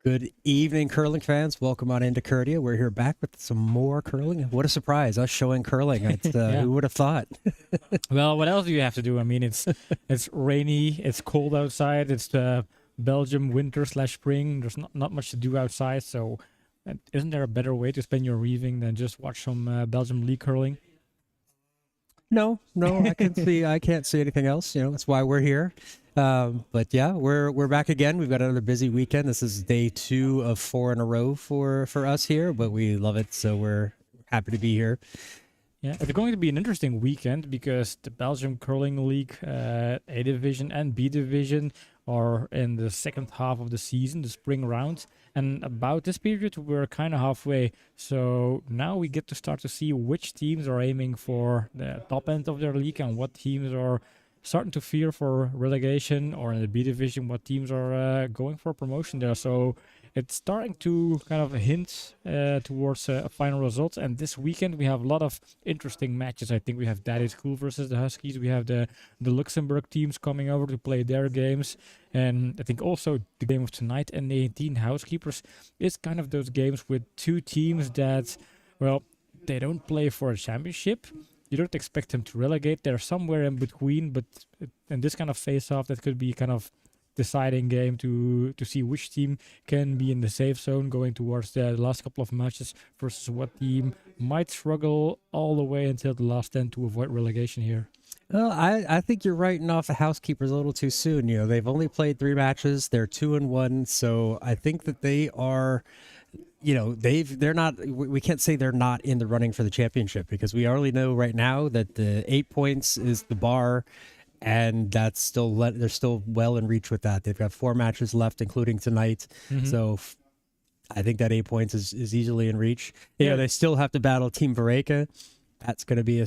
Good evening, curling fans. Welcome on into Curdia. We're here back with some more curling. What a surprise, us showing curling. It's, Yeah. Who would have thought? Well, what else do you have to do? I mean, it's rainy, it's cold outside, it's the Belgium winter slash spring. There's not much to do outside, so isn't there a better way to spend your evening than just watch some Belgium league curling? No, I can't see anything else. That's why we're here. But yeah, we're back again. We've got another busy weekend. This is day 2 of 4 in a row for us here, but we love it, so we're happy to be here. Yeah, it's going to be an interesting weekend because the Belgium Curling League A Division and B Division are in the second half of the season, the spring round. And about this period, we're kind of halfway. So now we get to start to see which teams are aiming for the top end of their league and what teams are starting to fear for relegation, or in the B Division, what teams are going for promotion there. So it's starting to kind of hint towards a final result. And this weekend we have a lot of interesting matches. I think we have Daddy School versus the Huskies. We have the Luxembourg teams coming over to play their games. And I think also the game of tonight, N19 Housekeepers, is kind of those games with two teams that, well, they don't play for a championship. You don't expect them to relegate. They're somewhere in between, but in this kind of face-off, that could be kind of deciding game to see which team can be in the safe zone going towards the last couple of matches versus what team might struggle all the way until the last 10 to avoid relegation here. Well, I think you're writing off the Housekeepers a little too soon. They've only played 3 matches. They're 2-1, so I think that they are. They're not. We can't say they're not in the running for the championship, because we already know right now that the 8 points is the bar. And that's still they're still well in reach with that. They've got 4 matches left, including tonight. Mm-hmm. So I think that 8 points is easily in reach. Yeah. They still have to battle Team Vareka. That's gonna be a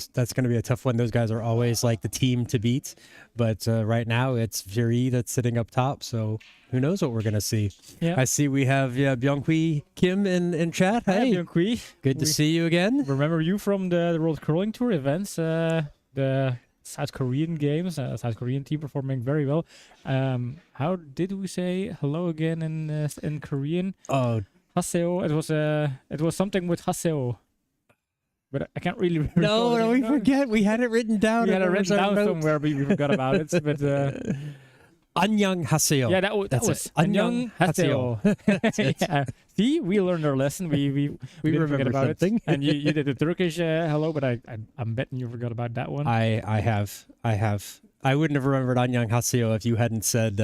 tough one. Those guys are always like the team to beat. But right now it's Viri that's sitting up top. So who knows what we're gonna see? Yeah. I see we have Byung-Hui Kim in chat. Hey, Byung-Hui. Good to see you again. Remember you from the World Curling Tour events? The South Korean games, South Korean team performing very well. How did we say hello again in Korean? Oh, Haseo. It was something with Haseo, but I can't really remember. No, we forget. We had it written down. We had it written down somewhere, but we forgot about it. But Annyeong Haseo. yeah, that was Annyeong Haseo. Yeah. See, we learned our lesson. We didn't forget about something. it. And you did the Turkish hello, but I'm betting you forgot about that one. I have. I wouldn't have remembered Annyeong Haseo if you hadn't said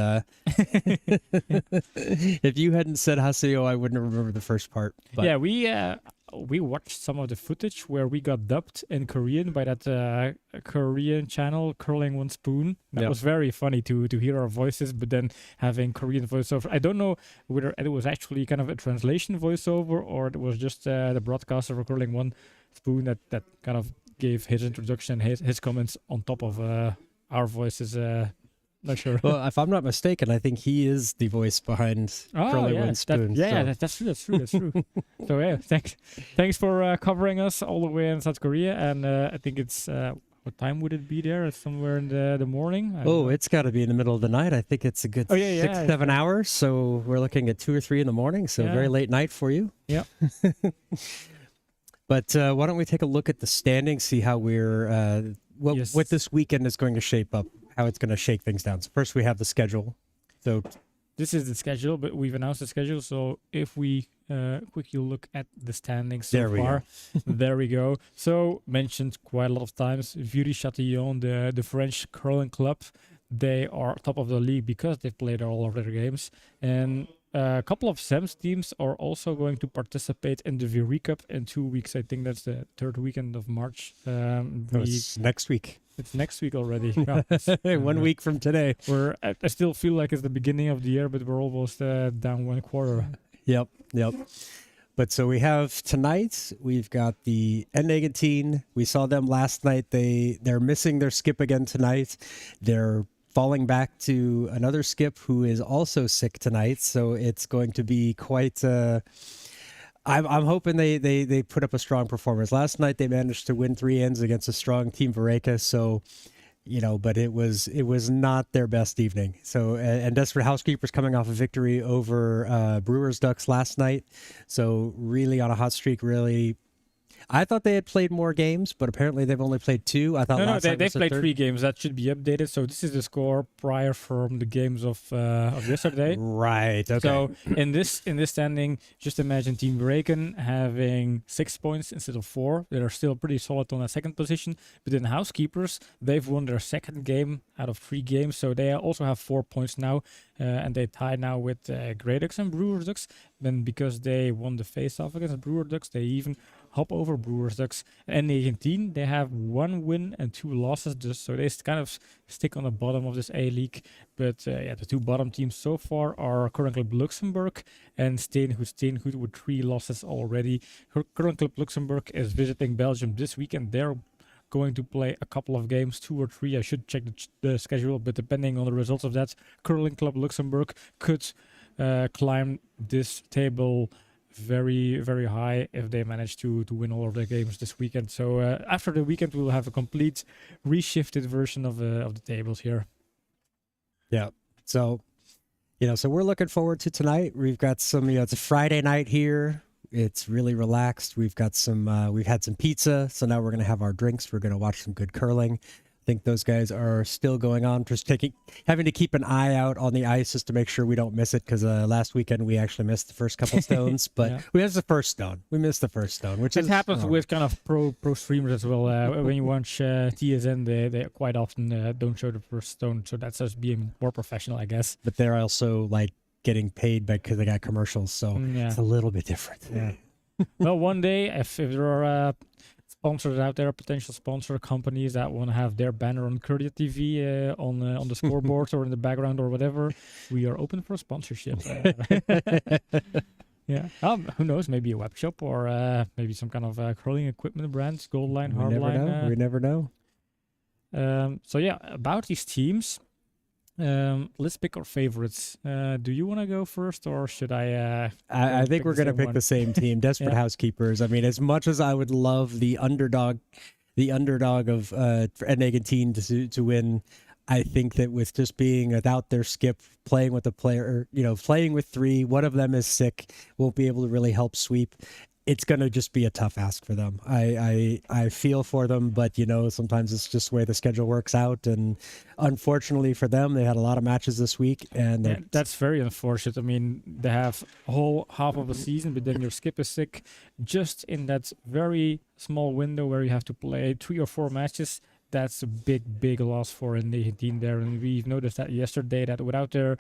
Haseo. I wouldn't have remembered the first part. But. Yeah, we watched some of the footage where we got dubbed in Korean by that Korean channel, Curling One Spoon. That was very funny to hear our voices, but then having Korean voiceover. I don't know whether it was actually kind of a translation voiceover or it was just the broadcaster for Curling One Spoon that kind of gave his introduction, his comments on top of our voices. Not sure. Well, if I'm not mistaken, I think he is the voice behind Curling One Spoon. That's true. So yeah, thanks for covering us all the way in South Korea. And I think it's what time would it be there? It's somewhere in the morning. It's got to be in the middle of the night. I think it's a good 6-7 hours. So we're looking at 2 or 3 in the morning. So very late night for you. Yeah. But why don't we take a look at the standings, see how we're what this weekend is going to shape up, how it's going to shake things down. So first we have the schedule. So this is the schedule, but we've announced the schedule. So if we quickly look at the standings so far, there we go. So mentioned quite a lot of times, Viry-Châtillon, the French curling club, they are top of the league because they've played all of their games. And a couple of SEMS teams are also going to participate in the Viry Cup in 2 weeks. I think that's the 3rd weekend of March. It's next week. It's next week already. 1 week from today. I still feel like it's the beginning of the year, but we're almost down 1 quarter. Yep. But so we have tonight, we've got the N19. We saw them last night. They're missing their skip again tonight. They're falling back to another skip who is also sick tonight. So it's going to be quite... I'm hoping they put up a strong performance. Last night they managed to win 3 ends against a strong Team Vareka. So but it was not their best evening. So and Desperate Housekeepers coming off a victory over Brewers Ducks last night, so really on a hot streak. Really, I thought they had played more games, but apparently they've only played two. I thought No, last night they've was the played third. 3 games. That should be updated. So this is the score prior from the games of yesterday. Right. Okay. So in this standing, just imagine Team Braken having 6 points instead of 4. They're still pretty solid on that second position. But in Housekeepers, they've won their second game out of 3 games, so they also have 4 points now, and they tie now with Grey Ducks and Brewers Ducks. Then because they won the face-off against the Brewer Ducks, they even hop over Brewers Ducks. And N19, they have 1 win and 2 losses, just so they kind of stick on the bottom of this A League. But the 2 bottom teams so far are Current Club Luxembourg and Steenhoed. Steenhoed with 3 losses already. Current Club Luxembourg is visiting Belgium this weekend. They're going to play a couple of games, 2 or 3. I should check the schedule, but depending on the results of that, Curling Club Luxembourg could climb this table very, very high if they manage to win all of their games this weekend. So after the weekend, we'll have a complete reshifted version of the tables here. Yeah. So, so we're looking forward to tonight. We've got some, it's a Friday night here. It's really relaxed. We've got some, we've had some pizza. So now we're going to have our drinks. We're going to watch some good curling. I think those guys are still going on, just having to keep an eye out on the ice just to make sure we don't miss it. Because last weekend we actually missed the first couple stones, but we missed the first stone. We missed the first stone, which happens with kind of pro streamers as well. When you watch TSN, they quite often don't show the first stone, so that's us being more professional, I guess. But they're also like getting paid because they got commercials, so it's a little bit different. Yeah. Well, one day if there are sponsors out there, potential sponsor companies that want to have their banner on Courier TV on the scoreboard or in the background or whatever, we are open for sponsorship. Yeah. Who knows? Maybe a web shop or maybe some kind of curling equipment brands, Goldline, Hardline. We never know. So yeah, about these teams, let's pick our favorites. Do you want to go first, or should I? I think we're going to pick the same team, Desperate Housekeepers. I mean, as much as I would love the underdog of N19 to win, I think that with just being without their skip, playing with the player, playing with 3, one of them is sick, won't be able to really help sweep. It's going to just be a tough ask for them. I feel for them, but, sometimes it's just the way the schedule works out. And unfortunately for them, they had a lot of matches this week. And that's very unfortunate. I mean, they have a whole half of a season, but then your skip is sick just in that very small window where you have to play 3 or 4 matches. That's a big loss for N19 there. And we've noticed that yesterday that without their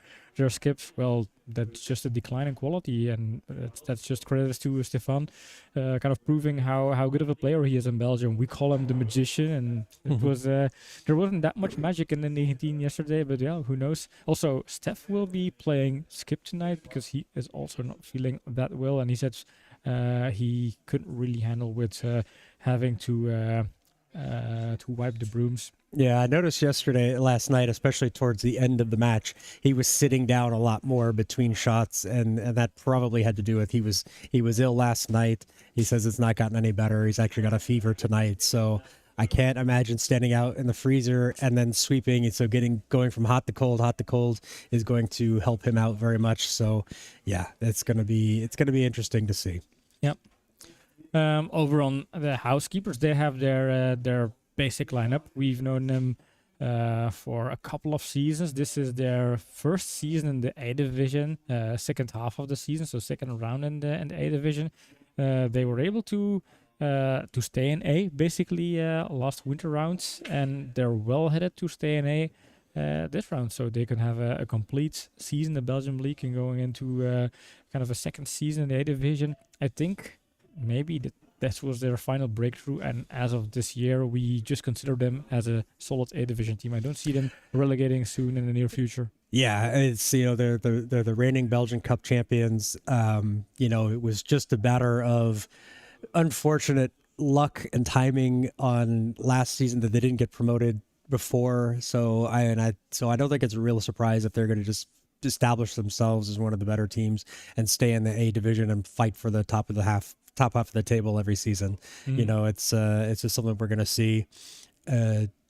skips, well, that's just a decline in quality. And that's just credits to Stefan, kind of proving how good of a player he is in Belgium. We call him the magician, and it was there wasn't that much magic in N19 yesterday, but yeah, who knows. Also, Steph will be playing skip tonight because he is also not feeling that well. And he said he couldn't really handle with having to wipe the brooms. Yeah, I noticed last night, especially towards the end of the match, he was sitting down a lot more between shots, and that probably had to do with he was ill last night. He says it's not gotten any better. He's actually got a fever tonight, so I can't imagine standing out in the freezer and then sweeping. And so going from hot to cold is going to help him out very much. So yeah, it's gonna be interesting to see. Yep. Over on the Housekeepers, they have their basic lineup. We've known them for a couple of seasons. This is their first season in the A division, second half of the season, so second round in the A division. They were able to stay in A basically last winter rounds, and they're well headed to stay in A this round, so they can have a complete season, the Belgium League, and going into kind of a second season in the A division. I think maybe that was their final breakthrough, and as of this year, we just consider them as a solid A division team. I don't see them relegating soon in the near future. Yeah, it's they're the reigning Belgian Cup champions. It was just a matter of unfortunate luck and timing on last season that they didn't get promoted before. So I don't think it's a real surprise if they're going to just establish themselves as one of the better teams and stay in the A division and fight for the top half of the table every season. It's just something we're going to see.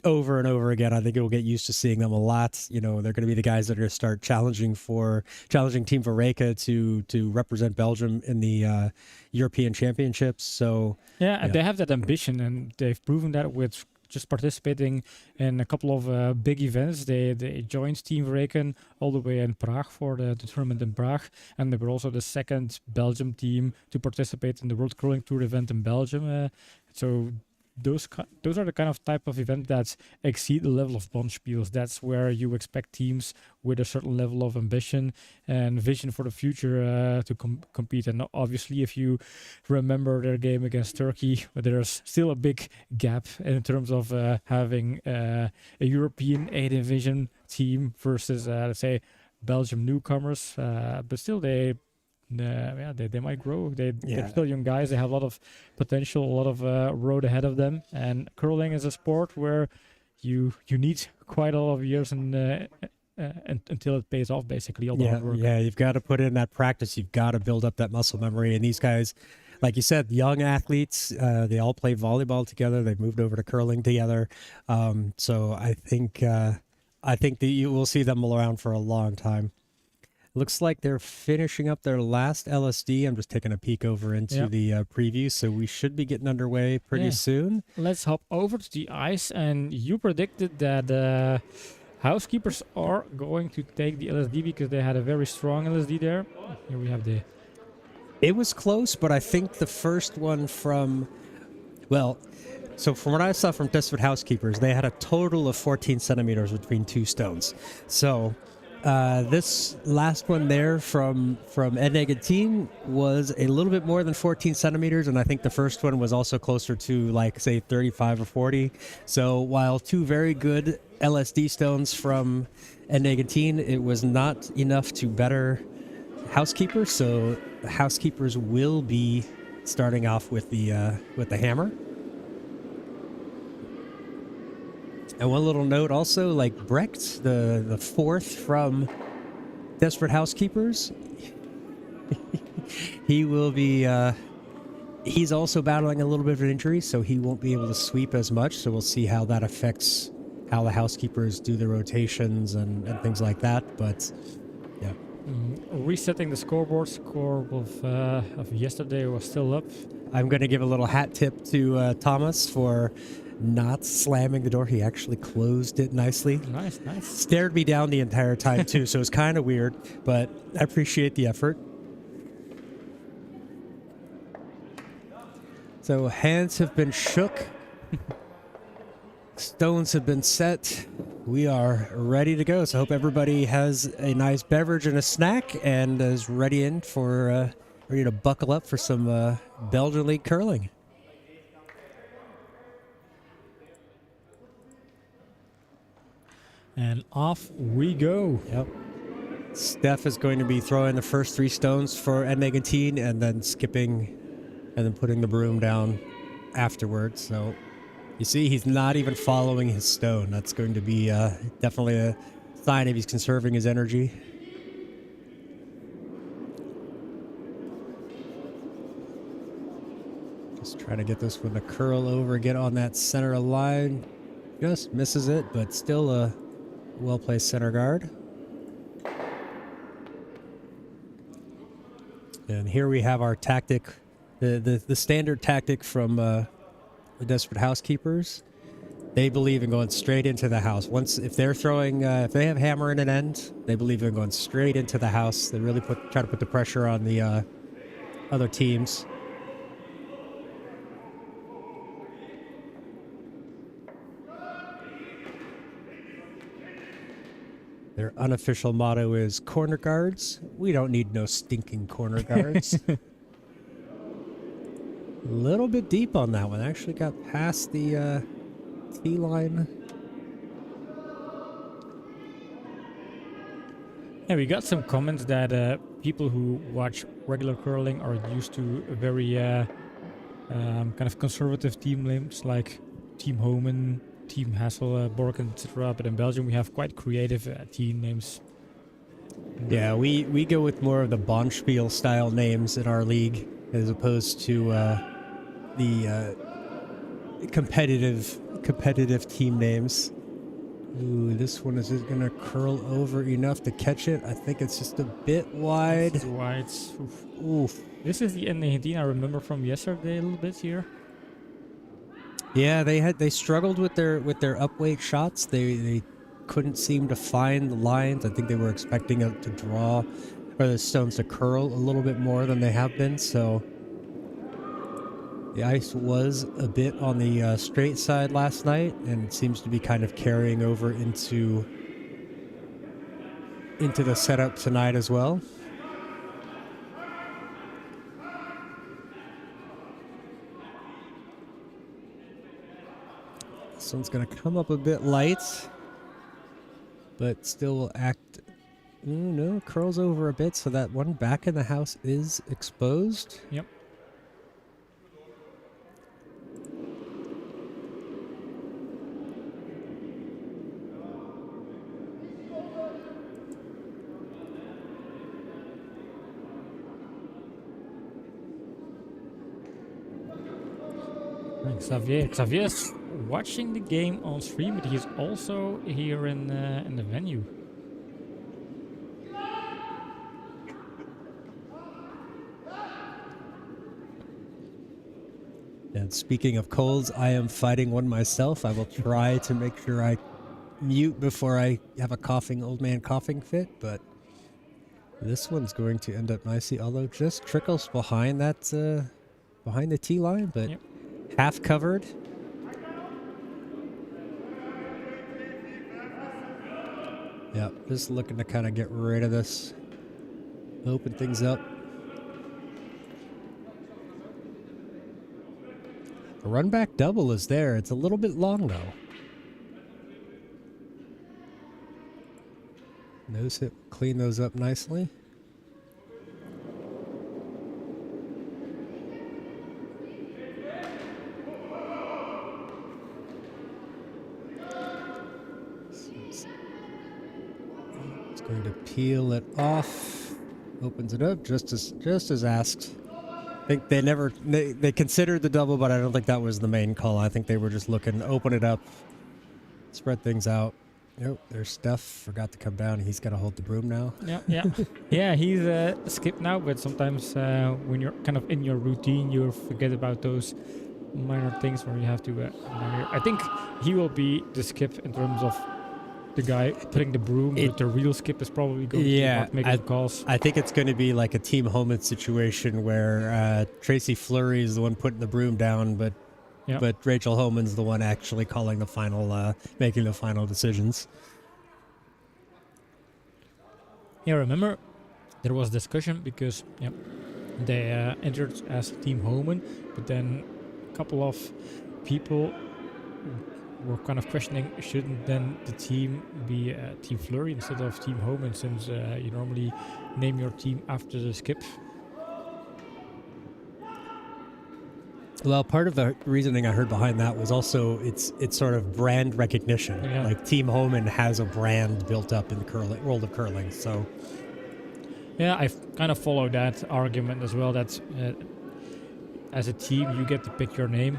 over and over again. I think it'll get used to seeing them a lot. You know, they're going to be the guys that are going to start challenging Team Vareka to represent Belgium in the European Championships. So Yeah, and they have that ambition, and they've proven that with just participating in a couple of big events. They joined Team Reken all the way in Prague for the tournament in Prague, and they were also the second Belgium team to participate in the World Curling Tour event in Belgium. So those are the kind of type of event that exceed the level of Bonspiels. That's where you expect teams with a certain level of ambition and vision for the future to compete. And obviously, if you remember their game against Turkey, there's still a big gap in terms of having a European A division team versus, let's say, Belgium newcomers. But still, they might grow. They're still young guys. They have a lot of potential, a lot of road ahead of them. And curling is a sport where you need quite a lot of years and until it pays off, basically. All the hard work. Yeah, you've got to put in that practice. You've got to build up that muscle memory. And these guys, like you said, young athletes, they all play volleyball together. They've moved over to curling together. So I think that you will see them around for a long time. Looks like they're finishing up their last LSD. I'm just taking a peek over into the preview, so we should be getting underway pretty soon. Let's hop over to the ice, and you predicted that Housekeepers are going to take the LSD because they had a very strong LSD there. Here we have the... It was close, but I think the first one from... Well, so from what I saw from Desperate Housekeepers, they had a total of 14 centimeters between two stones. So... this last one there from N19 was a little bit more than 14 centimeters, and I think the first one was also closer to, like, say, 35 or 40. So while two very good LSD stones from N19, it was not enough to better Housekeepers. So the Housekeepers will be starting off with the hammer. And one little note also, like Brecht, the fourth from Desperate Housekeepers, he will be, he's also battling a little bit of an injury, so he won't be able to sweep as much. So we'll see how that affects how the Housekeepers do the rotations and things like that. But, yeah. Resetting the score of yesterday was still up. I'm going to give a little hat tip to Thomas for not slamming the door. He actually closed it nicely. Nice. Stared me down the entire time too, so it's kind of weird, but I appreciate the effort. So hands have been shook. Stones have been set. We are ready to go. So I hope everybody has a nice beverage and a snack and is ready to buckle up for some Belgian League curling. And off we go. Yep. Steph is going to be throwing the first three stones for N19 and then skipping and then putting the broom down afterwards. So you see, he's not even following his stone. That's going to be definitely a sign if he's conserving his energy. Just trying to get this one to curl over, get on that center line. Just misses it, but still a well-placed center guard. And here we have our tactic, the standard tactic from the Desperate Housekeepers. They believe in going straight into the house. If they're throwing, if they have hammer in an end, they believe in going straight into the house. They really try to put the pressure on the other teams. Their unofficial motto is corner guards. We don't need no stinking corner guards. A little bit deep on that one. Actually got past the tee line. Yeah, we got some comments that people who watch regular curling are used to a very kind of conservative team names like Team Homan, Team Hassel, Bork, etc. But in Belgium, we have quite creative team names. Yeah, we go with more of the Bonspiel style names in our league as opposed to the competitive competitive team names. Ooh, this one is just gonna curl over enough to catch it. I think it's just a bit wide. It's wide. Oof. Oof. This is the N19 I remember from yesterday a little bit here. Yeah, they struggled with their upweight shots. They couldn't seem to find the lines. I think they were expecting it to draw or the stones to curl a little bit more than they have been. So the ice was a bit on the straight side last night, and it seems to be kind of carrying over into the setup tonight as well. This one's going to come up a bit light, but still will act. No, curls over a bit, so that one back in the house is exposed. Yep. Xavier's watching the game on stream, but he's also here in the venue. And speaking of colds, I am fighting one myself. I will try to make sure I mute before I have a old man coughing fit, but this one's going to end up nicely, although just trickles behind that, behind the tee line, but Yep. half covered. Yeah, just looking to kind of get rid of this, open things up. A run back double is there. It's a little bit long though. Nose hit, clean those up nicely. It's going to peel it off. Opens it up just as asked. I think they considered the double, but I don't think that was the main call. I think they were just looking to open it up, spread things out. Yep, there's Steph. Forgot to come down. He's got to hold the broom now. Yeah. Yeah, he's skipped now, but sometimes when you're kind of in your routine, you forget about those minor things where you have to. I think he will be the skip in terms of the guy putting the broom, but the real skip is probably going to be not making the calls. I think it's going to be like a Team Homan situation where Tracy Fleury is the one putting the broom down, but Rachel Homan's the one actually calling the final, making the final decisions. Yeah, remember there was discussion because they entered as Team Homan, but then a couple of people were kind of questioning, shouldn't then the team be Team Fleury instead of Team Homan, since you normally name your team after the skip? Well, part of the reasoning I heard behind that was also it's sort of brand recognition. Yeah. Like Team Homan has a brand built up in the world of curling. So yeah, I kind of follow that argument as well. That as a team, you get to pick your name.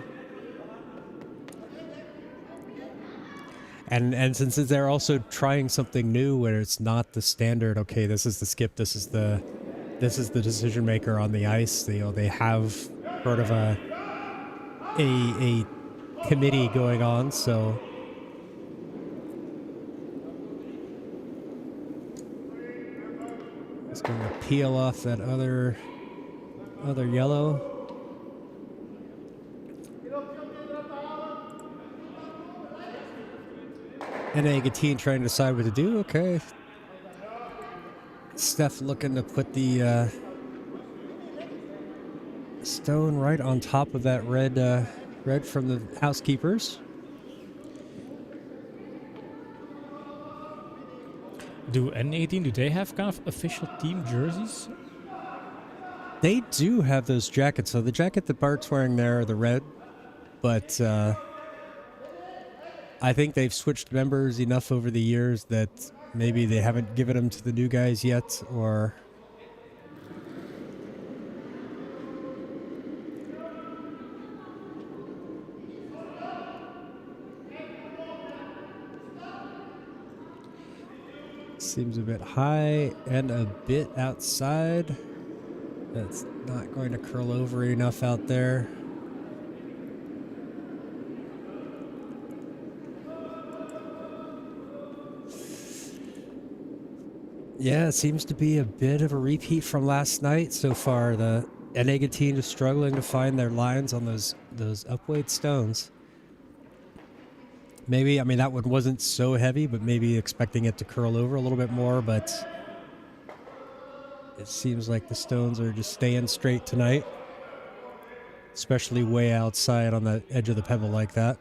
And since they're also trying something new where it's not the standard, okay, this is the skip, this is the decision maker on the ice. They have sort of a committee going on, so it's going to peel off that other yellow. N19 trying to decide what to do. Okay. Steph looking to put the stone right on top of that red from the Housekeepers. Do N18, do they have kind of official team jerseys? They do have those jackets. So the jacket that Bart's wearing there are the red, but I think they've switched members enough over the years that maybe they haven't given them to the new guys yet, or seems a bit high and a bit outside. That's not going to curl over enough out there. Yeah, it seems to be a bit of a repeat from last night so far. The N19 is struggling to find their lines on those upweight stones. Maybe, I mean, that one wasn't so heavy, but maybe expecting it to curl over a little bit more, but it seems like the stones are just staying straight tonight, especially way outside on the edge of the pebble like that.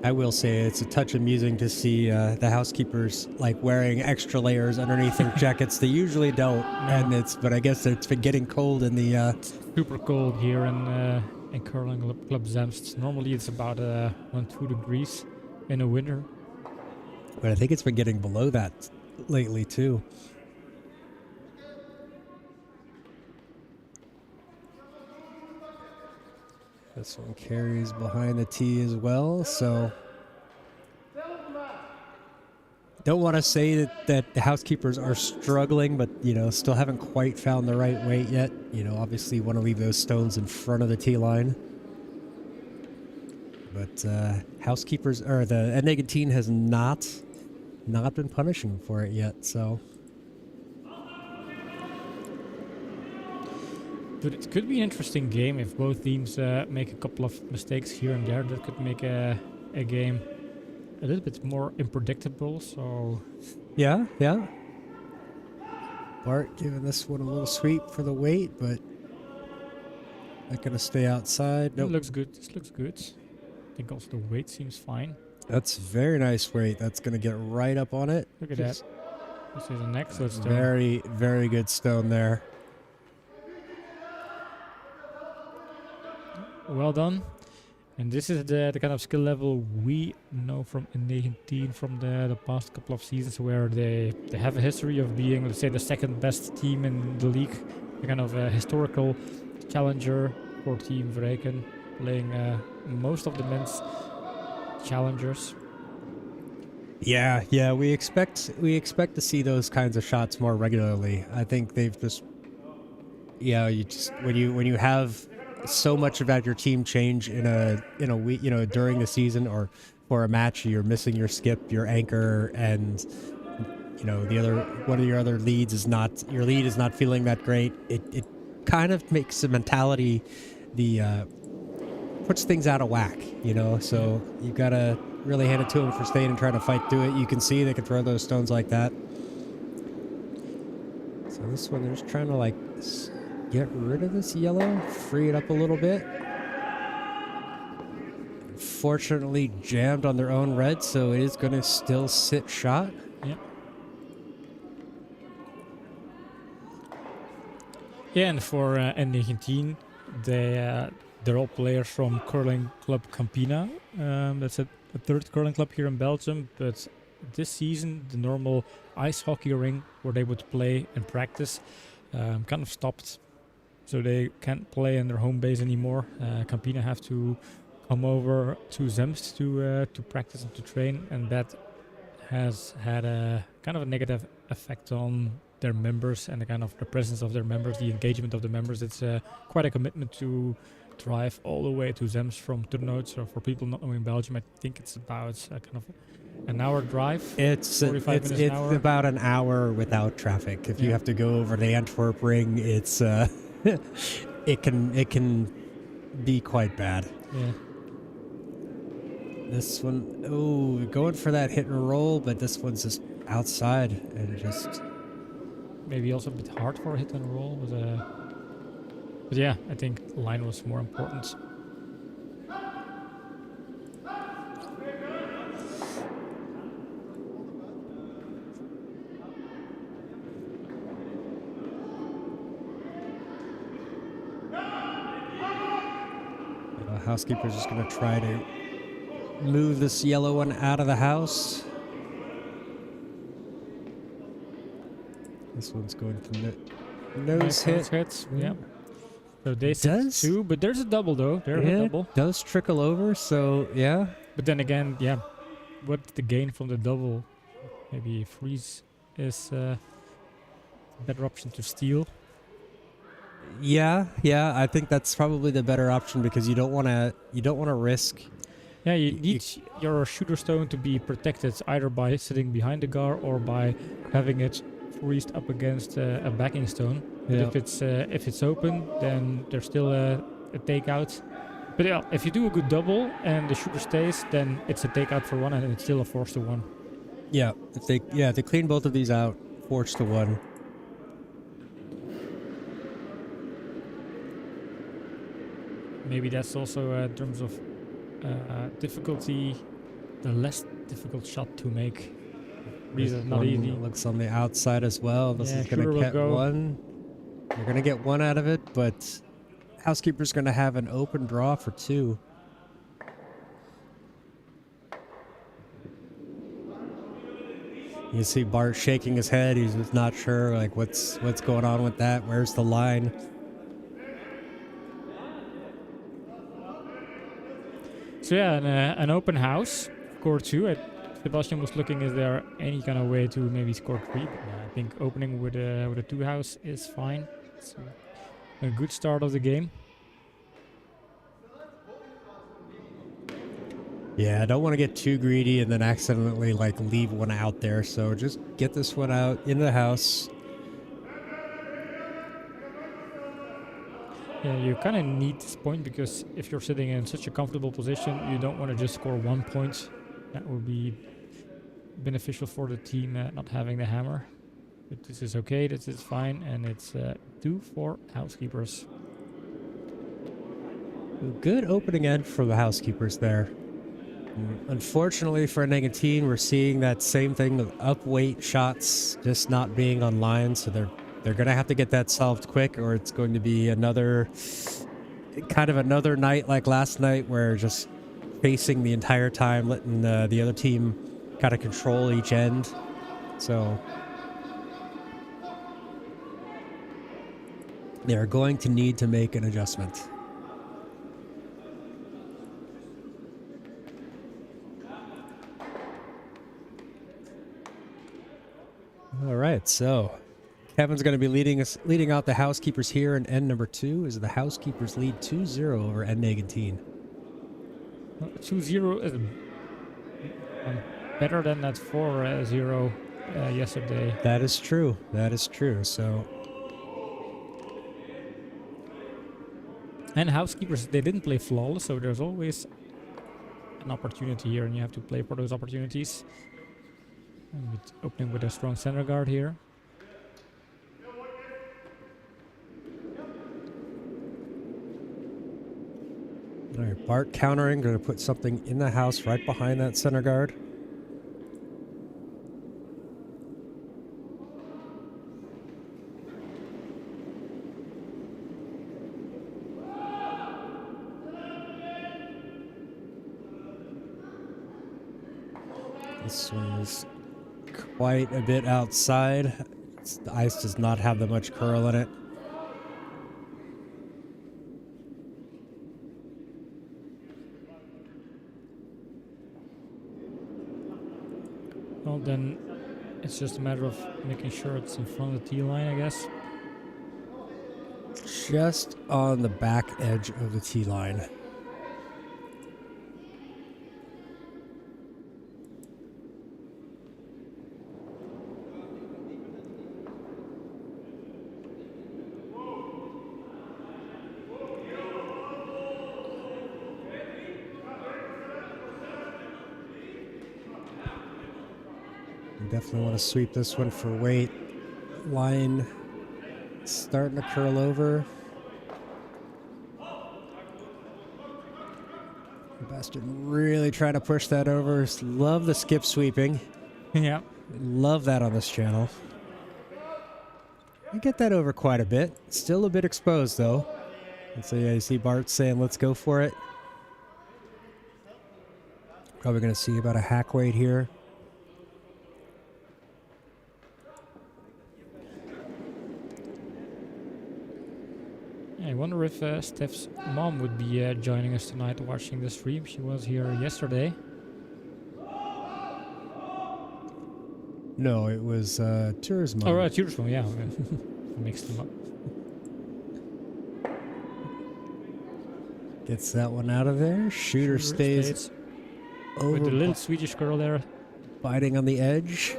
I will say it's a touch amusing to see the housekeepers like wearing extra layers underneath their jackets. They usually don't, and but I guess it's been getting cold in the. Super cold here in curling club Zemst. Normally it's about 1-2 degrees in the winter. But I think it's been getting below that lately too. This one carries behind the tee as well, so don't want to say that the housekeepers are struggling, but still haven't quite found the right weight yet. Obviously want to leave those stones in front of the tee line. But housekeepers, or the N19 has not been punishing for it yet, so. But it could be an interesting game if both teams make a couple of mistakes here and there. That could make a game a little bit more unpredictable. So yeah. Bart giving this one a little sweep for the weight, but not going to stay outside. Nope. It looks good. This looks good. I think also the weight seems fine. That's very nice weight. That's going to get right up on it. Look at that. This is an excellent stone. Very, very good stone there. Well done. And this is the kind of skill level we know from N19 from the past couple of seasons, where they have a history of being, let's say, the second best team in the league. A kind of a historical challenger for Team Vreken, playing most of the men's challengers. Yeah, we expect to see those kinds of shots more regularly. I think they've just, when you have so much about your team change in a week, during the season or for a match, you're missing your skip, your anchor, and the other one of your other leads is not feeling that great. It kind of makes the mentality, puts things out of whack, so you've got to really hand it to them for staying and trying to fight through it. You can see they can throw those stones like that. So this one, they're just trying to get rid of this yellow, free it up a little bit. Fortunately jammed on their own red, so it is going to still sit shot. Yeah. Yeah, and for N19, they're all players from curling club Campina. That's a third curling club here in Belgium, but this season the normal ice hockey ring where they would play and practice kind of stopped. So they can't play in their home base anymore. Campina have to come over to Zemst to practice and to train, and that has had a kind of a negative effect on their members and the kind of the presence of their members, the engagement of the members. It's quite a commitment to drive all the way to Zemst from Turnhout. So for people not knowing Belgium, I think it's about kind of an hour drive. It's about an hour without traffic. If you have to go over the Antwerp ring, it's it can be quite bad. Yeah. This one, going for that hit and roll, but this one's just outside and just maybe also a bit hard for a hit and roll. But yeah, I think line was more important. Housekeeper's just going to try to move this yellow one out of the house. This one's going to nose Nice hit. hits. Yeah. So they Does- sit 2, but there's a double though. There's a double. Does trickle over, so yeah. But then again, yeah, what's the gain from the double? Maybe freeze is a better option to steal. Yeah, I think that's probably the better option because you don't want to risk. Yeah, you Y- need your shooter stone to be protected either by sitting behind the guard or by having it freezed up against a backing stone. But Yeah. if it's open, then there's still a takeout. But yeah, if you do a good double and the shooter stays, then it's a takeout for 1 and it's still a force to 1. Yeah, if they clean both of these out, forge to 1. Maybe that's also in terms of difficulty, the less difficult shot to make. These are not One easy. looks on the outside as well. This Yeah, is going shooter to will get go. 1. You're going to get 1 out of it, but Housekeeper's going to have an open draw for 2. You see Bart shaking his head. He's just not sure, like what's going on with that. Where's the line? So yeah, an open house, score 2. Sebastian was looking, is there any kind of way to maybe score 3? But yeah, I think opening with a 2 house is fine. It's a good start of the game. Yeah, I don't want to get too greedy and then accidentally like leave one out there. So just get this one out into the house. Yeah, you kind of need this point because if you're sitting in such a comfortable position, you don't want to just score 1 point. That would be beneficial for the team not having the hammer. But this is okay, this is fine, and it's 2 for Housekeepers. Good opening end for the Housekeepers there. Unfortunately for N19, we're seeing that same thing with up-weight shots just not being online, so they're going to have to get that solved quick, or it's going to be another night like last night where just facing the entire time, letting the other team kind of control each end. So they're going to need to make an adjustment. All right, so Kevin's going to be leading out the Housekeepers here in end number 2 as the Housekeepers lead 2-0 over N19. 2-0 is better than that 4-0 yesterday. That is true. So And Housekeepers, they didn't play flawless, so there's always an opportunity here, and you have to play for those opportunities. And opening with a strong center guard here. all right, Bart countering, going to put something in the house right behind that center guard. This one is quite a bit outside. The ice does not have that much curl in it. Well, then it's just a matter of making sure it's in front of the tee line, I guess. Just on the back edge of the tee line. Definitely want to sweep this one for weight. Line starting to curl over. Bastard really trying to push that over. Love the skip sweeping. Yeah. Love that on this channel. You get that over quite a bit. Still a bit exposed though. And so yeah, you see Bart saying, let's go for it. Probably going to see about a hack weight here. I wonder if Steph's mom would be joining us tonight watching the stream. She was here yesterday. No, it was Tour's mom. Oh, right, yours one, yeah. I mixed them up. Gets that one out of there. Shooter stays over with the little Swedish girl there. biting on the edge.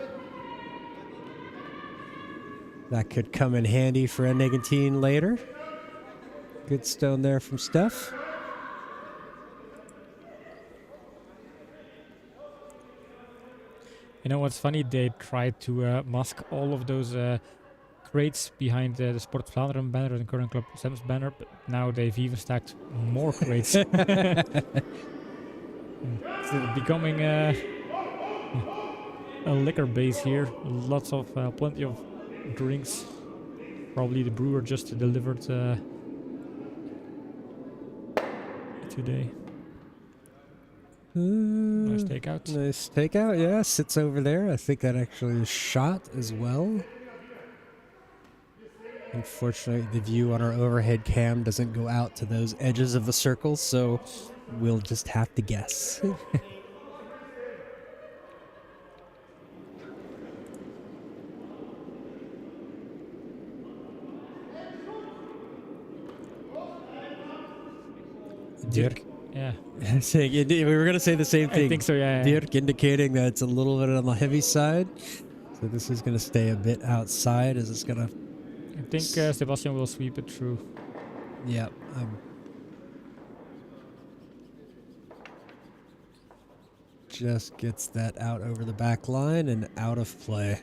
That could come in handy for N19 later. Good stone there from Steph. You know what's funny? They tried to mask all of those crates behind the Sport Vlaanderen banner and Current Club Sam's banner, but now they've even stacked more crates. It's becoming a liquor base here. Lots of plenty of drinks. Probably the brewer just delivered today. Nice takeout. Nice takeout, yeah. Sits over there. I think that actually is shot as well. Unfortunately, the view on our overhead cam doesn't go out to those edges of the circle, so we'll just have to guess. Dirk. Yeah. We were going to say the same thing. I think so, yeah. Dirk indicating that it's a little bit on the heavy side. So this is going to stay a bit outside. Is this going to... I think Sebastian will sweep it through. Yeah. Just gets that out over the back line and out of play.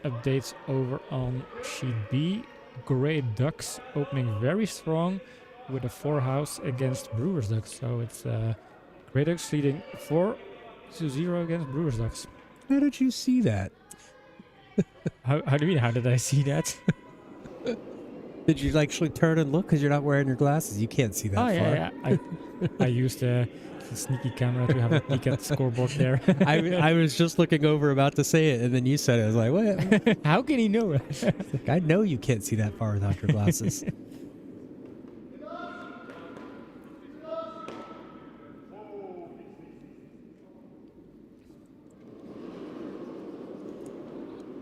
Updates over on sheet B. Grey Ducks opening very strong with a 4 house against Brewers Ducks. So it's Grey Ducks leading 4-0 against Brewers Ducks. How did you see that? How do you mean? How did I see that? Did you actually turn and look because you're not wearing your glasses? You can't see that far. Yeah. I used the sneaky camera to have a peek at the scoreboard there. I was just looking over about to say it, and then you said it. I was like, what? How can he know? Like, I know you can't see that far without your glasses.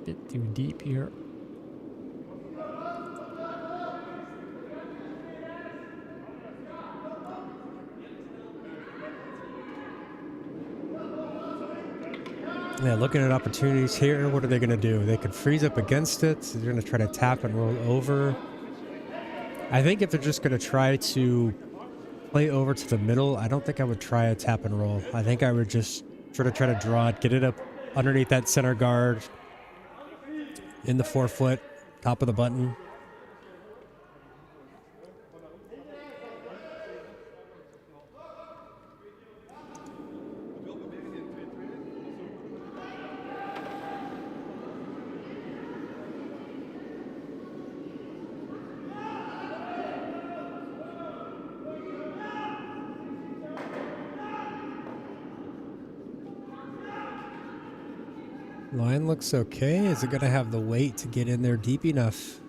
Bit too deep here. Yeah, looking at opportunities here. What are they going to do? They could freeze up against it. They're going to try to tap and roll over. I think if they're just going to try to play over to the middle, I don't think I would try a tap and roll. I think I would just try to draw it, get it up underneath that center guard, in the forefoot, top of the button. Line looks okay. Is it going to have the weight to get in there deep enough?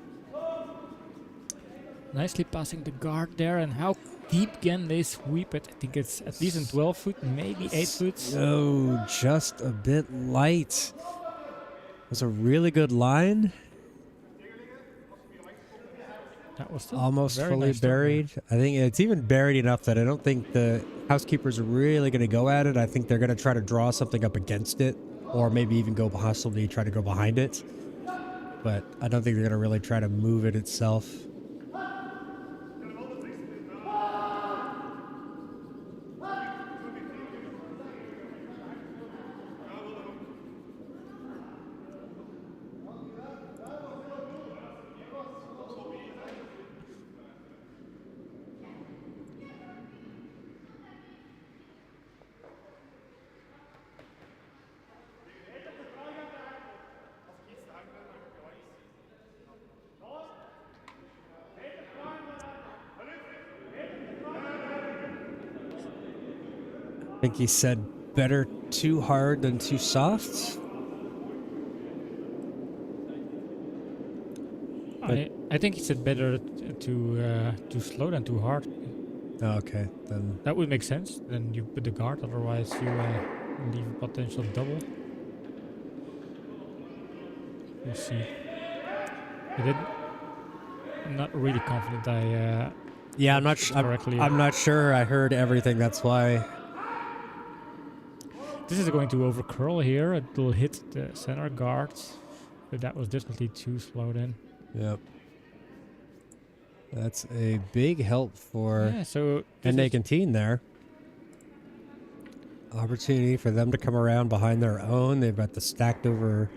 Nicely passing the guard there, and how deep can they sweep it? I think it's at least in 12 foot, maybe 8 foot. Oh, just a bit light. It was a really good line. That was still Almost very fully nice buried. I think it's even buried enough that I don't think the housekeepers are really going to go at it. I think they're going to try to draw something up against it, or maybe even go possibly try to go behind it. But I don't think they're going to really try to move it itself. I think he said better too hard than too soft. But- I think he said better too slow than too hard. Oh, okay, then That would make sense. Then you put the guard, otherwise you leave a potential double. We'll see. I'm not really confident I yeah, I'm not. correctly. I'm not sure. I heard everything. That's why. This is going to overcurl here. It will hit the center guard, but that was definitely too slow then. Yep. That's a big help for Yeah, so this is- N19 there. Opportunity for them to come around behind their own. They've got the stacked over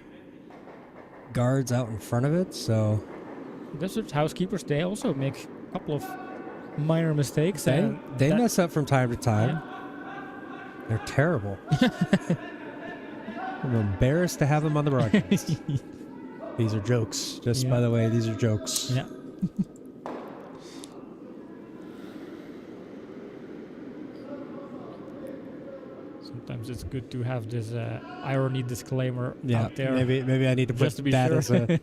guards out in front of it, so Desperate Housekeepers, they also make a couple of minor mistakes. they, and they that- mess up from time to time. They're terrible. I'm embarrassed to have them on the broadcast. These are jokes. Just by Yeah. the way, these are jokes. Yeah. Sometimes it's good to have this irony disclaimer Yeah, out there. maybe I need to put just to be that sure. as a.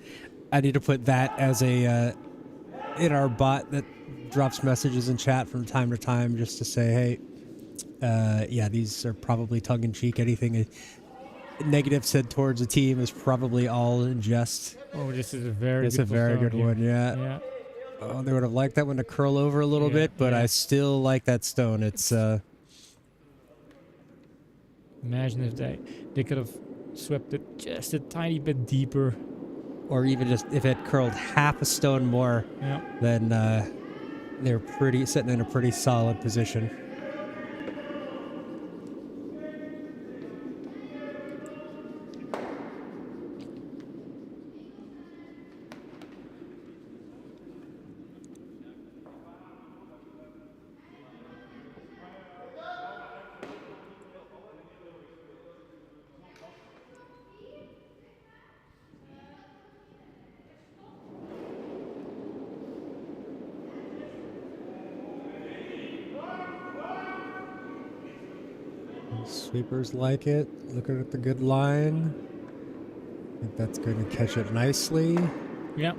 I need to put that as a in our bot that drops messages in chat from time to time, just to say, hey, yeah, these are probably tongue in cheek. Anything negative said towards a team is probably all in jest. Oh, this is a very It's a beautiful very stone good here. one, yeah. Yeah. Oh, they would have liked that one to curl over a little Yeah, bit, but yeah. I still like that stone. It's Imagine if they could have swept it just a tiny bit deeper. or even just if it curled half a stone more, Yeah. then they're sitting in a pretty solid position. Sweepers like it. Looking at the good line. I think that's going to catch it nicely. Yeah.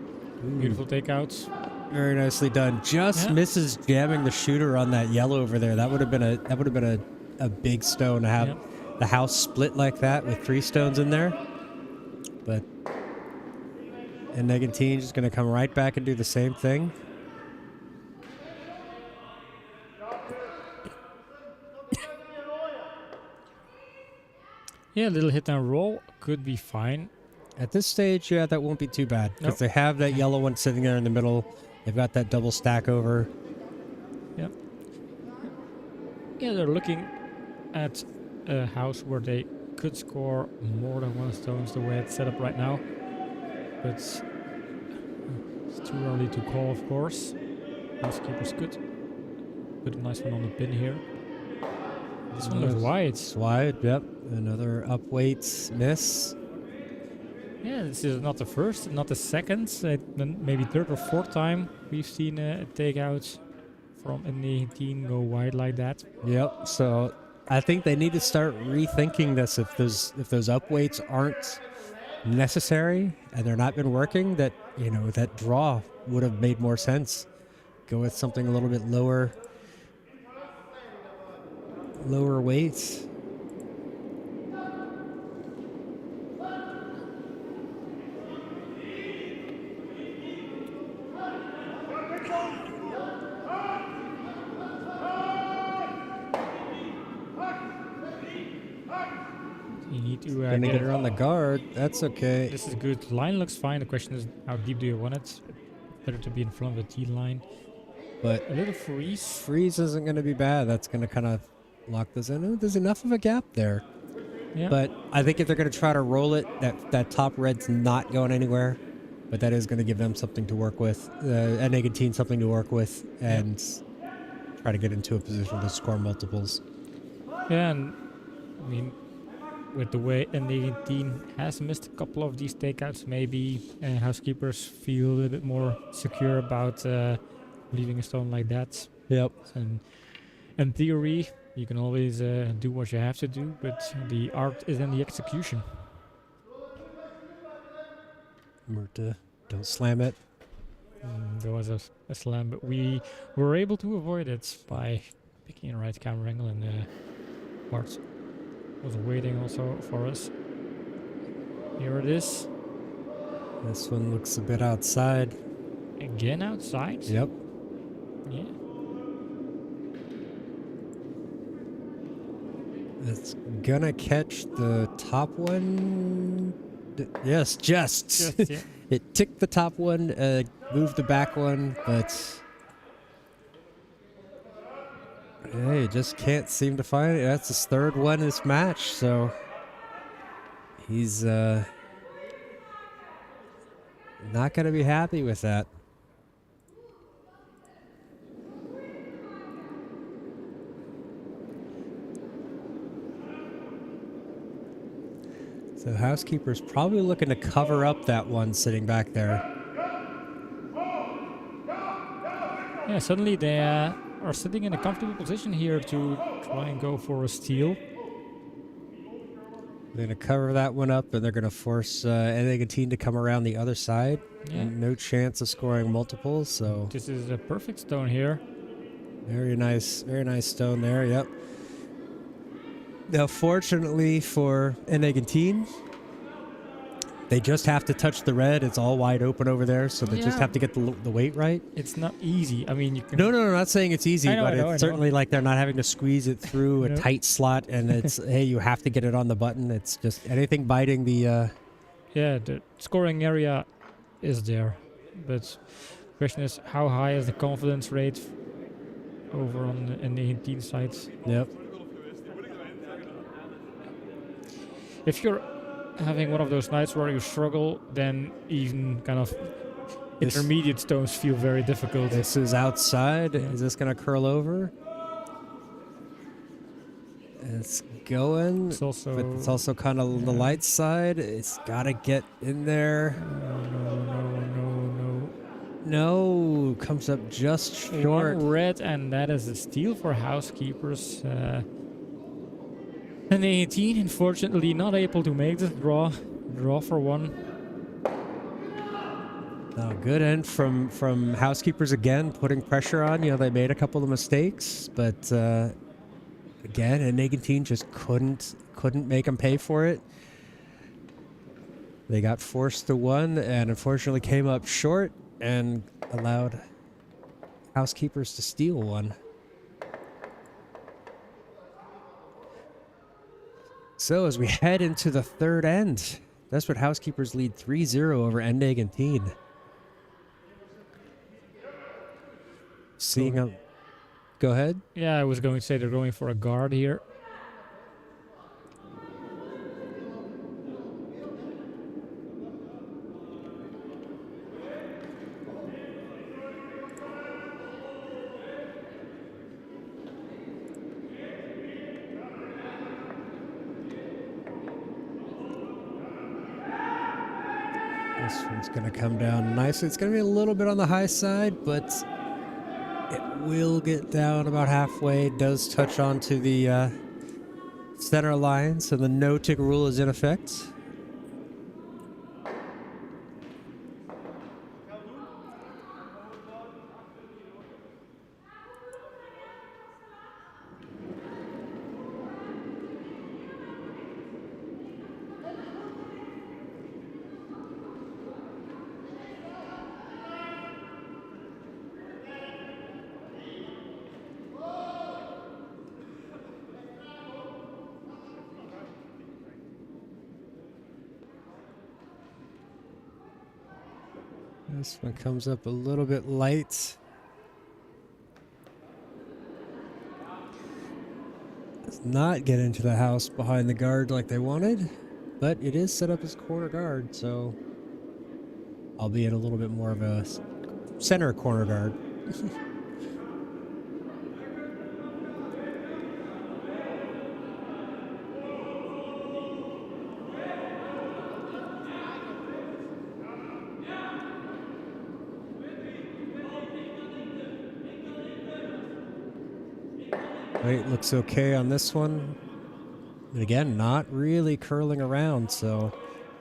Ooh, Beautiful takeouts. very nicely done. Just Yeah. misses jamming the shooter on that yellow over there. That would have been a big stone to have Yeah. the house split like that with 3 stones in there. But N19 is going to come right back and do the same thing. Yeah, a little hit and roll could be fine. At this stage, yeah, that won't be too bad because Nope. they have that yellow one sitting there in the middle. They've got that double stack over. Yeah, they're looking at a house where they could score more than 1 stone the way it's set up right now. But it's too early to call, of course. Housekeepers could put a nice one on the pin here. This one looks wide. It's wide, yep. Another up weights miss. Yeah, this is not the first, not the second, maybe third or fourth time we've seen a takeout from N19 go wide like that. Yep. So I think they need to start rethinking this. If those up weights aren't necessary and they're not been working, that that draw would have made more sense. Go with something a little bit lower weights. You need to Gonna get her on the guard. That's okay. This is good. Line looks fine. The question is, how deep do you want it? Better to be in front of the T line. But A little freeze. freeze isn't going to be bad. That's going to kind of lock this in. Ooh, there's enough of a gap there. Yeah. But I think if they're going to try to roll it, that top red's not going anywhere. But that is going to give them something to work with, N19 something to work with, and try to get into a position to score multiples. Yeah, and I mean, with the way N19 has missed a couple of these takeouts, maybe Housekeepers feel a little bit more secure about leaving a stone like that. Yep. And in theory, You can always do what you have to do, but the art is in the execution. Murta, don't slam it. There was a slam, but we were able to avoid it by picking the right camera angle, and Bart was waiting also for us. Here it is. This one looks a bit outside. Again outside? Yep. Yeah. It's gonna catch the top one. Yes, just. Yeah. It ticked the top one, moved the back one, but hey, just can't seem to find it. That's his third one this match, so he's not gonna be happy with that. So Housekeeper's probably looking to cover up that one sitting back there. Yeah, suddenly they are sitting in a comfortable position here to try and go for a steal. They're going to cover that one up, and they're going to force N19 to come around the other side. Yeah. No chance of scoring multiples, so This is a perfect stone here. very nice stone there, yep. Now, fortunately for N19, they just have to touch the red. It's all wide open over there, so they just Yeah. have to get the weight right. It's not easy. I mean, you can... No, I'm not saying it's easy, I know, but I know. it's certainly like they're not having to squeeze it through a No. tight slot, and it's, hey, you have to get it on the button. It's just anything biting the... Yeah, the scoring area is there. But the question is, how high is the confidence rate over on the N19 side? Yep. If you're having one of those nights where you struggle, then even kind of This- intermediate stones feel very difficult. This is outside. Is this going to curl over? It's going, It's also... but it's also kind of the light side. It's got to get in there. No, comes up just short. One red, and that is a steal for Housekeepers. And 18, unfortunately, not able to make the draw. Draw for one. Oh, good end from Housekeepers again, putting pressure on. You know, they made a couple of mistakes, but again, N19 just couldn't make them pay for it. They got forced to one, and unfortunately came up short and allowed Housekeepers to steal one. So as we head into the third end, Desperate Housekeepers lead 3-0 over N19. Seeing a... Go ahead. Yeah, I was going to say they're going for a guard here. This one's going to come down nicely. It's going to be a little bit on the high side, but it will get down about halfway. It does touch onto the center line, so the no-tick rule is in effect. This one comes up a little bit light. Does not get into the house behind the guard like they wanted, but it is set up as corner guard, so albeit a little bit more of a center corner guard. Weight looks okay on this one. And again, not really curling around, so...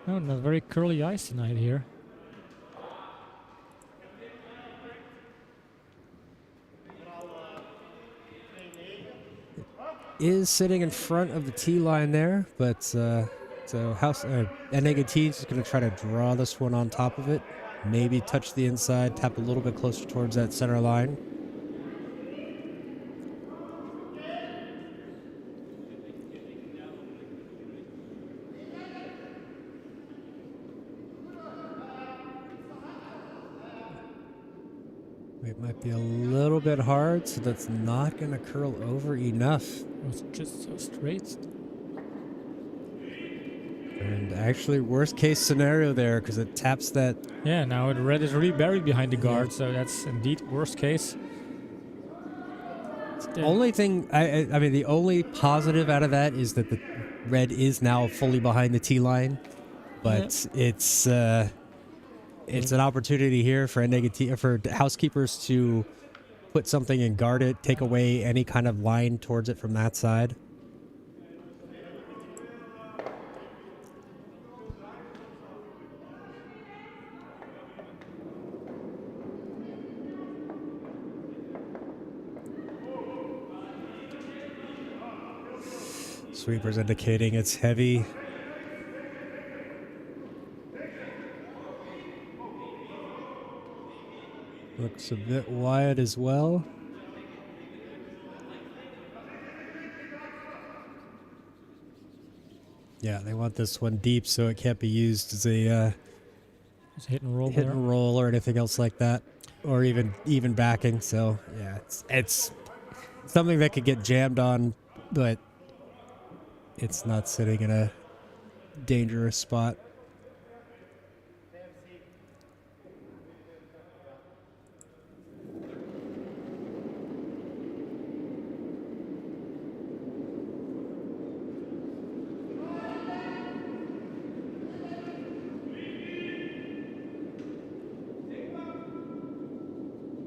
No, not very curly ice tonight here. Is sitting in front of the tee line there, but so N19 is going to try to draw this one on top of it. Maybe touch the inside, tap a little bit closer towards that center line. It might be a little bit hard, so that's not going to curl over enough. It's just so straight. And actually, worst case scenario there, because it taps that. Yeah, now the red is really buried behind the guard, so that's indeed worst case. Only thing, I mean, the only positive out of that is that the red is now fully behind the tee line, but it's an opportunity here for for housekeepers to put something and guard it, take away any kind of line towards it from that side. Sweeper's indicating it's heavy. Looks a bit wide as well. Yeah, they want this one deep so it can't be used as a hit and roll, or anything else like that, or even backing. So yeah, it's something that could get jammed on, but it's not sitting in a dangerous spot.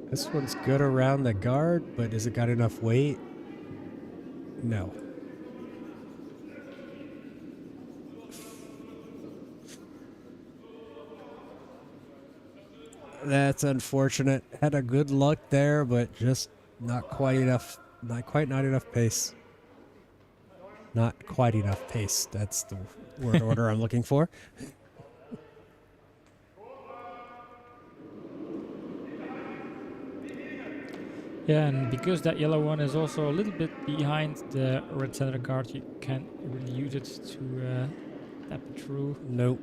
This one's good around the guard, but has it got enough weight? No. That's unfortunate. Had a good luck there, but just not quite enough. Not enough pace. Not quite enough pace. That's the word order I'm looking for. Yeah, and because that yellow one is also a little bit behind the red center guard, you can't really use it to tap it through. Nope.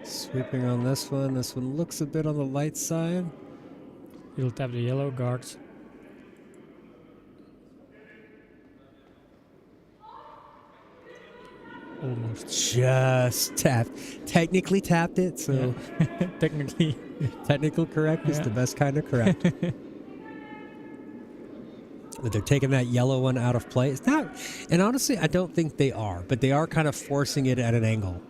Sweeping on this one. This one looks a bit on the light side. You'll tap the yellow guards. Almost. Just tapped. Technically tapped it, so... Yeah. Technically. Technical correct is the best kind of correct. But they're taking that yellow one out of play. It's not... And honestly, I don't think they are. But they are kind of forcing it at an angle.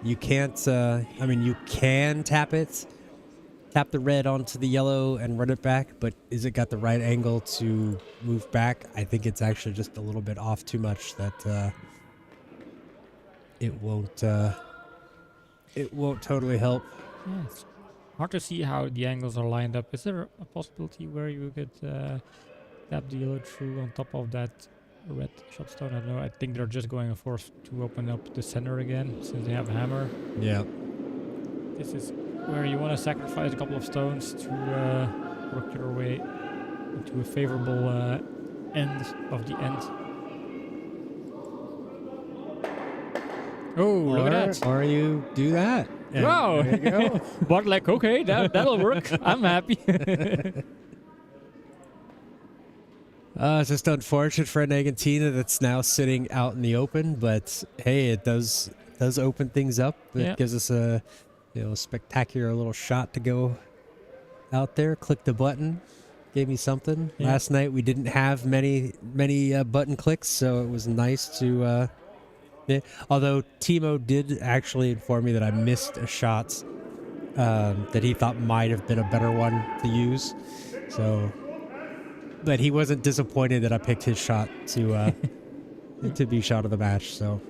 You can't, I mean, you can tap it, tap the red onto the yellow and run it back, but is it got the right angle to move back? I think it's actually just a little bit off too much that it won't totally help. Yeah, it's hard to see how the angles are lined up. Is there a possibility where you could tap the yellow through on top of that red shotstone? I don't know. I think they're just going for to open up the center again since they have a hammer. Yeah. This is where you want to sacrifice a couple of stones to work your way into a favorable end of the end. Oh, look at that. Or you do that. Wow. There you go. But like, okay, that'll work. I'm happy. It's just unfortunate for N19 that's now sitting out in the open, but hey, it does open things up. It gives us a spectacular little shot to go out there, clicked the button, gave me something. Yeah. Last night we didn't have many button clicks, so it was nice to. Yeah. Although Timo did actually inform me that I missed a shot that he thought might have been a better one to use. So, but he wasn't disappointed that I picked his shot to to be shot of the match. So.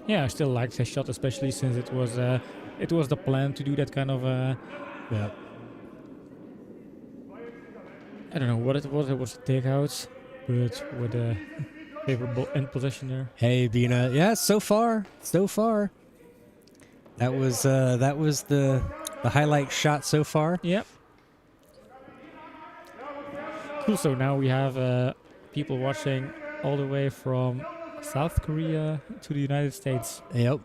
Yeah, I still liked his shot, especially since it was the plan to do that kind of. Yeah. I don't know what it was. It was a takeout, but with a favorable end position there. Hey, Bina. Yeah, so far. That was the highlight shot so far. Yep. Cool. So now we have people watching all the way from South Korea to the United States. Yep.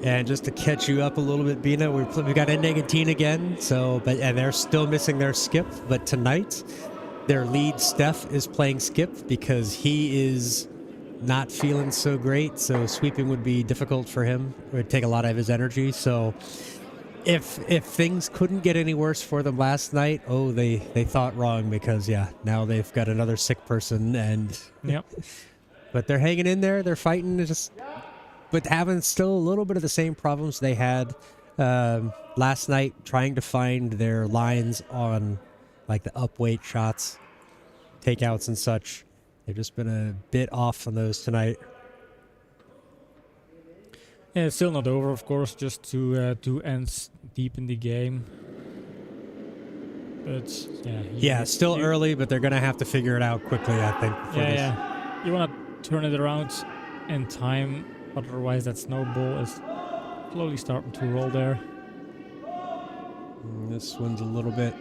And just to catch you up a little bit, Bina, we got N19 again. So, and they're still missing their skip. But tonight, their lead Steph is playing skip because he is not feeling so great. So sweeping would be difficult for him. It would take a lot of his energy. So if things couldn't get any worse for them last night, they thought wrong because now they've got another sick person and Yep. but they're hanging in there. They're fighting. But having still a little bit of the same problems they had last night, trying to find their lines on like the up weight shots, takeouts and such. They've just been a bit off on those tonight. Yeah, it's still not over, of course. Just two ends deep in the game. But Still early, but they're gonna have to figure it out quickly, I think. Yeah. You want to turn it around in time. Otherwise, that snowball is slowly starting to roll there. This one's a little bit.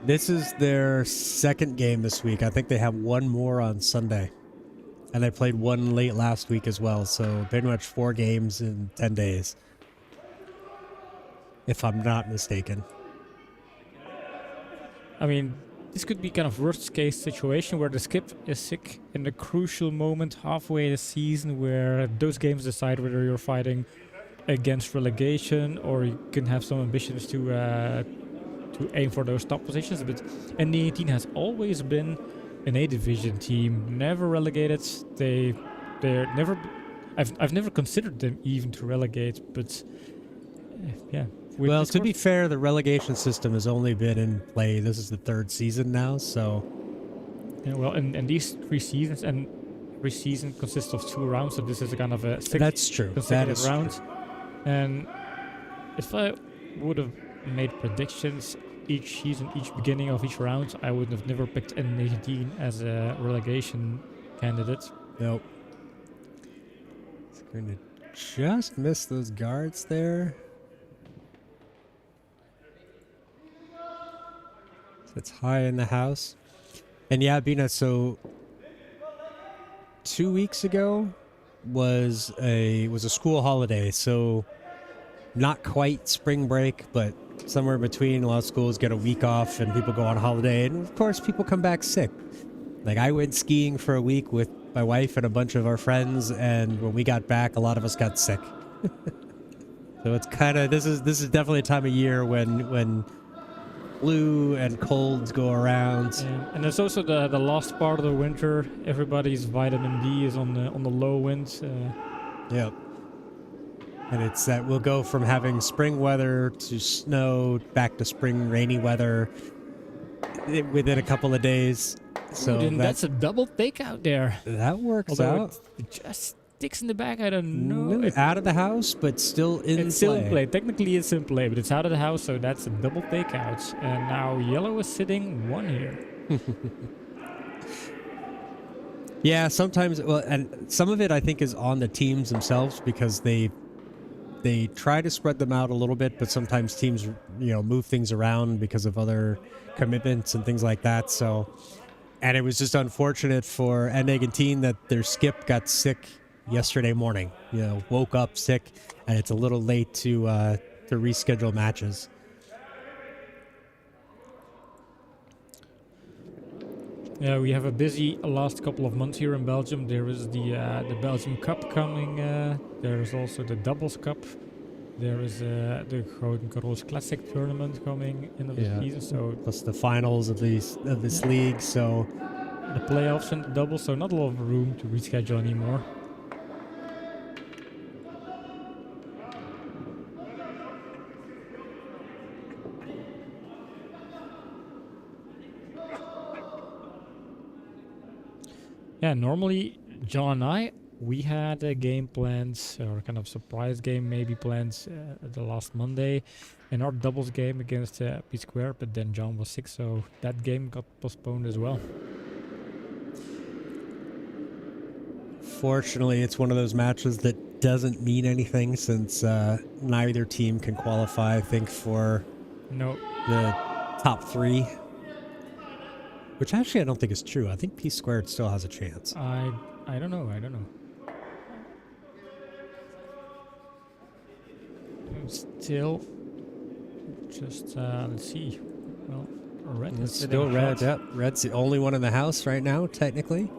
This is their second game this week. I think they have one more on Sunday. And they played one late last week as well. So pretty much 4 games in 10 days. If I'm not mistaken. I mean, this could be kind of worst case situation where the skip is sick in the crucial moment halfway the season where those games decide whether you're fighting against relegation or you can have some ambitions to aim for those top positions. But N19 has always been an A division team, never relegated. They're never. I've never considered them even to relegate, but yeah. Well, to be fair, the relegation system has only been in play. This is the 3rd season now, so. Yeah, well, and these 3 seasons, and every season consists of 2 rounds, so this is a kind of a 6 That's true. consecutive round. And if I would have made predictions each season, each beginning of each round, I would have never picked N19 as a relegation candidate. Nope. It's going to just miss those guards there. It's high in the house. And yeah, Bina, so 2 weeks ago was a school holiday, so not quite spring break, but somewhere in between. A lot of schools get a week off and people go on holiday, and of course people come back sick. Like I went skiing for a week with my wife and a bunch of our friends, and when we got back, a lot of us got sick. So it's kind of this is definitely a time of year when flu and colds go around. Yeah. And it's also the last part of the winter. Everybody's vitamin D is on the low wind. Yep. And it's that we'll go from having spring weather to snow back to spring rainy weather within a couple of days. So that's a double takeout there. That works out. It just sticks in the back. I don't know. It's out of the house, but still in play. It's still in play. Technically, it's in play, but it's out of the house, so that's a double takeout. And now yellow is sitting 1 here. Yeah, sometimes, well, and some of it I think is on the teams themselves because they try to spread them out a little bit, but sometimes teams, move things around because of other commitments and things like that. So, and it was just unfortunate for N19 that their skip got sick yesterday morning. Woke up sick, and it's a little late to reschedule matches. Yeah, we have a busy last couple of months here in Belgium. There is the Belgium Cup coming. There is also the Doubles Cup. There is the Groningen Karls Classic tournament coming end of the season. So plus the finals of this league. So the playoffs and the doubles. So not a lot of room to reschedule anymore. Yeah, normally John and I, we had a game planned, or kind of surprise game maybe planned the last Monday in our doubles game against P Square, but then John was sick, so that game got postponed as well. fortunately, it's one of those matches that doesn't mean anything since neither team can qualify, I think, for No, the top 3. Which actually I don't think is true. I think P Squared still has a chance. I don't know. I'm still just let's see. Well, red is It's still red. Yep, red's the only one in the house right now, technically.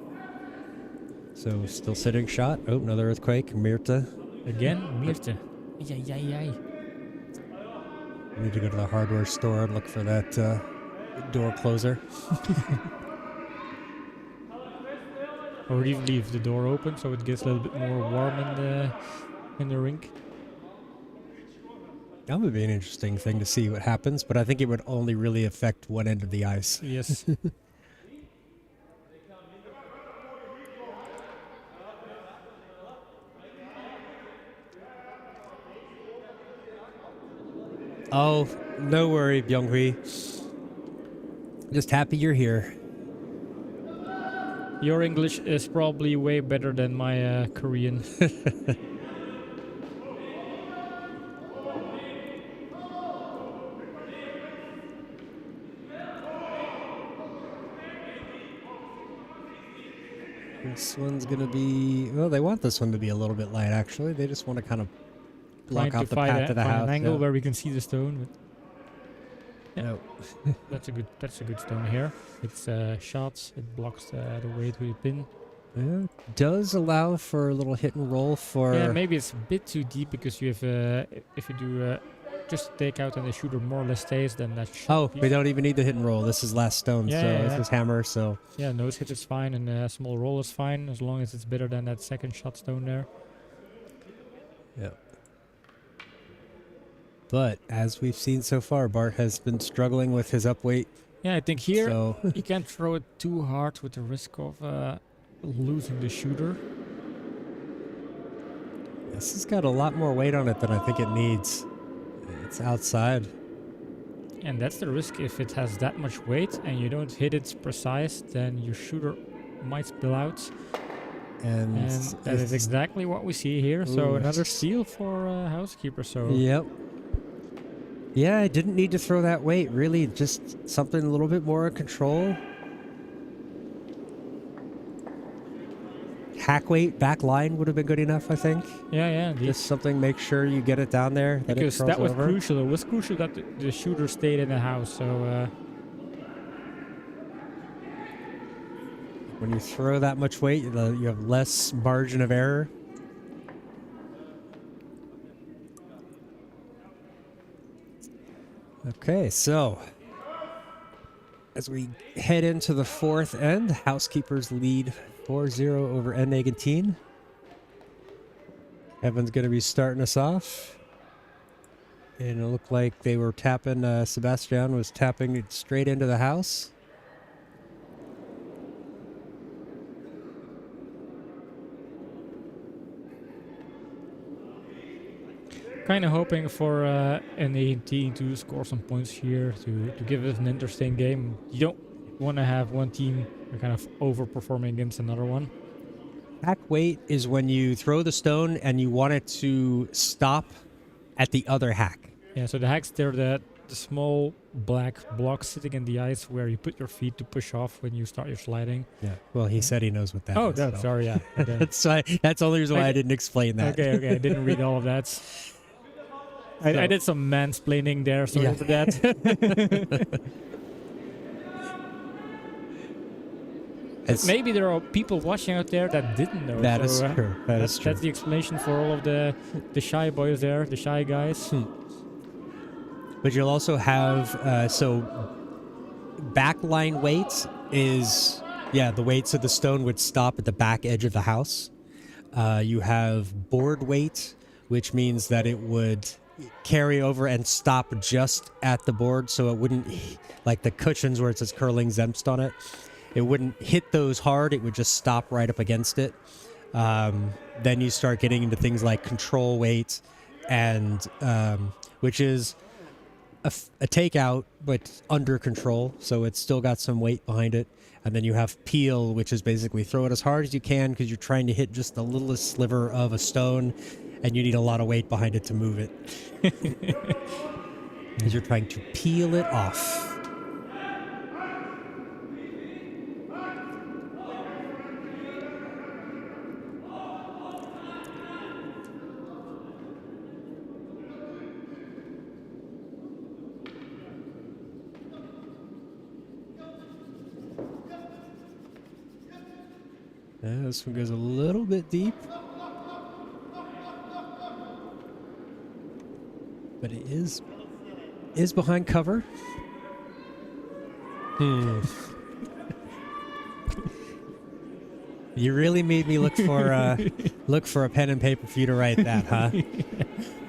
So still sitting shot. Oh, another earthquake. Myrta. Again, Myrte. Yay. We need to go to the hardware store and look for that door closer. Or even leave the door open so it gets a little bit more warm in the rink. That would be an interesting thing to see what happens, but I think it would only really affect one end of the ice. Yes. Oh, no worry, Byung-hui. Just happy you're here. Your English is probably way better than my Korean. This one's going to be... Well, they want this one to be a little bit light, actually. They just want to kind of block out the path to the house. An angle where we can see the stone. But No. that's a good stone here. It's shots. It blocks the way to the pin. Yeah, does allow for a little hit and roll for... Yeah, maybe it's a bit too deep because you have if you do just take out and the shooter more or less stays, then that should Oh, be we don't even need the hit and roll. This is last stone, Yeah, so yeah, this yeah. is hammer, so... Yeah, nose hit is fine and a small roll is fine as long as it's better than that second shot stone there. Yeah. But as we've seen so far, Bart has been struggling with his upweight. Yeah, I think here So you can't throw it too hard with the risk of losing the shooter. this has got a lot more weight on it than I think it needs. It's outside. And that's the risk if it has that much weight and you don't hit it precise, then your shooter might spill out. And that is exactly what we see here. So Ooh. another steal for Housekeeper. So Yep. Yeah, I didn't need to throw that weight. Really, just something a little bit more in control. Hack weight, back line would have been good enough, I think. yeah, indeed. Just something, make sure you get it down there. That Because it curls that was over. crucial. It was crucial that the shooter stayed in the house. So When you throw that much weight, you have less margin of error. Okay, so as we head into the fourth end, Housekeepers lead 4-0 over N19. Evan's going to be starting us off. And it looked like they were tapping, Sebastian was tapping it straight into the house. kind of hoping for N18 to score some points here to give us an interesting game. You don't want to have one team kind of overperforming against another one. Hack weight is when you throw the stone and you want it to stop at the other hack. Yeah, so the hacks, they're the small black blocks sitting in the ice where you put your feet to push off when you start your sliding. Yeah. Well, he said he knows what that Oh, is. no, so. sorry, yeah. Okay. That's the only reason why I didn't explain that. Okay, I didn't read all of that. I did some mansplaining there, sorry for that. Maybe there are people watching out there that didn't know. That is true. That's the explanation for all of the shy boys there, the shy guys. But you'll also have backline weights is the weight, so the stone would stop at the back edge of the house. You have board weight, which means that it would carry over and stop just at the board, so it wouldn't, like the cushions where it says curling Zemst on it, it wouldn't hit those hard, it would just stop right up against it. Then you start getting into things like control weight, and which is a takeout, but under control, so it's still got some weight behind it. And then you have peel, which is basically throw it as hard as you can because you're trying to hit just the littlest sliver of a stone, and you need a lot of weight behind it to move it. Because you're trying to peel it off. This one goes a little bit deep. But it is behind cover. You really made me look for a pen and paper for you to write that, huh?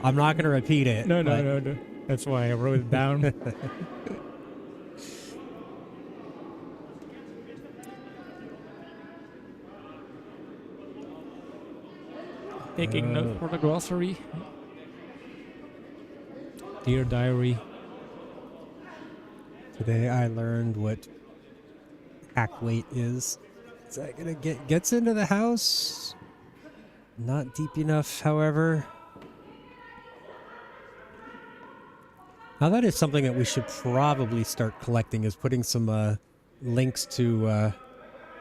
I'm not going to repeat it. No. That's why I wrote it down. Taking note for the glossary. Dear diary. Today I learned what hack weight is. Is that gonna gets into the house? Not deep enough, however. Now that is something that we should probably start collecting, is putting some links to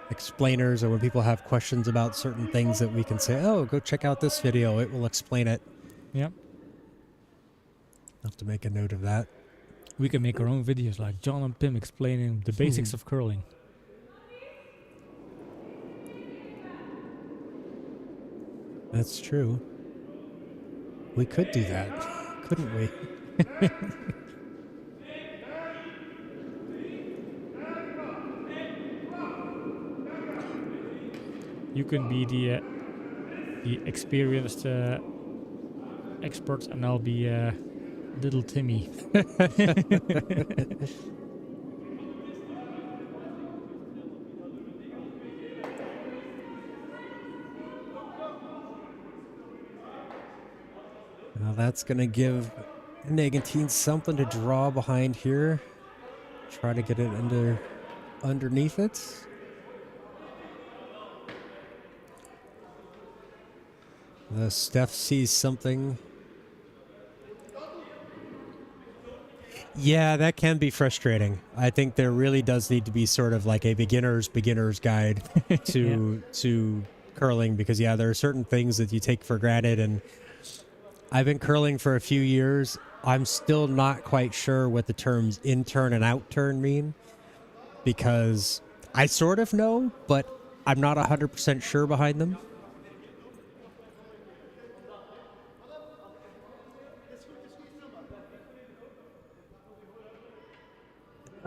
explainers, or when people have questions about certain things that we can say, oh, go check out this video, it will explain it. Yep. I'll have to make a note of that. We can make our own videos like John and Pim explaining the basics of curling. That's true. We could do that, couldn't we? You can be the experienced expert, and I'll be little Timmy. Now that's going to give N19 something to draw behind here. Try to get it underneath it. Steph sees something. Yeah, that can be frustrating. I think there really does need to be sort of like a beginner's guide to curling, because there are certain things that you take for granted, and I've been curling for a few years. I'm still not quite sure what the terms in turn and out turn mean, because I sort of know, but I'm not 100% sure behind them.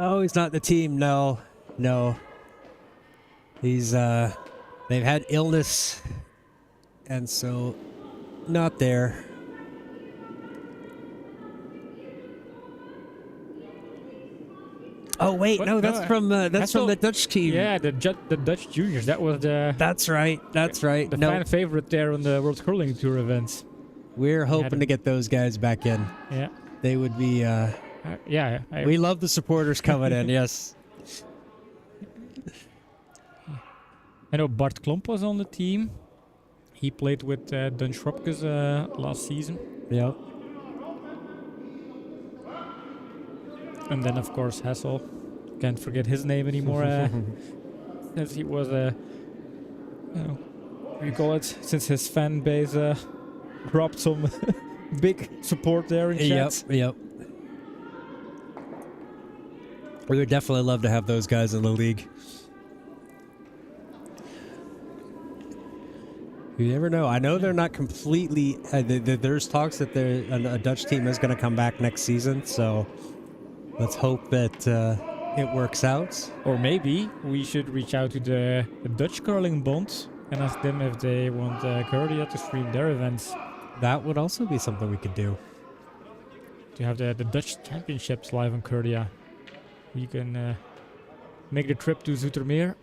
Oh, he's not the team. No. He's they've had illness, and so not there. Oh wait, no, that's from the Dutch team. Yeah, the Dutch juniors. That was the. That's right. The fan favorite there on the World Curling Tour events. We're hoping to get those guys back in. Yeah. They would be. We love the supporters coming in. Yes. I know Bart Klomp was on the team. He played with Dan Schropkes last season. Yep. And then, of course, Hassel. Can't forget his name anymore. Since he was we call it, since his fan base dropped some big support there in chat. Yep. We would definitely love to have those guys in the league. You never know. I know they're not completely. There's talks that a Dutch team is going to come back next season, so let's hope that it works out. Or maybe we should reach out to the Dutch curling bond and ask them if they want Korea to stream their events. That would also be something we could do. To have the Dutch championships live in Korea. We can make the trip to Zoetermeer,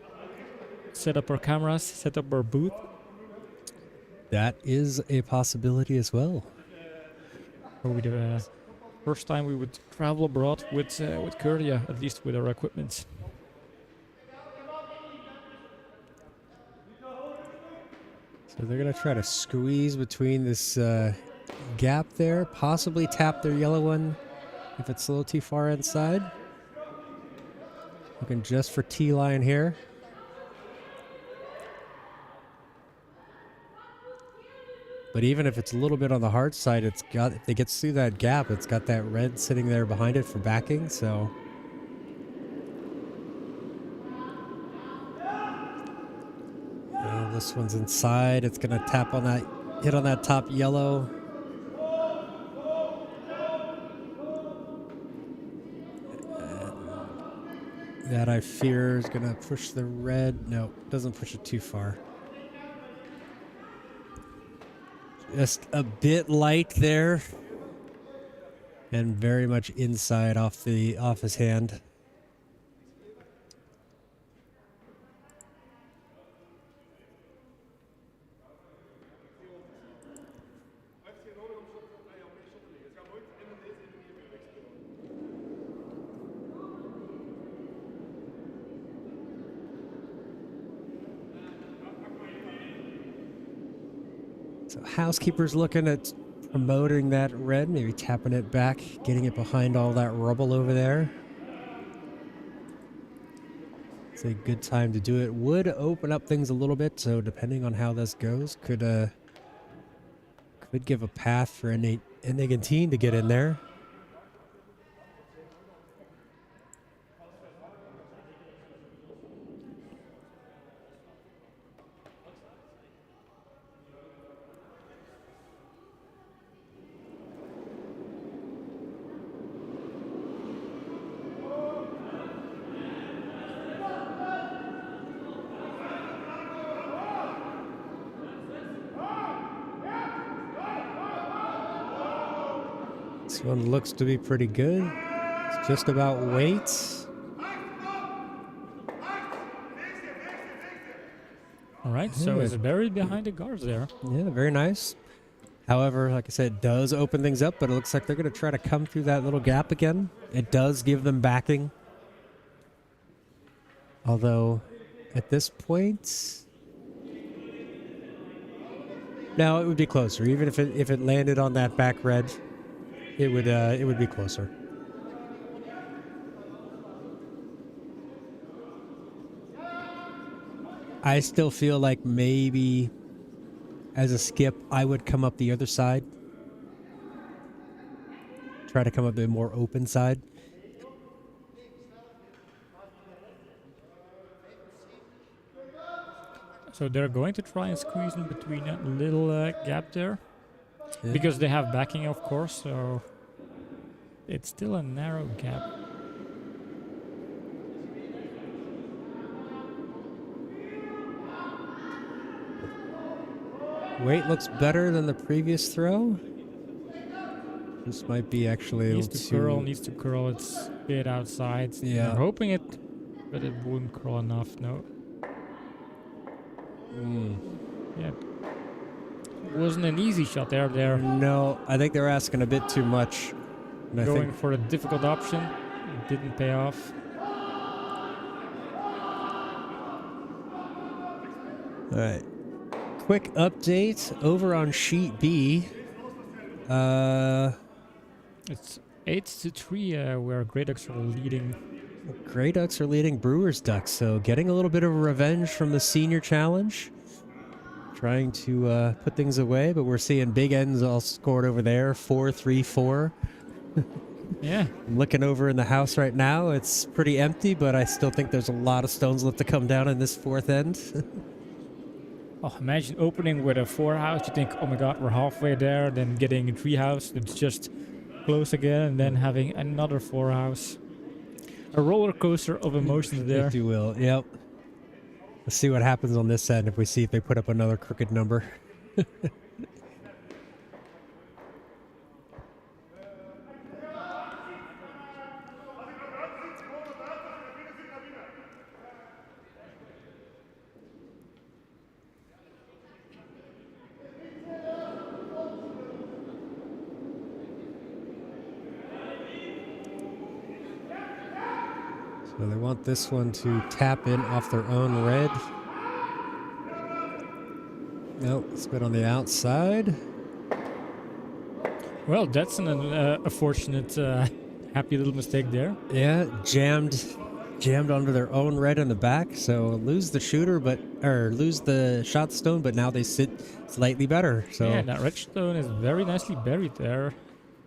set up our cameras, set up our booth. That is a possibility as well. Probably the first time we would travel abroad with Korea, at least with our equipment. So they're going to try to squeeze between this gap there, possibly tap their yellow one if it's a little too far inside. Looking just for T-line here. But even if it's a little bit on the hard side, it's got, if it gets through that gap, it's got that red sitting there behind it for backing, so. Oh, this one's inside. It's gonna tap on that, hit on that top yellow. That I fear is gonna push the red. No, doesn't push it too far. Just a bit light there, and very much inside off his hand. So Housekeepers looking at promoting that red, maybe tapping it back, getting it behind all that rubble over there. It's a good time to do it. Would open up things a little bit, so depending on how this goes, could give a path for N19 to get in there. This one looks to be pretty good. It's just about weight. All right, so it's buried behind the guards there. Yeah, very nice. However, like I said, it does open things up, but it looks like they're going to try to come through that little gap again. It does give them backing. Although, at this point... No, it would be closer. Even if it landed on that back red, it would be closer. I still feel like maybe as a skip, I would come up the other side. Try to come up the more open side. So they're going to try and squeeze in between that little gap there. Yeah. Because they have backing, of course, so it's still a narrow gap. Weight looks better than the previous throw. This might be actually Needs to curl. It's a bit outside. Yeah. They're hoping it, but it wouldn't curl enough. No. Yeah. It wasn't an easy shot there. They're No, I think they're asking a bit too much. And going for a difficult option. It didn't pay off. All right. Quick update over on sheet B. It's 8-3 where Grey Ducks are leading. Grey Ducks are leading Brewers Ducks, so getting a little bit of revenge from the senior challenge. Trying to put things away, but we're seeing big ends all scored over there, 4-3-4. Yeah. I'm looking over in the house right now. It's pretty empty, but I still think there's a lot of stones left to come down in this fourth end. Oh, imagine opening with a 4-house. You think, oh my god, we're halfway there. Then getting a 3-house. It's just close again. And then having another 4-house. A roller coaster of emotions there. If you will. Yep. Let's see what happens on this end if we see if they put up another crooked number. So they want this one to tap in off their own red. Nope, it's been on the outside. Well, that's an unfortunate, happy little mistake there. Yeah, jammed onto their own red in the back. So lose the shooter, lose the shot stone, but now they sit slightly better. So yeah, that red stone is very nicely buried there.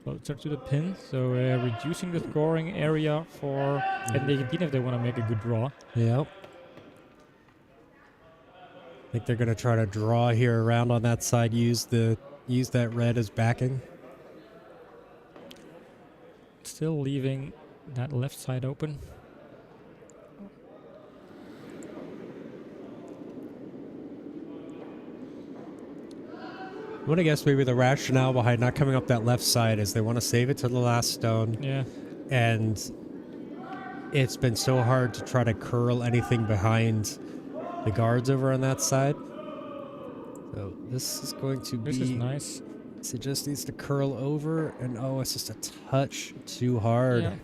Closer to the pin, so reducing the scoring area for N19 if they want to make a good draw. Yep. I think they're going to try to draw here around on that side, use that red as backing. Still leaving that left side open. I want to guess maybe the rationale behind not coming up that left side is they want to save it to the last stone. Yeah. And it's been so hard to try to curl anything behind the guards over on that side. So this is going to be... This is nice. So it just needs to curl over, and oh, it's just a touch too hard. Yeah.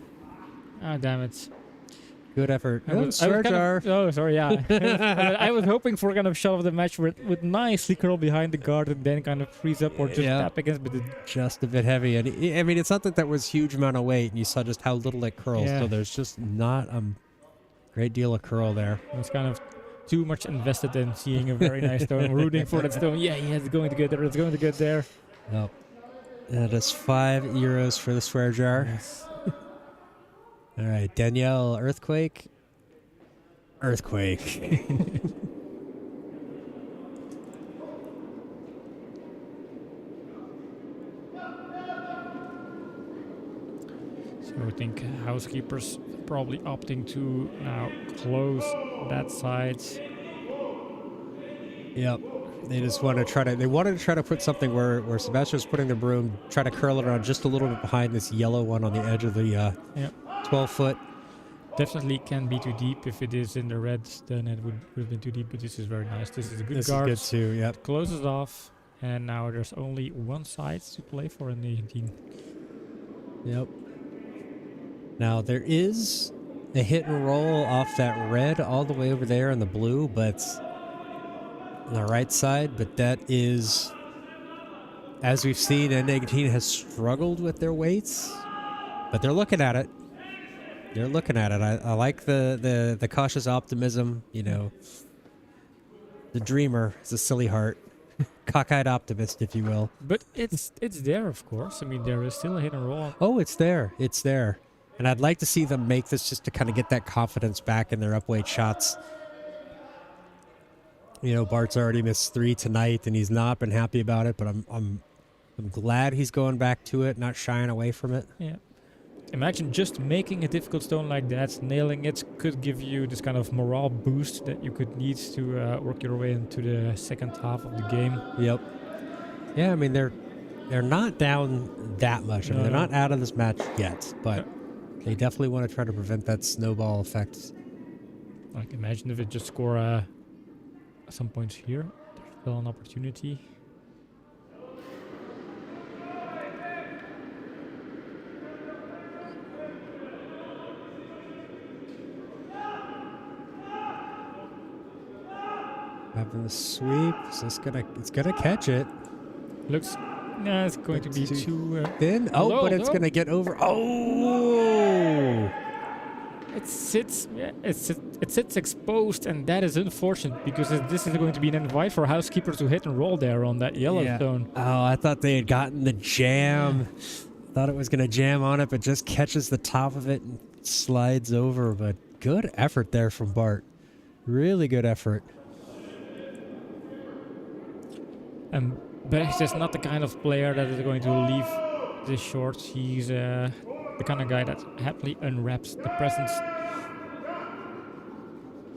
Ah, damn it. Good effort. I was kind of, oh, sorry, yeah. I was hoping for kind of shove of the match where it would nicely curl behind the guard and then kind of freeze up or just tap against, but just a bit heavy. And I mean, it's not that was huge amount of weight, and you saw just how little it curls. Yeah. So there's just not a great deal of curl there. It's kind of too much invested in seeing a very nice stone, rooting for that stone. Yeah, it's going to get there. It's going to get there. Yep. That is €5 for the swear jar. Yes. All right, Danielle, Earthquake. Earthquake. So I think Housekeepers probably opting to now close that side. Yep. They just want to they wanted to try to put something where Sebastian was putting the broom, try to curl it around just a little bit behind this yellow one on the edge of the 12-foot. Definitely can be too deep. If it is in the red, then it would have been too deep, but this is very nice. This is a good guard. This is good too, yep. Closes off, and now there's only one side to play for in the 18. Yep. Now there is a hit and roll off that red all the way over there in the blue, but on the right side, but that is, as we've seen, N19 has struggled with their weights, but they're looking at it. They're looking at it. I like the cautious optimism, you know. The dreamer is a silly heart. Cockeyed optimist, if you will. But it's there, of course. I mean, there is still a hit and roll. Oh, it's there. It's there. And I'd like to see them make this just to kind of get that confidence back in their upweight shots. You know, Bart's already missed 3 tonight, and he's not been happy about it, but I'm glad he's going back to it, not shying away from it. Yeah. Imagine just making a difficult stone like that, nailing it could give you this kind of morale boost that you could need to work your way into the second half of the game. Yep. Yeah, I mean, they're not down that much. I mean, they're not out of this match yet, but they definitely want to try to prevent that snowball effect. Like, imagine if it just score some points here. There's still an opportunity. Having the sweep, so it's gonna catch it. Looks, it's going to be too thin. Oh, but it's gonna get over. Oh, it sits exposed, and that is unfortunate because this is going to be an invite for Housekeepers to hit and roll there on that yellow stone. Oh, I thought they had gotten the jam. Thought it was gonna jam on it, but just catches the top of it and slides over. But good effort there from Bart. Really good effort. And Bergs is not the kind of player that is going to leave this short. He's the kind of guy that happily unwraps the presents.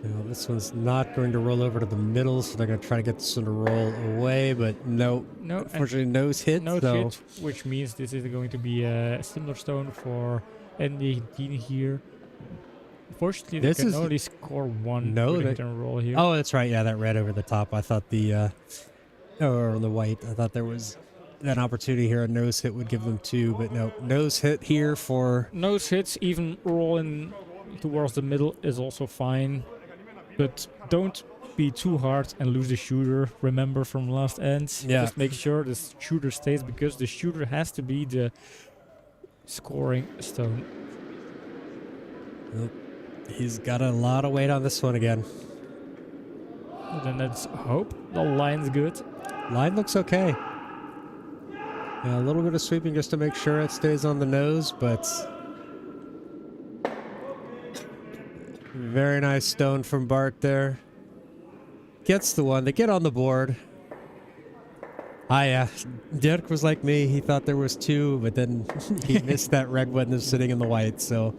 Well, this one's not going to roll over to the middle, so they're going to try to get this one to roll away, but no. No, Unfortunately, nose hit. no so. hit, which means this is going to be a similar stone for N19 here. Fortunately, they can only score one with a hit and roll here. Oh, that's right. Yeah, that red over the top. I thought or the white. I thought there was an opportunity here. A nose hit would give them 2, but no. Nose hit here for... Nose hits, even rolling towards the middle is also fine. But don't be too hard and lose the shooter. Remember from last ends. Yeah. Just make sure the shooter stays, because the shooter has to be the scoring stone. Nope. He's got a lot of weight on this one again. And then let's hope the line's good. Line looks okay. Yeah, a little bit of sweeping just to make sure it stays on the nose, but... Very nice stone from Bart there. Gets the one. They get on the board. Ah, yeah. Dirk was like me. He thought there was 2, but then he missed that red one that's sitting in the white, so...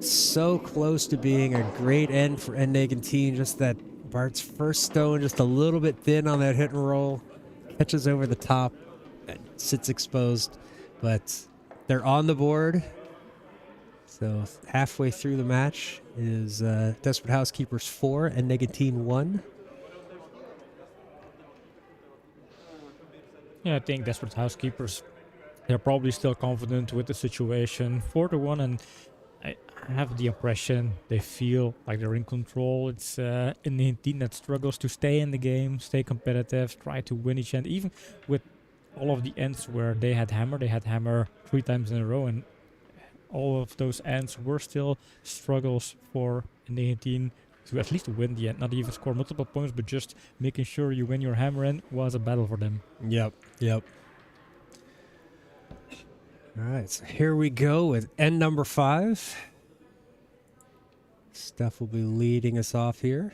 So close to being a great end for N19. Just that Bart's first stone, just a little bit thin on that hit and roll. Catches over the top. Sits exposed, but they're on the board. So halfway through the match is Desperate Housekeepers 4 and N19 1. Yeah, I think Desperate Housekeepers, they're probably still confident with the situation. 4-1, and I have the impression they feel like they're in control. It's N19 that struggles to stay in the game, stay competitive, try to win each end, even with all of the ends where they had hammer 3 times in a row, and all of those ends were still struggles for N19 to at least win the end. Not even score multiple points, but just making sure you win your hammer end was a battle for them. Yep. All right, so here we go with end number 5. Steph will be leading us off here.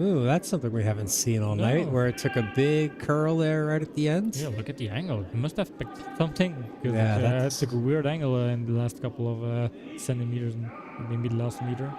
Ooh, that's something we haven't seen all night, where it took a big curl there right at the end. Yeah, look at the angle. He must have picked something, because Yeah, it took a weird angle in the last couple of centimeters, and maybe the last meter.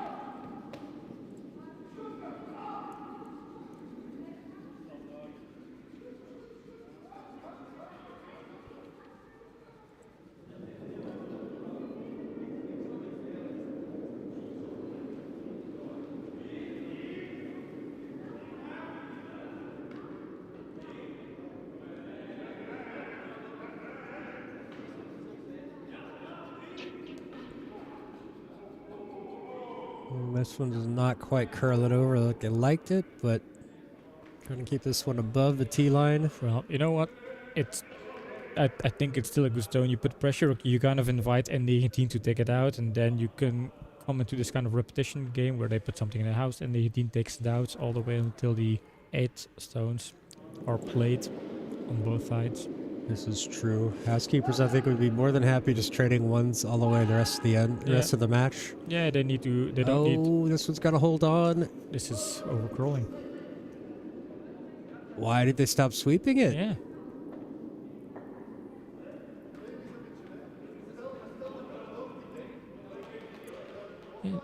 This one does not quite curl it over like I liked it, but trying to keep this one above the T line. Well, you know what? I think it's still a good stone. You put pressure, you kind of invite N19 to take it out, and then you can come into this kind of repetition game where they put something in the house and N19 takes it out all the way until the 8 stones are played on both sides. This is true. Housekeepers, I think, would be more than happy just trading ones all the way the rest of the rest of the match. Yeah, they need to. They don't need. Oh, this one's got to hold on. This is overcrawling. Why did they stop sweeping it? Yeah.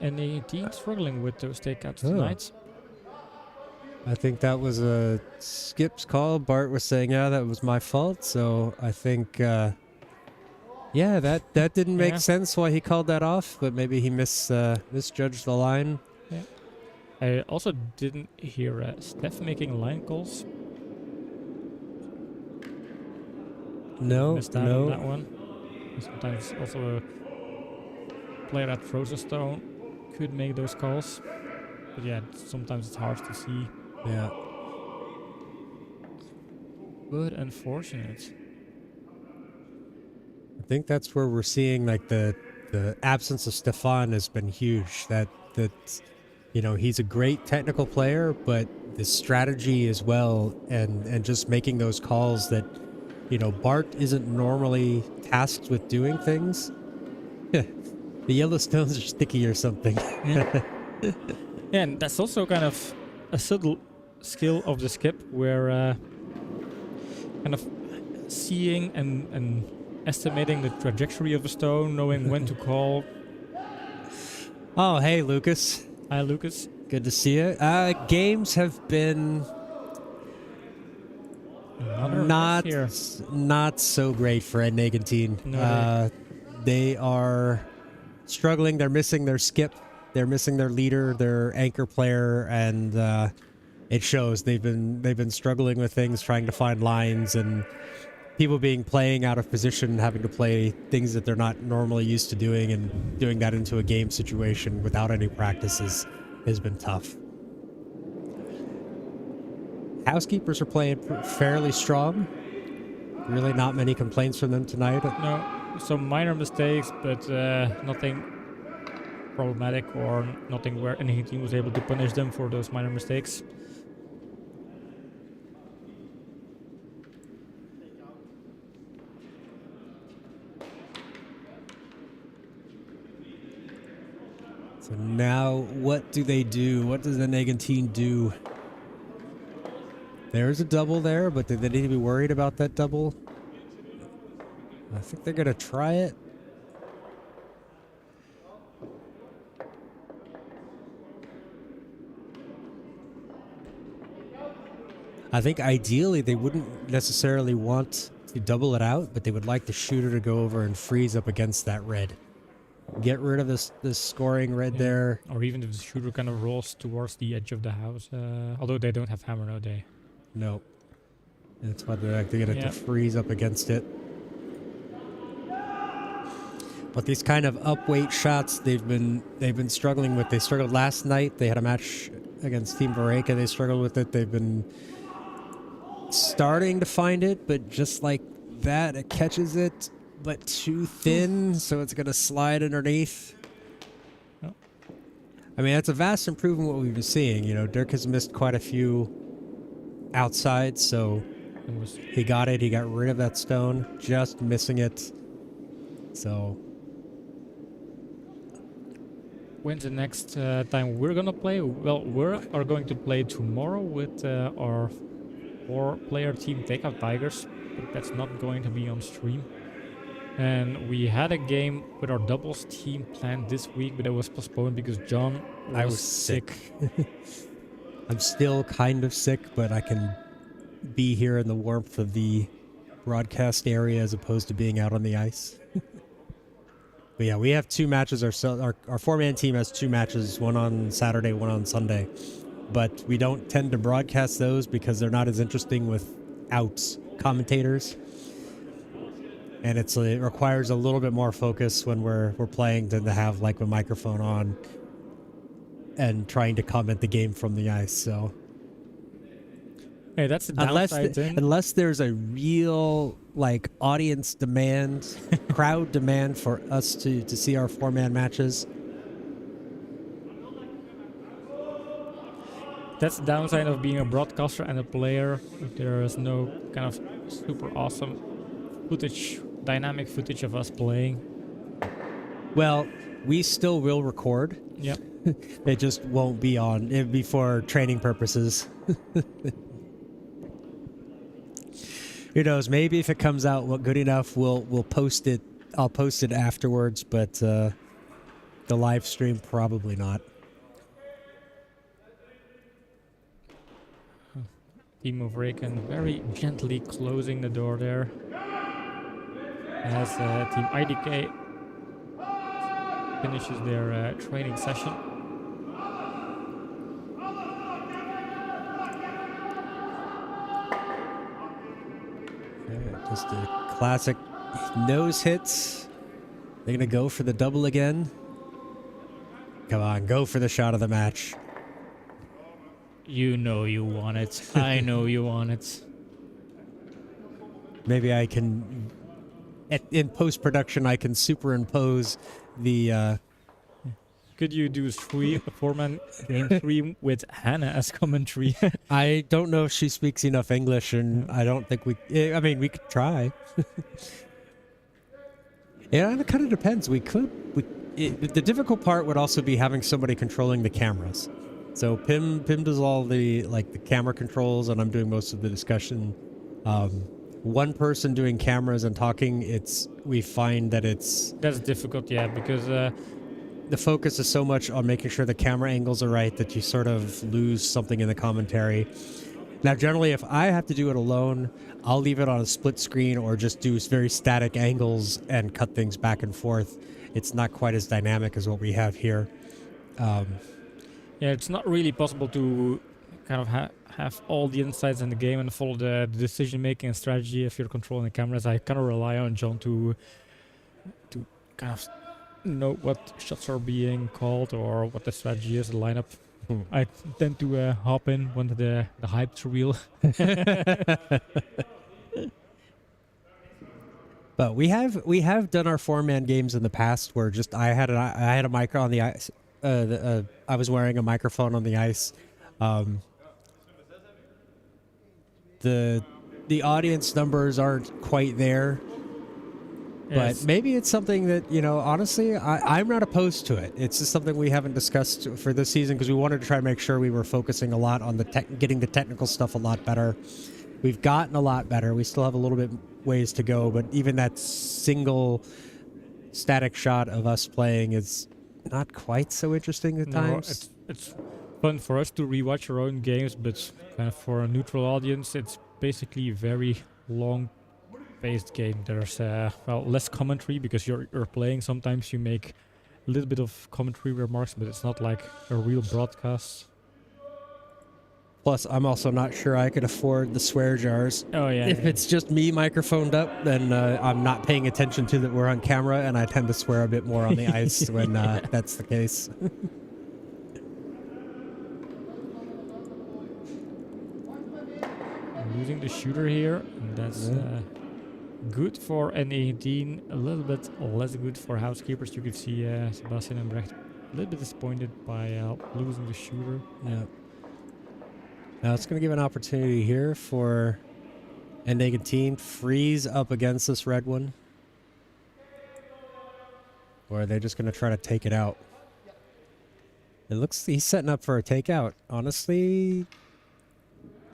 And N18 struggling with those takeouts tonight. I think that was a Skip's call. Bart was saying, yeah, that was my fault. So I think, yeah, that didn't make sense why he called that off, but maybe he misjudged the line. Yeah. I also didn't hear Steph making line calls. No, Missed out on that one. Sometimes also a player that throws a stone could make those calls. But yeah, sometimes it's hard to see. Yeah. But unfortunate. think that's where we're seeing like the absence of Stefan has been huge. That he's a great technical player, but the strategy as well, and just making those calls that Bart isn't normally tasked with doing things. The Yellowstones are sticky or something. Yeah. Yeah, and that's also kind of a subtle skill of the skip, where kind of seeing and estimating the trajectory of a stone, knowing when to call. Oh, hey, Lucas. Hi, Lucas. Good to see you. Games have been not so great for N19. No, they are struggling. They're missing their skip. They're missing their leader, their anchor player, and it shows. They've been struggling with things, trying to find lines, and people playing out of position, having to play things that they're not normally used to doing, and doing that into a game situation without any practices has been tough. Housekeepers are playing fairly strong. Really not many complaints from them tonight. No, some minor mistakes, but nothing problematic or nothing where any team was able to punish them for those minor mistakes. So now, what do they do? What does the N19 do? There's a double there, but do they need to be worried about that double? I think they're going to try it. I think ideally they wouldn't necessarily want to double it out, but they would like the shooter to go over and freeze up against that red. Get rid of this scoring red there. Or even if the shooter kind of rolls towards the edge of the house. Although they don't have hammer, no, they. No. That's why they're going to freeze up against it. But these kind of up-weight shots they've been struggling with. They struggled last night. They had a match against Team Vareka. They struggled with it. They've been starting to find it, but just like that, it catches it, but too thin, so it's going to slide underneath. Oh. I mean, that's a vast improvement what we've been seeing. Dirk has missed quite a few outside, so he got it. He got rid of that stone, just missing it. So when's the next time we're gonna play? Well, we are going to play tomorrow with our 4-player team Takeout Tigers, but that's not going to be on stream. And we had a game with our doubles team planned this week, but it was postponed because John was sick. I'm still kind of sick, but I can be here in the warmth of the broadcast area as opposed to being out on the ice. But yeah, we have 2 matches. Our 4-man team has 2 matches, one on Saturday, one on Sunday. But we don't tend to broadcast those because they're not as interesting without commentators. And it requires a little bit more focus when we're playing than to have like a microphone on and trying to comment the game from the ice. So hey, that's the downside. Unless there's a real like audience demand, crowd demand for us to see our 4-man matches. That's the downside of being a broadcaster and a player. There is no kind of super awesome footage, dynamic footage of us playing. Well, we still will record. Yep. It just won't be on. It'll be for training purposes. Who knows? Maybe if it comes out good enough, we'll post it. I'll post it afterwards, but the live stream probably not. Team of Raken very gently closing the door there. As Team IDK finishes their training session. Yeah, just a classic nose hits. They're going to go for the double again. Come on, go for the shot of the match. You know you want it. I know you want it. Maybe I can in post-production I can superimpose the Could you do a four-man game 3 with Hannah as commentary? I don't know if she speaks enough English, and I don't think I mean, we could try. Yeah, it kind of depends. The difficult part would also be having somebody controlling the cameras. So Pim does all the camera controls, and I'm doing most of the discussion. One person doing cameras and talking, we find that That's difficult, yeah, because the focus is so much on making sure the camera angles are right that you sort of lose something in the commentary. Now, generally, if I have to do it alone, I'll leave it on a split screen or just do very static angles and cut things back and forth. It's not quite as dynamic as what we have here. yeah, it's not really possible to kind of have all the insights in the game and follow the decision making and strategy if you're controlling the cameras. I kind of rely on John to kind of know what shots are being called or what the strategy is, the lineup. I tend to hop in when the hype's real. But we have done our 4-man games in the past where just I had a mic on the ice. I was wearing a microphone on the ice. The audience numbers aren't quite there. But maybe it's something that, honestly, I'm not opposed to it. It's just something we haven't discussed for this season because we wanted to try to make sure we were focusing a lot on getting the technical stuff a lot better. We've gotten a lot better. We still have a little bit ways to go, but even that single static shot of us playing is not quite so interesting at times. It's fun for us to rewatch our own games, but kind of for a neutral audience, it's basically very long based game. There's less commentary because you're playing. Sometimes you make a little bit of commentary remarks, but it's not like a real broadcast. Plus, I'm also not sure I could afford the swear jars. Oh yeah. If it's just me microphoned up, then I'm not paying attention to that we're on camera, and I tend to swear a bit more on the ice when that's the case. Losing the shooter here, and that's good for N19, a little bit less good for Housekeepers. You could see Sebastian and Brecht a little bit disappointed by losing the shooter. Yeah. Now it's going to give an opportunity here for N19 freeze up against this red one. Or are they just going to try to take it out? It looks he's setting up for a takeout. Honestly,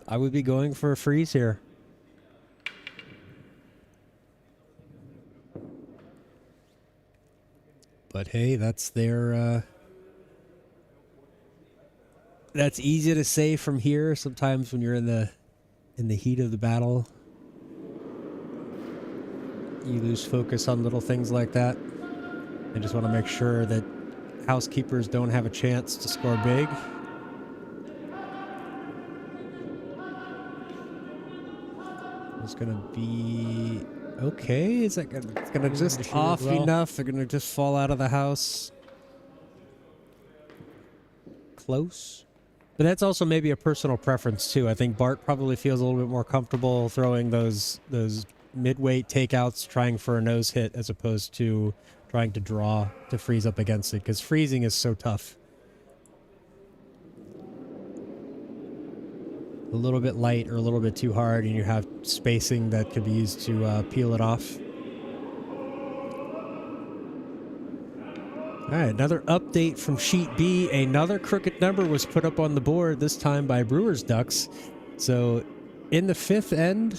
I would be going for a freeze here. But hey, that's their that's easy to say from here. Sometimes when you're in the heat of the battle, you lose focus on little things like that. I just want to make sure that Housekeepers don't have a chance to score big. It's gonna be okay. Is that gonna? It's gonna just off enough. They're gonna just fall out of the house. Close. But that's also maybe a personal preference too. I think Bart probably feels a little bit more comfortable throwing those mid-weight takeouts, trying for a nose hit as opposed to trying to draw to freeze up against it, because freezing is so tough. A little bit light or a little bit too hard, and you have spacing that could be used to peel it off. All right, another update from Sheet B. Another crooked number was put up on the board, this time by Brewers Ducks. So in the fifth end,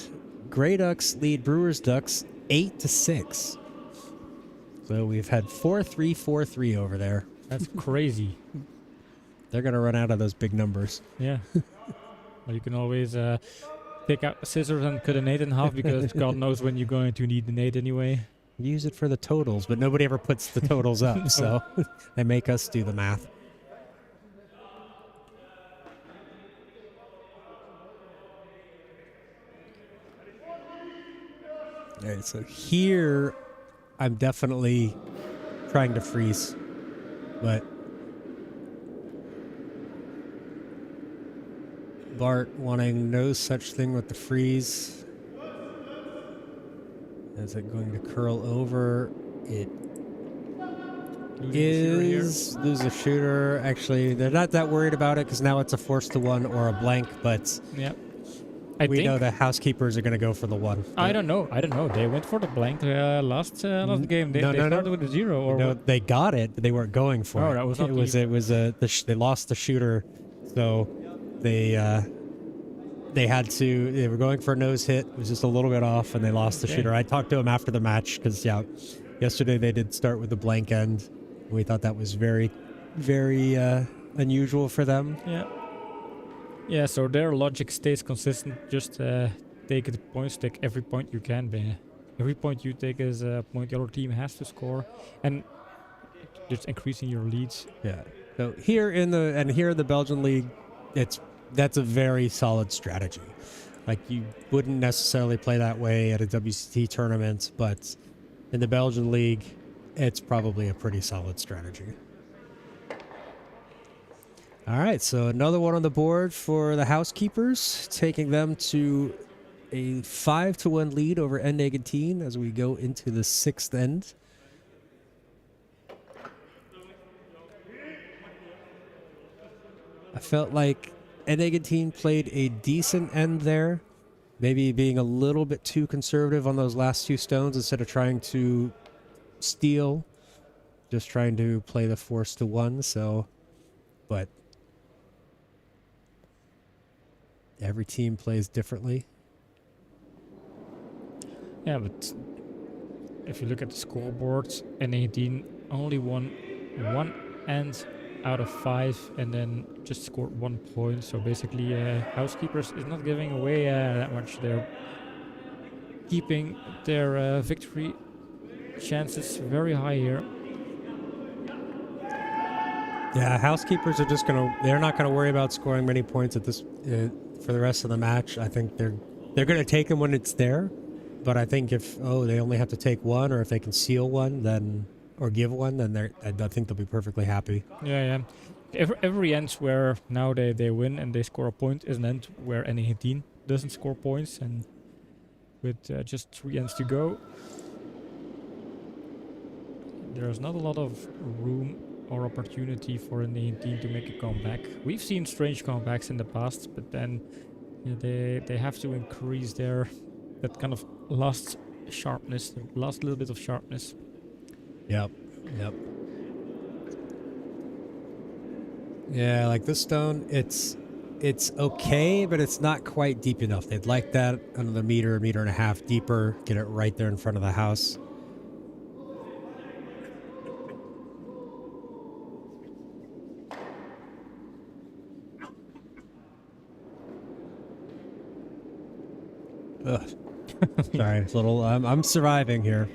Grey Ducks lead Brewers Ducks 8-6. So we've had 4-3, 4-3 over there. That's crazy. They're going to run out of those big numbers. Yeah. Well, you can always take out the scissors and cut an 8 in half because God knows when you're going to need an 8 anyway. Use it for the totals, but nobody ever puts the totals up, so they make us do the math. All right, so here I'm definitely trying to freeze, but Bart wanting no such thing with the freeze. Is it going to curl over? It Losing the shooter here. is lose a shooter. Actually, they're not that worried about it because now it's a force to one or a blank. But Yeah. I we think know the housekeepers are going to go for the one. I don't know. They went for the blank last game. They started with a 0 or No, what? they got it, but they weren't going for Oh, it. that was not It was they lost the shooter, so they had to. They were going for a nose hit. It was just a little bit off, and they lost the Okay. shooter. I talked to him after the match because yesterday they did start with the blank end. We thought that was very, very unusual for them. Yeah. Yeah, so their logic stays consistent. Just take the points, take every point you can. Every point you take is a point the other team has to score, and just increasing your leads. Yeah. So here in the Belgian league, that's a very solid strategy. Like you wouldn't necessarily play that way at a WCT tournament, but in the Belgian league, it's probably a pretty solid strategy. All right, so another one on the board for the housekeepers, taking them to a 5-1 lead over N19 as we go into the 6th end. I felt like N19 played a decent end there, maybe being a little bit too conservative on those last 2 stones instead of trying to steal, just trying to play the force to 1. So, but every team plays differently. Yeah, but if you look at the scoreboards, N18 only won 1 end out of 5 and then just scored 1 point. So basically, Housekeepers is not giving away that much. They're keeping their victory chances very high here. Yeah, housekeepers are they're not gonna worry about scoring many points at this for the rest of the match. I think they're gonna take them when it's there, but I think if they only have to take 1, or if they can seal 1, then or give 1, then I think they'll be perfectly happy. Yeah. Every end where now they win and they score a point is an end where N18 doesn't score points, and with just 3 ends to go, there's not a lot of room or opportunity for N18 to make a comeback. We've seen strange comebacks in the past, but then they have to increase that kind of last sharpness, the last little bit of sharpness. Yep. Yeah, like this stone, it's okay, but it's not quite deep enough. They'd like that another meter and a half deeper, get it right there in front of the house. Ugh. Sorry, it's a little. I'm surviving here.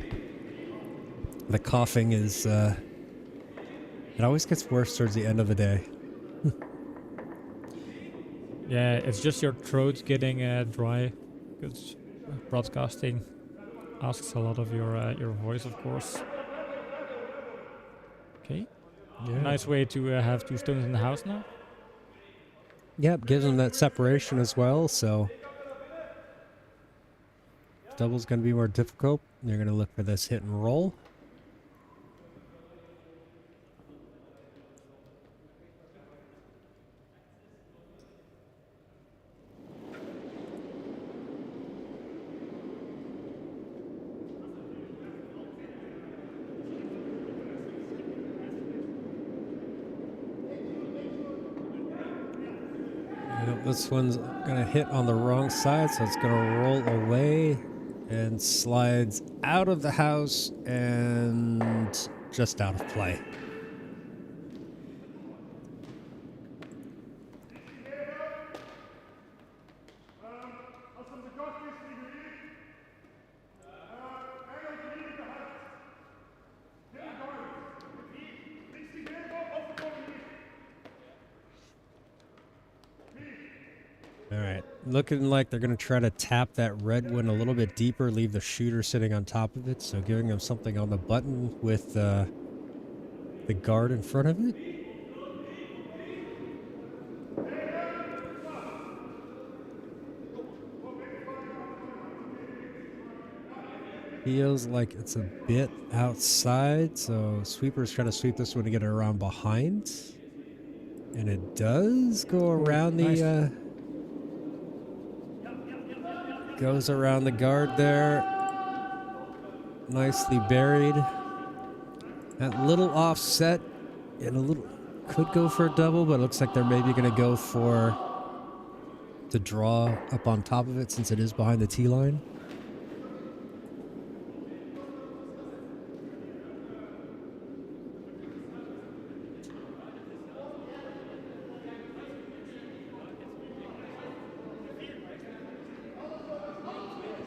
The coughing is. It always gets worse towards the end of the day. Yeah, it's just your throat getting dry, because broadcasting asks a lot of your voice, of course. Okay, Yeah. nice way to have 2 stones in the house now. Yep, gives them that separation as well. So double's going to be more difficult. They're going to look for this hit and roll. This one's going to hit on the wrong side, so it's going to roll away and slides out of the house and just out of play. All right, looking like they're going to try to tap that red one a little bit deeper, leave the shooter sitting on top of it, so giving them something on the button with the guard in front of it. Feels like it's a bit outside, so sweeper's trying to sweep this one to get it around behind. And it does go around nice. the goes around the guard there. Nicely buried. That little offset and a little could go for a double, but it looks like they're maybe going to go for to draw up on top of it since it is behind the tee line.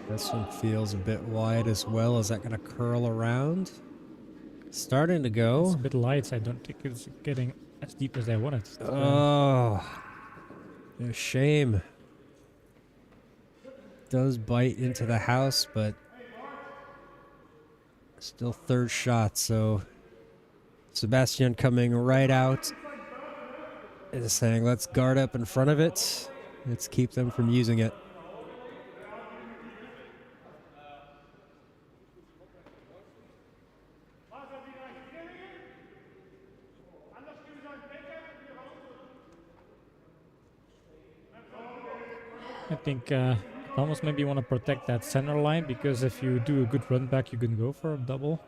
This one feels a bit wide as well. Is that going to curl around? Starting to go. It's a bit light. I don't think it's getting as deep as I wanted. Oh, a shame. Does bite into the house, but still third shot. So Sebastian coming right out and saying, let's guard up in front of it. Let's keep them from using it. I think almost maybe you want to protect that center line, because if you do a good run back, you can go for a double.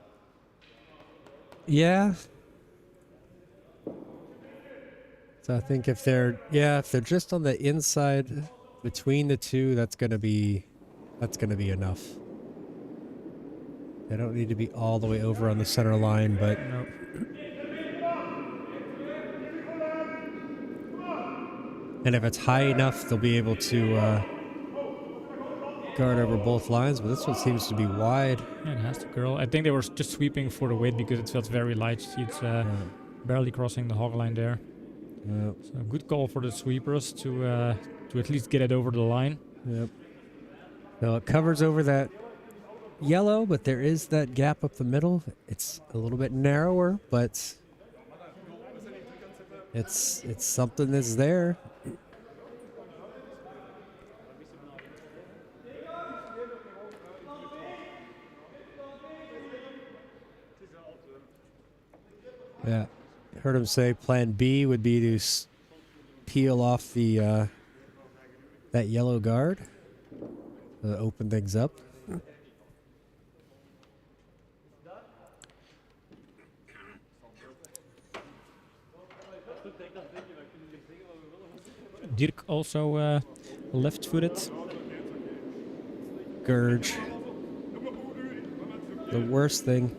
Yeah. So I think if they're just on the inside between the two, that's gonna be enough. They don't need to be all the way over on the center line, but Nope. and if it's high enough, they'll be able to guard over both lines. But this one seems to be wide. Yeah, it has to curl. I think they were just sweeping for the weight because it felt very light. It's barely crossing the hog line there. Yep. So a good call for the sweepers to at least get it over the line. Yep. So it covers over that yellow, but there is that gap up the middle. It's a little bit narrower, but it's something that's there. Yeah, heard him say plan B would be to peel off the that yellow guard, open things up. Dirk also left-footed. Gurge. The worst thing.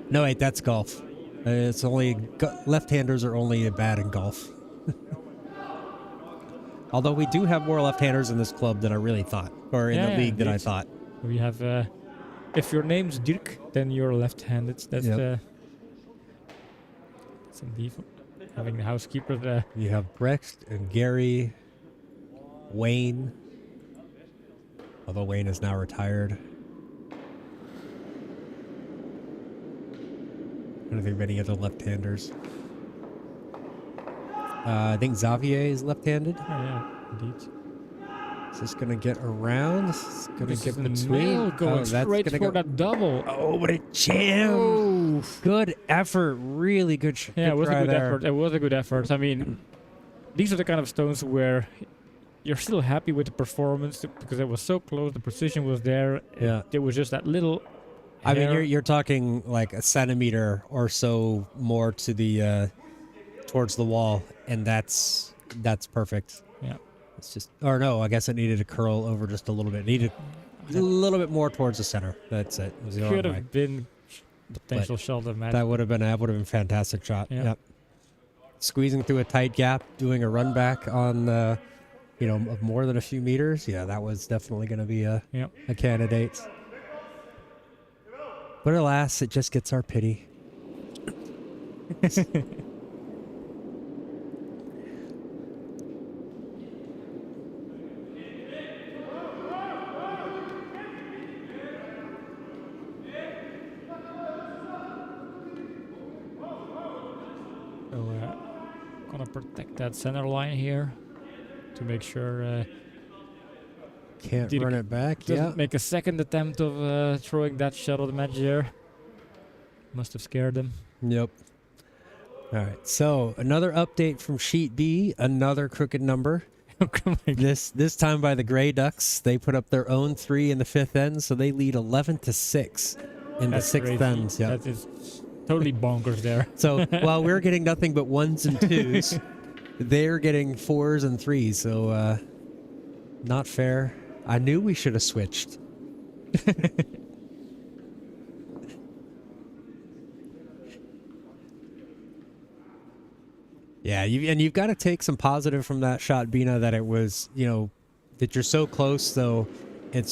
No, wait, that's golf. It's only left-handers are only bad in golf. Although we do have more left-handers in this club than I really thought, or in the league than I thought. We have, if your name's Dirk, then you're left-handed. That's Yep. that's indeed having the housekeeper there. You have Brecht and Gary, Wayne. Although Wayne is now retired. I don't think of any other left-handers. I think Xavier is left-handed. Oh, yeah, indeed. Is this going to get around? It's going to This get is the between. nail going that's straight gonna for go. that double. Oh, what a jam! Oh. Good effort. Really good. Yeah, it was a try good there. effort. It was a good effort. I mean, these are the kind of stones where you're still happy with the performance because it was so close. The precision was there. Yeah. There was just that little. I mean, hair. you're talking like a centimeter or so more to the towards the wall, and that's perfect. Yeah. It's just, or no, I guess it needed to curl over just a little bit. It needed a little bit more towards the center. That's it. It was the Could wrong way. have been potential shot of match. That would have been a fantastic shot. Yeah. Yep. Squeezing through a tight gap, doing a run back on of more than a few meters. Yeah, that was definitely going to be a candidate. But alas, it just gets our pity. So gonna protect that center line here to make sure Can't Did run it back. Doesn't Yeah. make a second attempt of throwing that shuttle match there. Must have scared them. Yep. All right. So another update from Sheet B. Another crooked number. This time by the Grey Ducks. They put up their own 3 in the 5th end, so they lead 11-6 in That's the 6th crazy. ends. Yeah. That is totally bonkers there. So while we're getting nothing but 1s and 2s, they're getting 4s and 3s. So not fair. I knew we should have switched. Yeah, you've got to take some positive from that shot, Bina, that it was, that you're so close, though. It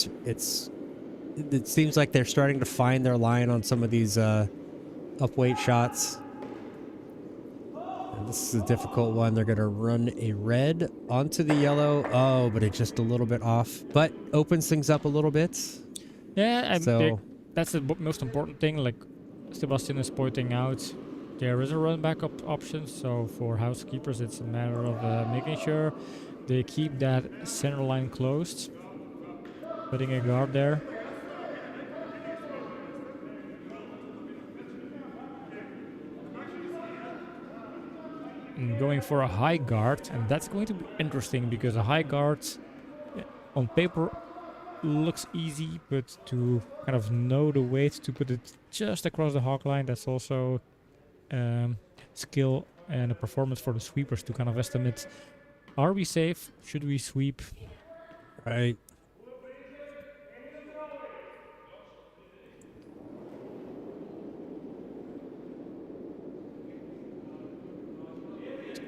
seems like they're starting to find their line on some of these upweight shots. And this is a difficult one. They're going to run a red onto the yellow. Oh, but it's just a little bit off. But opens things up a little bit. Yeah, So that's the most important thing. Like Sebastian is pointing out, there is a run backup option. So for housekeepers, it's a matter of making sure they keep that center line closed, putting a guard there. And going for a high guard, and that's going to be interesting because a high guard on paper looks easy, but to kind of know the weight to put it just across the hawk line, that's also skill and a performance for the sweepers to kind of estimate, are we safe, should we sweep? right.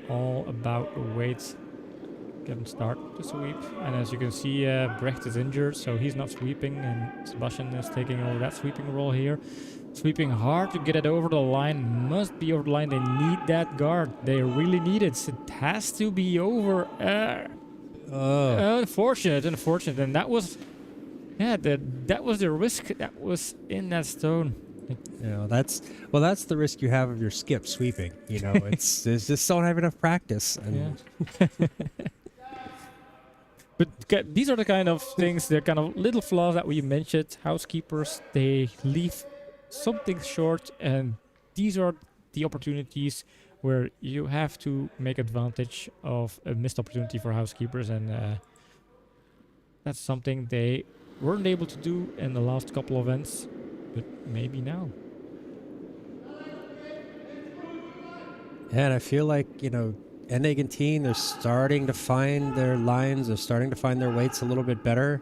All about the weight. Get him start to sweep, and as you can see, Brecht is injured, so he's not sweeping, and Sebastian is taking over that sweeping role here. Sweeping hard to get it over the line, must be over the line. They need that guard, they really need it. It has to be over. Unfortunate, and that was, that was the risk that was in that stone. That's the risk you have of your skip sweeping. It's just don't have enough practice. And But these are the kind of things, they're kind of little flaws that we mentioned. Housekeepers, they leave something short, and these are the opportunities where you have to make advantage of a missed opportunity for housekeepers, and that's something they weren't able to do in the last couple of events, but maybe now. And I feel like, N19, they're starting to find their lines. They're starting to find their weights a little bit better.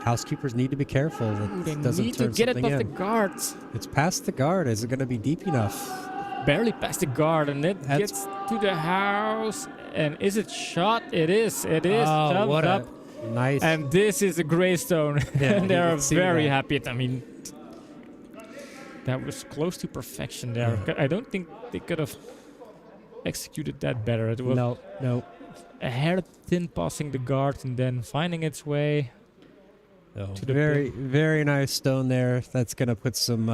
Housekeepers need to be careful that They it doesn't need turn to get it something off the in. guards. It's past the guard. Is it going to be deep enough? Barely past the guard, and it gets to the house. And is it shot? It is. It is. Oh, Thumbs what up. a nice. And this is a greystone. Yeah, And they you are can see very that. happy. I mean, that was close to perfection there. I don't think they could have executed that better. It was No. a hair thin passing the guard and then finding its way to the Very, pin. very nice stone there. That's going to put some.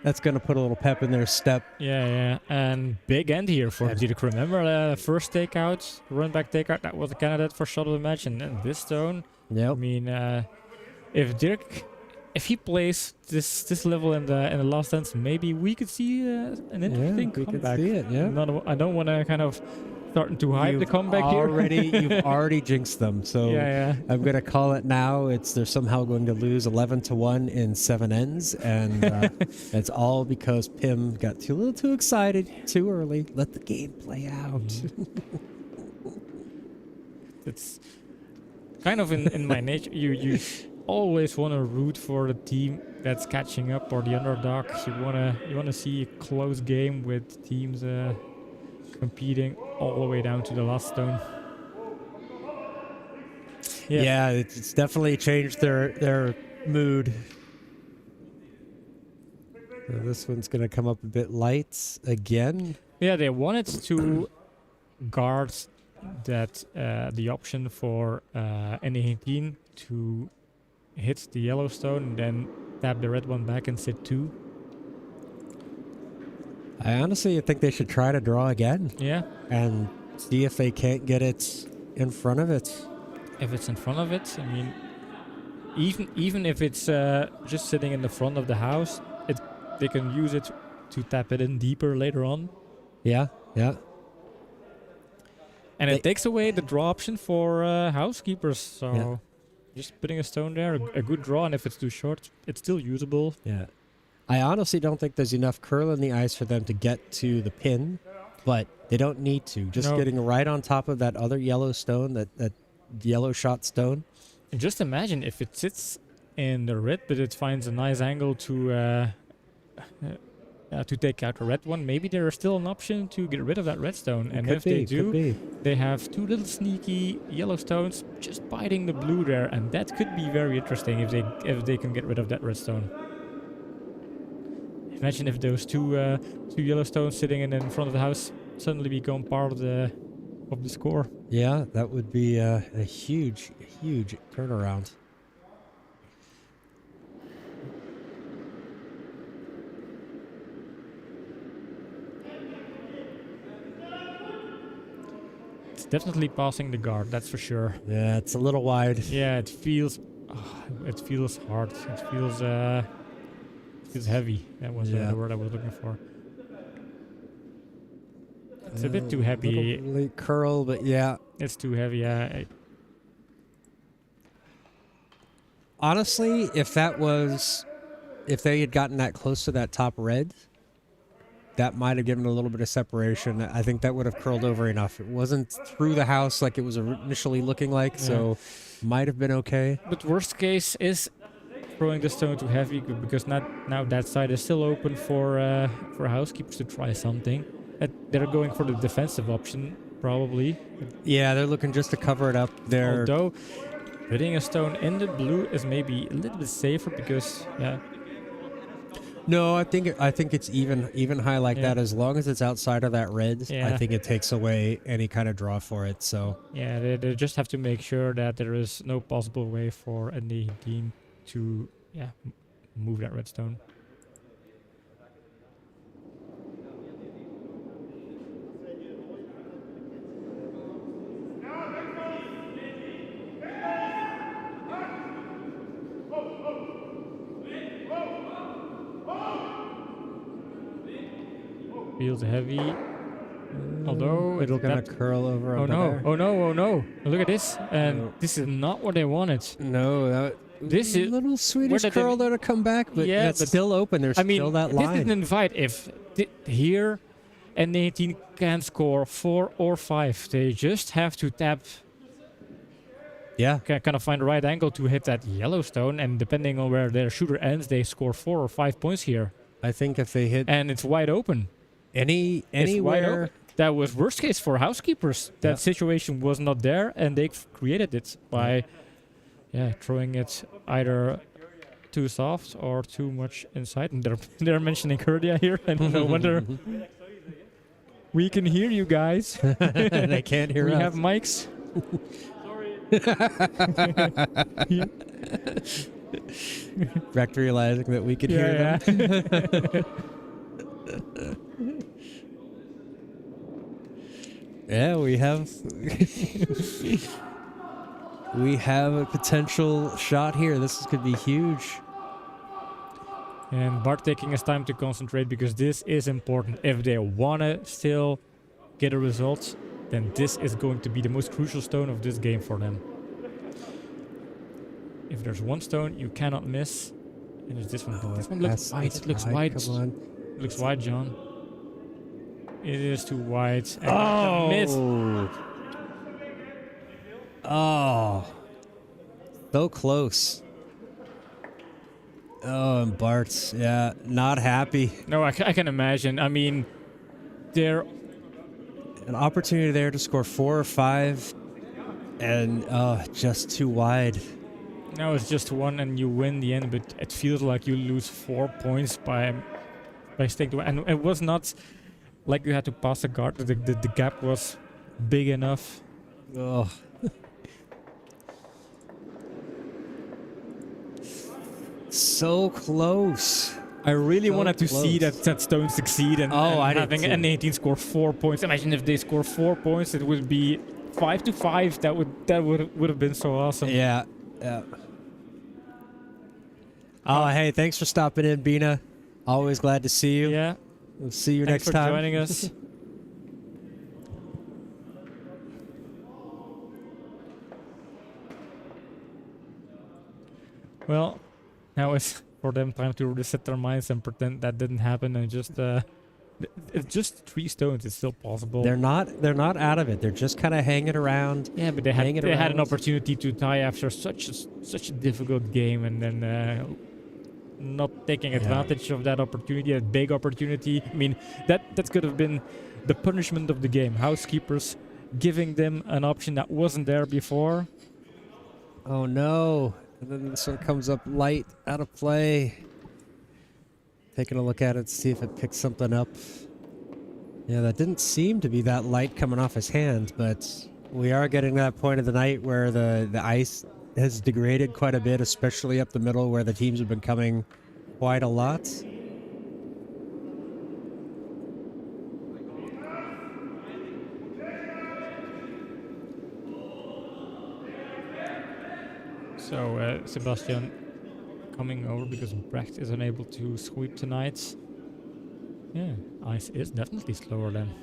That's going to put a little pep in their step. Yeah. And big end here for Dirk. Remember first takeout, run back takeout, that was a candidate for shot of the match. And then this stone. Yep. I mean, if Dirk, if he plays this level in the last dance, maybe we could see an interesting we could comeback. see it. Yeah. I don't want to kind of starting to hype the comeback You've already jinxed them. So Yeah. I'm going to call it now. They're somehow going to lose 11-1 in 7 ends, and it's all because Pim got a little too excited too early. Let the game play out. It's kind of in my nature. You always want to root for the team that's catching up or the underdog. You wanna see a close game with teams competing all the way down to the last stone. Yeah, it's definitely changed their mood. So this one's going to come up a bit light again. Yeah, they wanted to guard that the option for N19 to hit the yellow stone and then tap the red one back and sit 2. I honestly think they should try to draw again Yeah. and see if they can't get it in front of it. if it's in front of it, I mean, even if it's just sitting in the front of the house, they can use it to tap it in deeper later on. Yeah. And it takes away the draw option for housekeepers. So Yeah. just putting a stone there, a good draw, and if it's too short, it's still usable. Yeah. I honestly don't think there's enough curl in the ice for them to get to the pin, but they don't need to. Just No. getting right on top of that other yellow stone, that yellow shot stone. And just imagine if it sits in the red, but it finds a nice angle to take out the red one. Maybe there is still an option to get rid of that red stone. And if they do, they have two little sneaky yellow stones just biting the blue there, and that could be very interesting if they can get rid of that red stone. Imagine if those two yellow stones sitting in front of the house suddenly become part of the score. Yeah, that would be a huge turnaround. It's definitely passing the guard, that's for sure. Yeah, it's a little wide. Yeah, it feels hard. It feels heavy. That was the word I was looking for. It's a bit too heavy. Late curl, but yeah. It's too heavy. Honestly, if they had gotten that close to that top red, that might have given a little bit of separation. I think that would have curled over enough. It wasn't through the house like it was initially looking like, so might have been okay. But worst case is throwing the stone too heavy, because now that side is still open for housekeepers to try something. They're going for the defensive option, probably. Yeah, they're looking just to cover it up there. Although putting a stone in the blue is maybe a little bit safer, because No, I think it's even high like that. As long as it's outside of that red, I think it takes away any kind of draw for it. So yeah, they just have to make sure that there is no possible way for N19 to move that red stone. Feels heavy. Although it's gonna curl over. Oh no! There. Oh no! Oh no! Look at this, and this is not what they wanted. No, this is a little Swedish curl there to come back, but it's still open. There's still that line. This didn't invite. If here, N19 can score 4 or 5, they just have to tap. Yeah, kind of find the right angle to hit that yellow stone, and depending on where their shooter ends, they score 4 or 5 points here. I think if they hit, and it's wide open. Anywhere. That was worst case for housekeepers. That situation was not there, and they created it by throwing it either too soft or too much inside. And they're mentioning Kurdia here, and no wonder. We can hear you guys. They can't hear us. We have mics. Back to realizing that we could hear them. Yeah, we have we have a potential shot here. This could be huge. And Bart taking his time to concentrate, because this is important. If they want to still get a result, then this is going to be the most crucial stone of this game for them. If there's one stone you cannot miss, and it's this one. This one looks wide. It looks wide. It looks wide, John. It is too wide. And Oh, so close. Oh, and Bart's, not happy. No, I can imagine. I mean, there... An opportunity there to score 4 or 5, and just too wide. No, it's just one and you win the end, but it feels like you lose 4 points by staying to... And it was not like you had to pass the guard. The gap was big enough. Oh. So close. I really wanted to see that stone succeed and having N19 score 4 points. Imagine if they score 4 points, it would be 5-5. That would have been so awesome. Yeah. Yeah. Oh, hey, thanks for stopping in, Bina. Always glad to see you. Yeah. We'll see you Thanks next for time. joining us. Well, now it's for them time to reset their minds and pretend that didn't happen and just it's just 3 stones. It's still possible. They're not out of it. They're just kind of hanging around. Yeah, but they had an opportunity to tie after such a difficult game, and then not taking advantage of that opportunity, a big opportunity. I mean, that could have been the punishment of the game. Housekeepers giving them an option that wasn't there before. Oh no. And then this one comes up light, out of play. Taking a look at it to see if it picks something up. Yeah, that didn't seem to be that light coming off his hand, but we are getting to that point of the night where the ice has degraded quite a bit, especially up the middle where the teams have been coming quite a lot. So Sebastian coming over because Brecht is unable to sweep tonight. Yeah, ice is definitely slower then.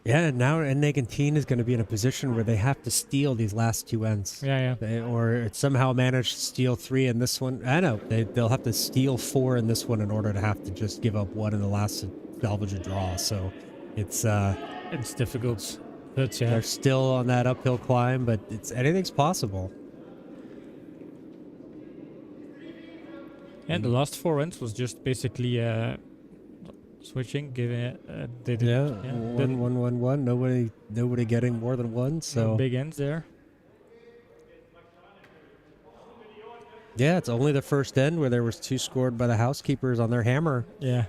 Yeah, now N19 is going to be in a position where they have to steal these last 2 ends. Yeah. Or somehow manage to steal 3 in this one. I know, they'll have to steal 4 in this one in order to have to just give up 1 in the last to salvage a draw. So it's difficult. But yeah. They're still on that uphill climb, but anything's possible. And the last 4 ends was just basically switching, giving it. One. Nobody getting more than 1. So no big ends there. Yeah, it's only the first end where there was 2 scored by the Housekeepers on their hammer. Yeah,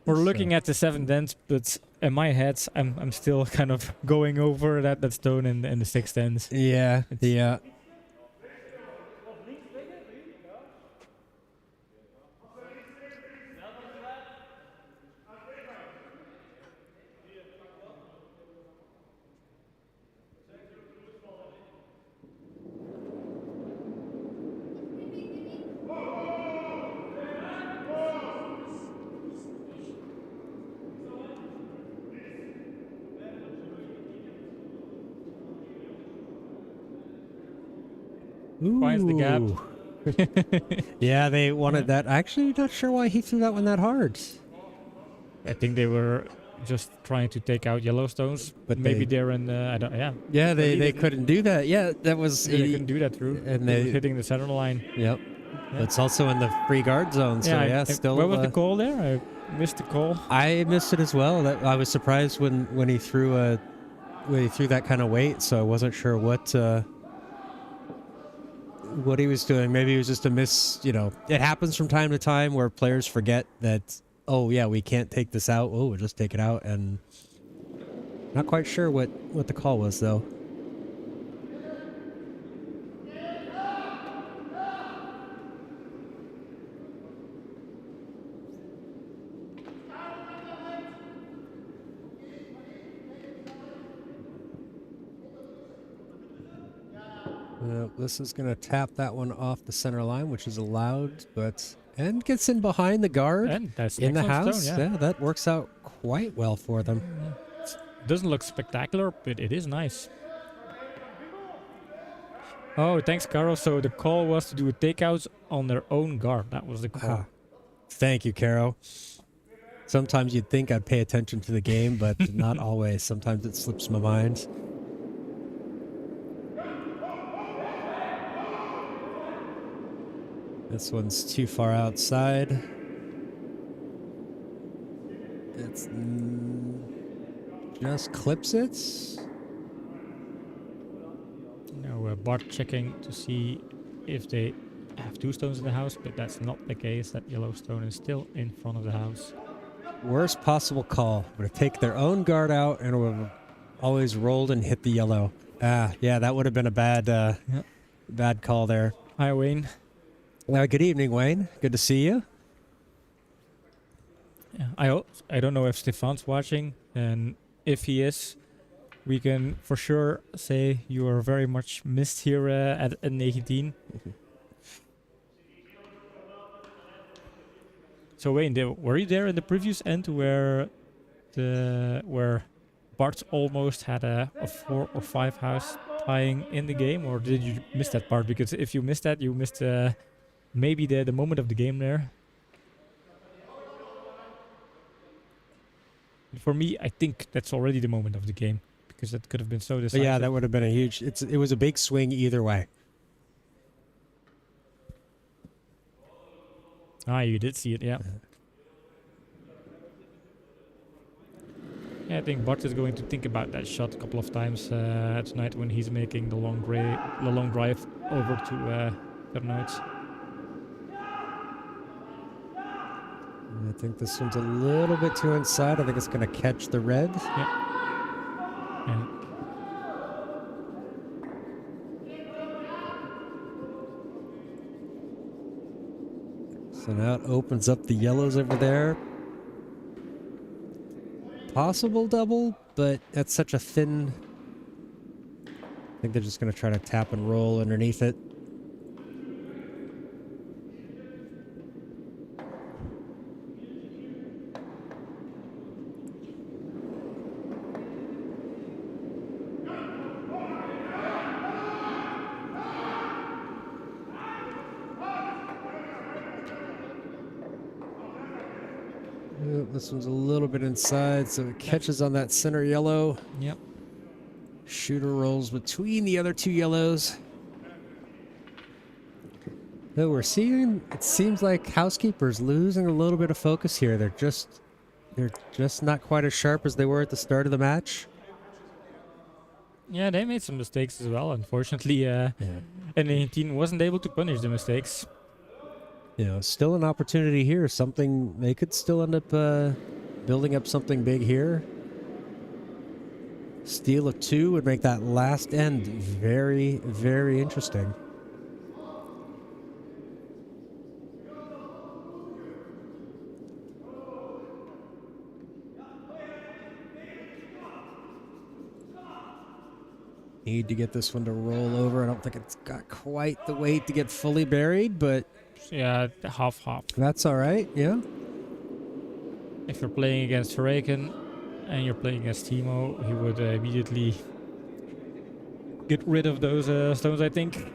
we're looking at the 7th end, but in my head, I'm still kind of going over that stone in the 6th end. Yeah, yeah. Finds the gap. Yeah, they wanted that. Actually, not sure why he threw that one that hard. I think they were just trying to take out Yellowstones, but maybe they're in. I don't. Yeah. Yeah, they couldn't do that. Yeah, that was. They couldn't do that through. And they were hitting the center line. Yep. Yeah. It's also in the free guard zone. So still. Where was the call there? I missed the call. I missed it as well. I was surprised when he threw that kind of weight. So I wasn't sure what he was doing. Maybe it was just a miss. It happens from time to time where players forget that, oh yeah, we can't take this out. Oh, we'll just take it out. And not quite sure what the call was though. This is going to tap that one off the center line, which is allowed, and gets in behind the guard and that's in the house. Stone, yeah, that works out quite well for them. Doesn't look spectacular, but it is nice. Oh, thanks, Karl. So the call was to do a takeout on their own guard. That was the call. Thank you, Karl. Sometimes you'd think I'd pay attention to the game, but not always. Sometimes it slips my mind. This one's too far outside. It's just clips it. Now Bart checking to see if they have 2 stones in the house, but that's not the case. That Yellowstone is still in front of the house. Worst possible call. Would have taken their own guard out and would have always rolled and hit the yellow. Yeah, that would have been a bad call there. Hi, Wayne. Good evening, Wayne. Good to see you. Yeah, I don't know if Stefan's watching, and if he is, we can for sure say you are very much missed here at N19. So Wayne, were you there in the previous end where Bart almost had a 4 or 5 house tying in the game, or did you miss that part? Because if you missed that, you missed maybe the moment of the game there. For me, I think that's already the moment of the game because that could have been so But decisive. yeah, that would have been a huge. It was a big swing either way. Ah, you did see it, yeah. Yeah, I think Bart is going to think about that shot a couple of times tonight when he's making the long drive over to Terneuts. I think this one's a little bit too inside. I think it's going to catch the red. Yeah. So now it opens up the yellows over there. Possible double, but that's such a thin. I think they're just going to try to tap and roll underneath it. This one's a little bit inside, so it catches on that center yellow. Yep. Shooter rolls between the other two yellows. Though we're seeing, it seems like Housekeepers losing a little bit of focus here. They're just not quite as sharp as they were at the start of the match. Yeah, they made some mistakes as well. Unfortunately, N19 wasn't able to punish the mistakes. You know, still an opportunity here. Something they could still end up building up something big here. Steal of 2 would make that last end very, very interesting. Need to get this one to roll over. I don't think it's got quite the weight to get fully buried, but Yeah, half. that's all right. Yeah. If you're playing against Huracan and you're playing against Timo, he would immediately get rid of those stones, I think.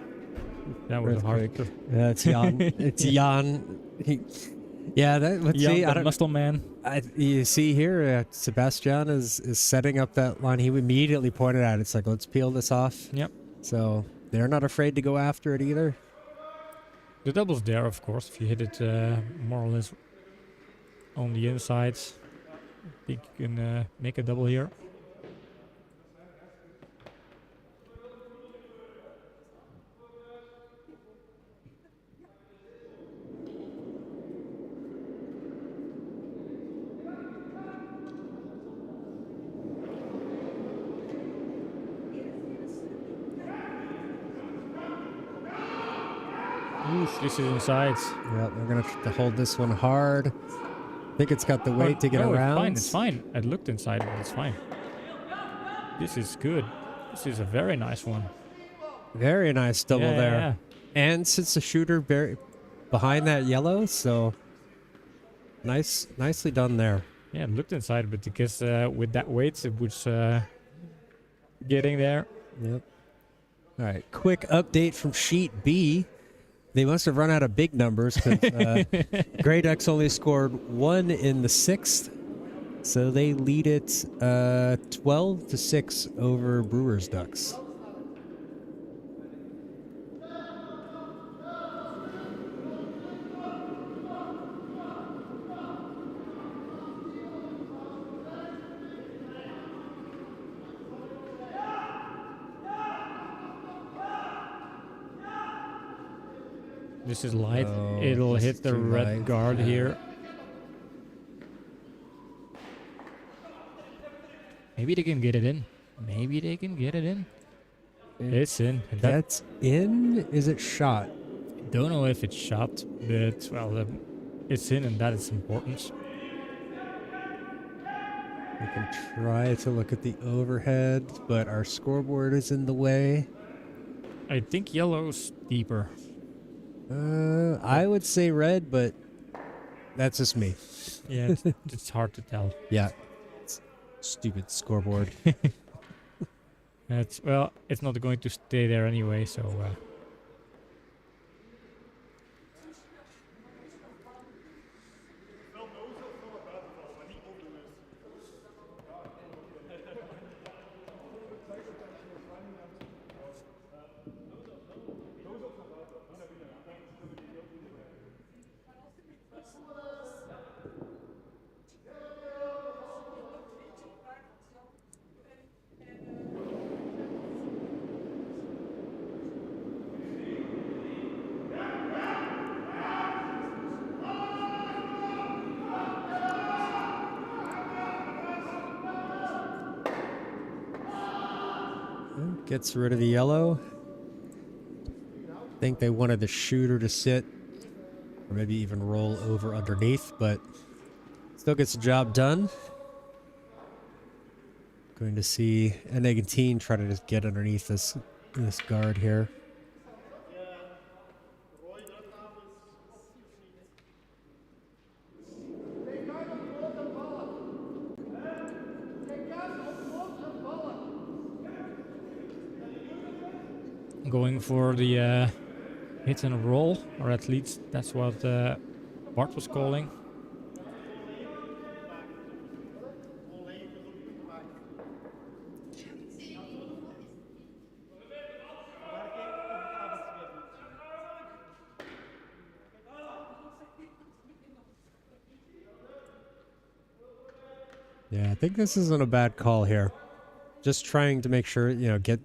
That was hard. Yeah, it's Jan. It's Jan. Let's see. The muscle man. You see here, Sebastian is setting up that line. He immediately pointed out. It's like, let's peel this off. Yep. So they're not afraid to go after it either. The double's there, of course, if you hit it more or less on the insides. I think you can make a double here. This is inside. Yeah, they're going to hold this one hard. I think it's got the weight to get around. It's fine. I looked inside, but it's fine. This is good. This is a very nice one. Very nice double there. Yeah. And sits the shooter behind that yellow, so nicely done there. Yeah, it looked inside, but because with that weight, it was getting there. Yep. All right, quick update from Sheet B. They must have run out of big numbers because Grey Ducks only scored 1 in the 6th, so they lead it 12-6 over Brewers Ducks. This is light. Oh, It'll this hit is the too red light. guard here. Maybe they can get it in. Maybe they can get it in. It's in. That's in? Is it shot? Don't know if it's shot, but well, it's in, and that is important. We can try to look at the overhead, but our scoreboard is in the way. I think yellow's deeper. I would say red, but that's just me. Yeah, it's hard to tell. Yeah. It's stupid scoreboard. It's well, it's not going to stay there anyway, so. Gets rid of the yellow. Think they wanted the shooter to sit, or maybe even roll over underneath, but still gets the job done. Going to see N19 try to just get underneath this guard here. Going for the hit and roll, or at least that's what Bart was calling. Yeah, I think this isn't a bad call here. Just trying to make sure, you know, get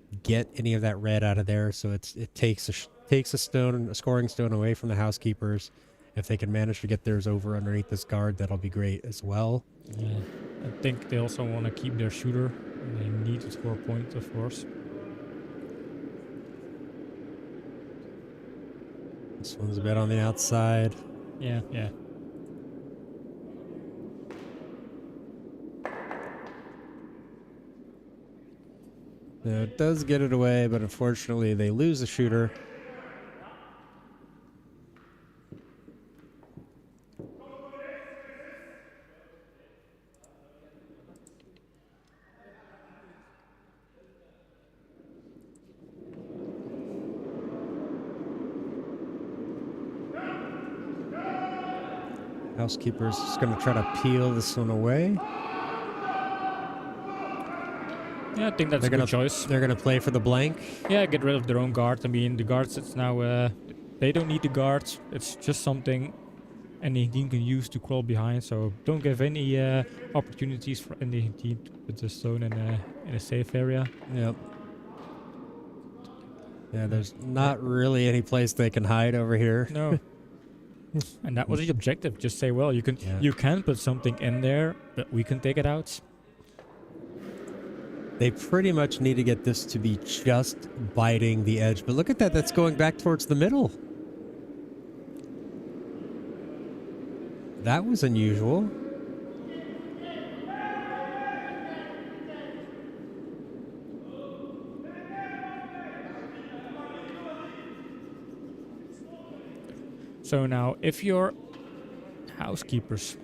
any of that red out of there, so it takes a stone, a scoring stone away from the housekeepers. If they can manage to get theirs over underneath this guard, that'll be great as well. Yeah, I think they also want to keep their shooter. They need to score a point, of course. This one's a bit on the outside. Yeah, yeah. Now, it does get it away, but unfortunately they lose the shooter. Housekeeper's just going to try to peel this one away. Yeah, I think that's a good choice. They're going to play for the blank. Yeah, get rid of their own guard. I mean, the guards, it's now, they don't need the guards. It's just something any team can use to crawl behind. So don't give any opportunities for any team to put the stone in a safe area. Yep. Yeah, there's not really any place they can hide over here. No. And that was the objective. Just say, well, you can put something in there, but we can take it out. They pretty much need to get this to be just biting the edge. But look at that. That's going back towards the middle. That was unusual. So now, if you're housekeepers,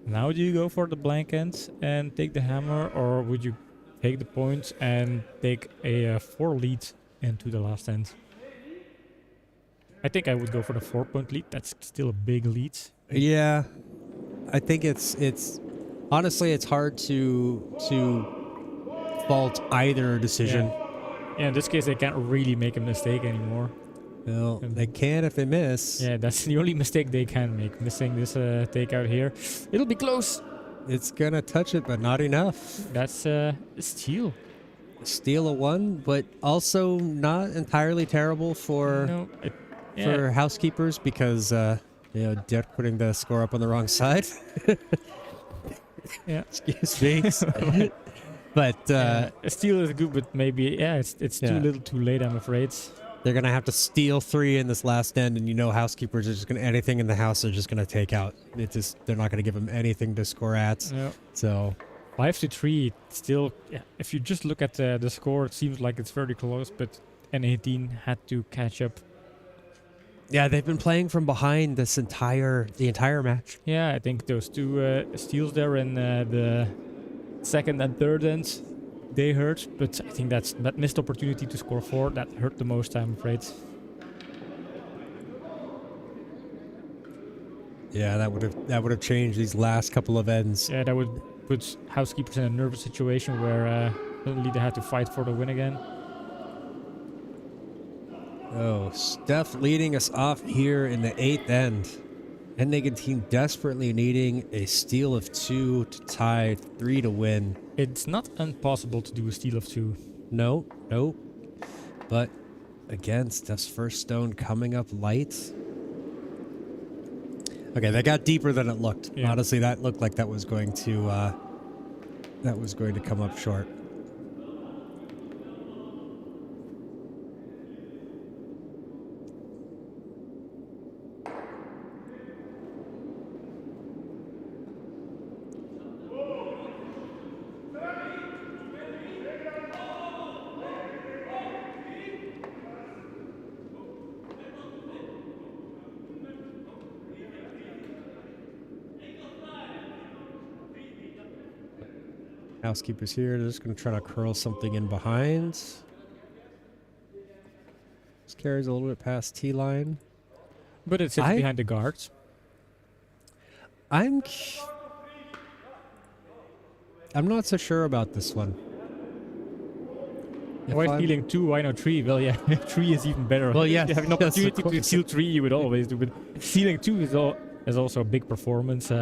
now do you go for the blank end and take the hammer, or would you take the points and take a 4 lead into the last end? I think I would go for the 4-point lead. That's still a big lead. Yeah, I think it's honestly it's hard to fault either decision. Yeah, in this case they can't really make a mistake anymore. Well, they can if they miss. Yeah, that's the only mistake they can make. Missing this takeout here. It'll be close. It's gonna touch it, but not enough. That's a steal. Steal a 1, but also not entirely terrible for for housekeepers because Dirk putting the score up on the wrong side. Yeah, excuse me. But a steal is good, but maybe it's too little, too late. I'm afraid. They're going to have to steal 3 in this last end, and Housekeepers are just going to, anything in the house they're just going to take out. They're not going to give them anything to score at. Yeah. So 5-3, still, yeah, if you just look at the score, it seems like it's very close, but N19 had to catch up. yeah, they've been playing from behind the entire match. Yeah, I think those 2 steals there in the second and third ends, they hurt, but I think that missed opportunity to score 4, that hurt the most, I'm afraid. Yeah, that would have changed these last couple of ends. Yeah, that would put Housekeepers in a nervous situation where suddenly they had to fight for the win again. Oh, Steph leading us off here in the 8th end. N19 desperately needing a steal of 2 to tie, 3 to win. It's not impossible to do a steal of 2. No. But again, Steph's first stone coming up light. Okay, that got deeper than it looked. Yeah. Honestly, that looked like that was going to come up short. Housekeepers here. They're just going to try to curl something in behind. This carries a little bit past T-line. But it sits behind the guards. I'm not so sure about this one. Why stealing 2? Why not 3? Well, yeah, 3 is even better. Well, yes, if you have an yes, of opportunity to steal 3, you would always do. But stealing 2 is also a big performance.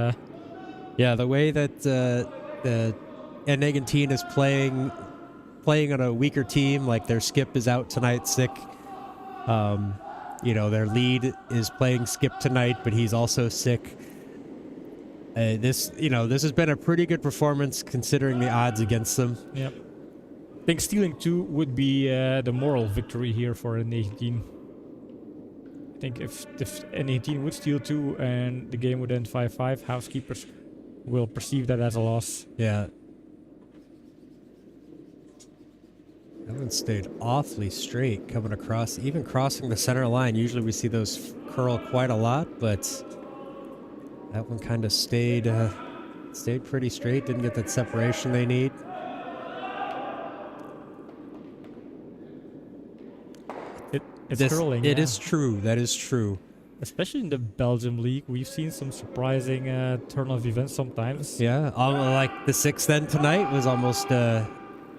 Yeah, the way that the N19 is playing on a weaker team, like their skip is out tonight sick. Their lead is playing skip tonight, but he's also sick. This has been a pretty good performance considering the odds against them. Yep. I think stealing 2 would be the moral victory here for N18. I think if N18 would steal 2 and the game would end 5-5, Housekeepers will perceive that as a loss. Yeah. That one stayed awfully straight coming across, even crossing the center line. Usually we see those curl quite a lot, but that one kind of stayed pretty straight. Didn't get that separation they need. It's curling. It is true. That is true. Especially in the Belgium league, we've seen some surprising turn of events sometimes. Yeah, like the 6th end tonight was almost.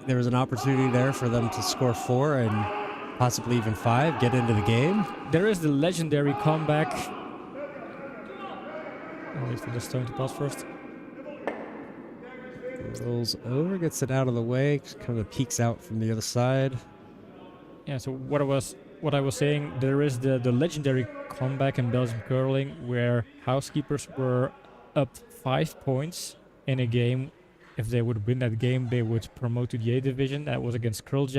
There was an opportunity there for them to score 4 and possibly even 5, get into the game. There is the legendary comeback. I'll wait for the stone to pass first. Rolls over, gets it out of the way, kind of peeks out from the other side. Yeah, so what I was saying, there is the legendary comeback in Belgian curling where Housekeepers were up 5 points in a game. If they would win that game, they would promote to the A division. That was against Karl.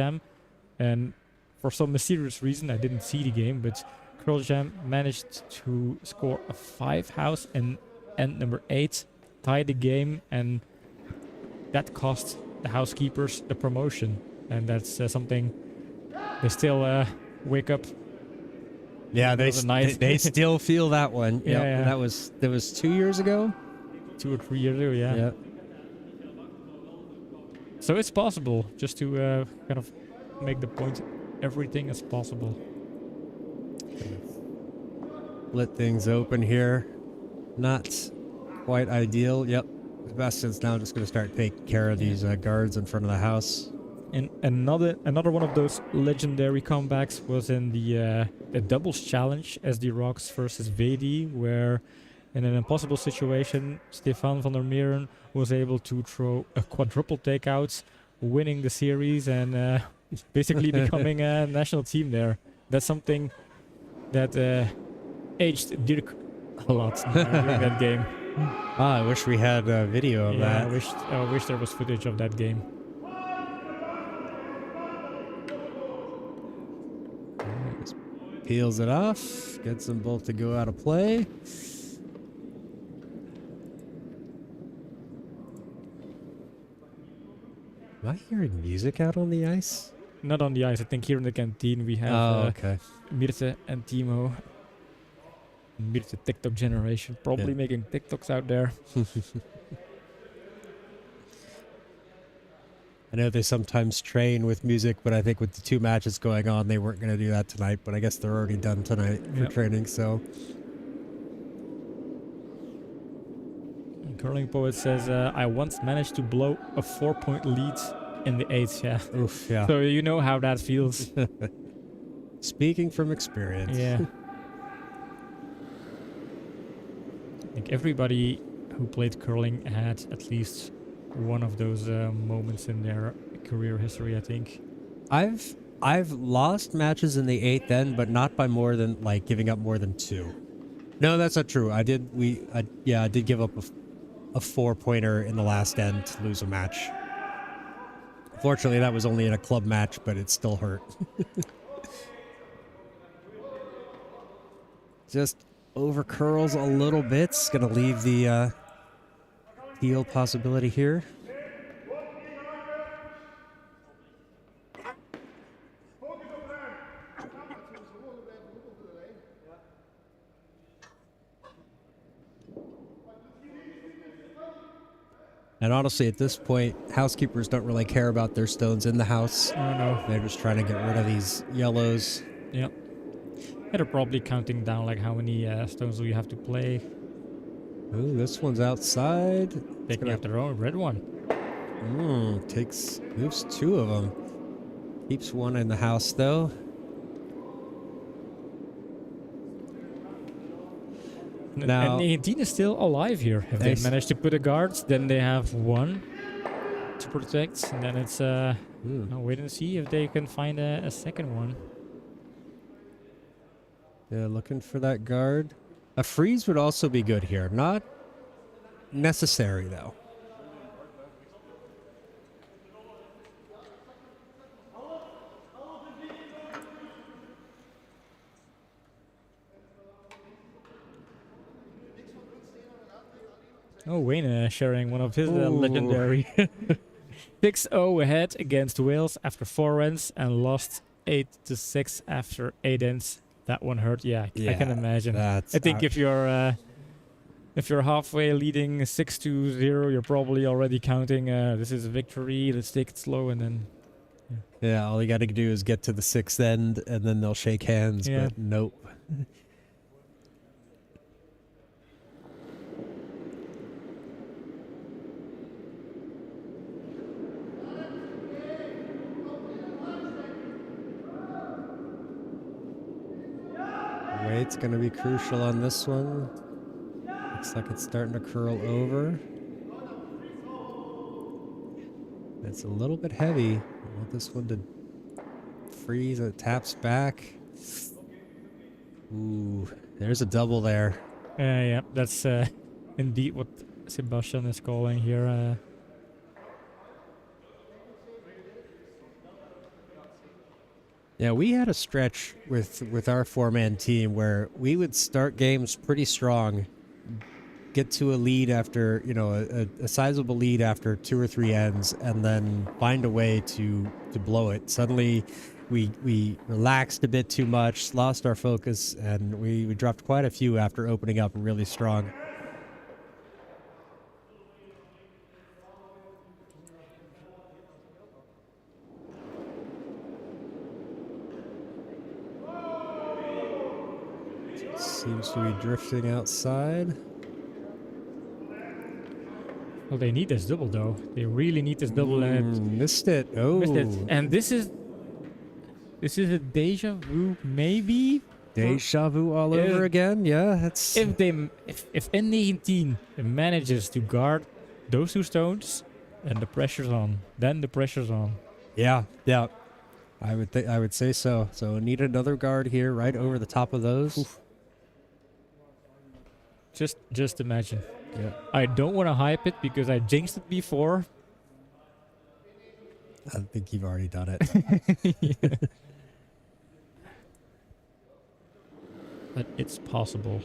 And for some mysterious reason, I didn't see the game, but Karl managed to score a 5 house and end number 8, tie the game, and that cost the Housekeepers the promotion. And that's something they still wake up. Yeah, they still feel that one. Yeah, yeah. That was 2 years ago? 2 or 3 years ago, yeah. So it's possible, just to kind of make the point, everything is possible. Split things open here. Not quite ideal. Yep. Sebastian's now just going to start taking care of these guards in front of the house. And another one of those legendary comebacks was in the doubles challenge, SD Rocks versus VD, where in an impossible situation, Stefan van der Meren was able to throw a quadruple takeouts, winning the series and basically becoming a national team there. That's something that aged Dirk a lot during that game. I wish we had a video of that. I wish there was footage of that game. peels it off, gets them both to go out of play. Am I hearing music out on the ice? Not on the ice. I think here in the canteen we have Okay. Mirte and Timo. Mirte TikTok generation, probably making TikToks out there. I know they sometimes train with music, but I think with the 2 matches going on, they weren't going to do that tonight. But I guess they're already done tonight for training, so. And Curling Poet says, I once managed to blow a 4-point lead in the 8th, yeah. Oof, yeah. So you know how that feels. Speaking from experience. Yeah. I think everybody who played curling had at least one of those moments in their career history, I think. I've lost matches in the 8th end, but not by more than like giving up more than 2. No, that's not true. I did give up a 4-pointer in the last end to lose a match. Fortunately, that was only in a club match, but it still hurt. Just over curls a little bit. It's gonna leave the heel possibility here. And honestly, at this point, housekeepers don't really care about their stones in the house. Oh no. They're just trying to get rid of these yellows. Yep. They're probably counting down like how many stones do you have to play. Ooh, this one's outside. Taking out their own red one. Moves 2 of them. Keeps 1 in the house though. Now, and N19 is still alive here. If they manage to put a guard, then they have 1 to protect. And then it's I'll wait and see if they can find a second one. Yeah, looking for that guard. A freeze would also be good here. Not necessary though. Oh, Wayne sharing one of his legendary 6-0 ahead against Wales after 4 runs and lost 8-6 after 8 ends. That one hurt. Yeah, I can imagine. I think if you're halfway leading 6-0, you're probably already counting. This is a victory. Let's take it slow, and then. Yeah, all you got to do is get to the 6th end, and then they'll shake hands. Yeah. But nope. Weight's going to be crucial on this one. Looks like it's starting to curl over. It's a little bit heavy. I want this one to freeze. It taps back. Ooh, there's a double there. Yeah, that's indeed what Sebastian is calling here. Yeah, we had a stretch with our 4-man team where we would start games pretty strong, get to a lead after, a sizable lead after 2 or 3 ends, and then find a way to blow it. Suddenly, we relaxed a bit too much, lost our focus, and we dropped quite a few after opening up really strong. Seems to be drifting outside. Well, they need this double though. They really need this double. Missed it. Oh, missed it. And this is a deja vu, maybe. Deja vu all over again. Yeah, that's. If N19 manages to guard those 2 stones, then the pressure's on. Yeah. I would say so. So need another guard here, right over the top of those. Oof. Just imagine. Yeah. I don't want to hype it because I jinxed it before. I think you've already done it. that it's possible.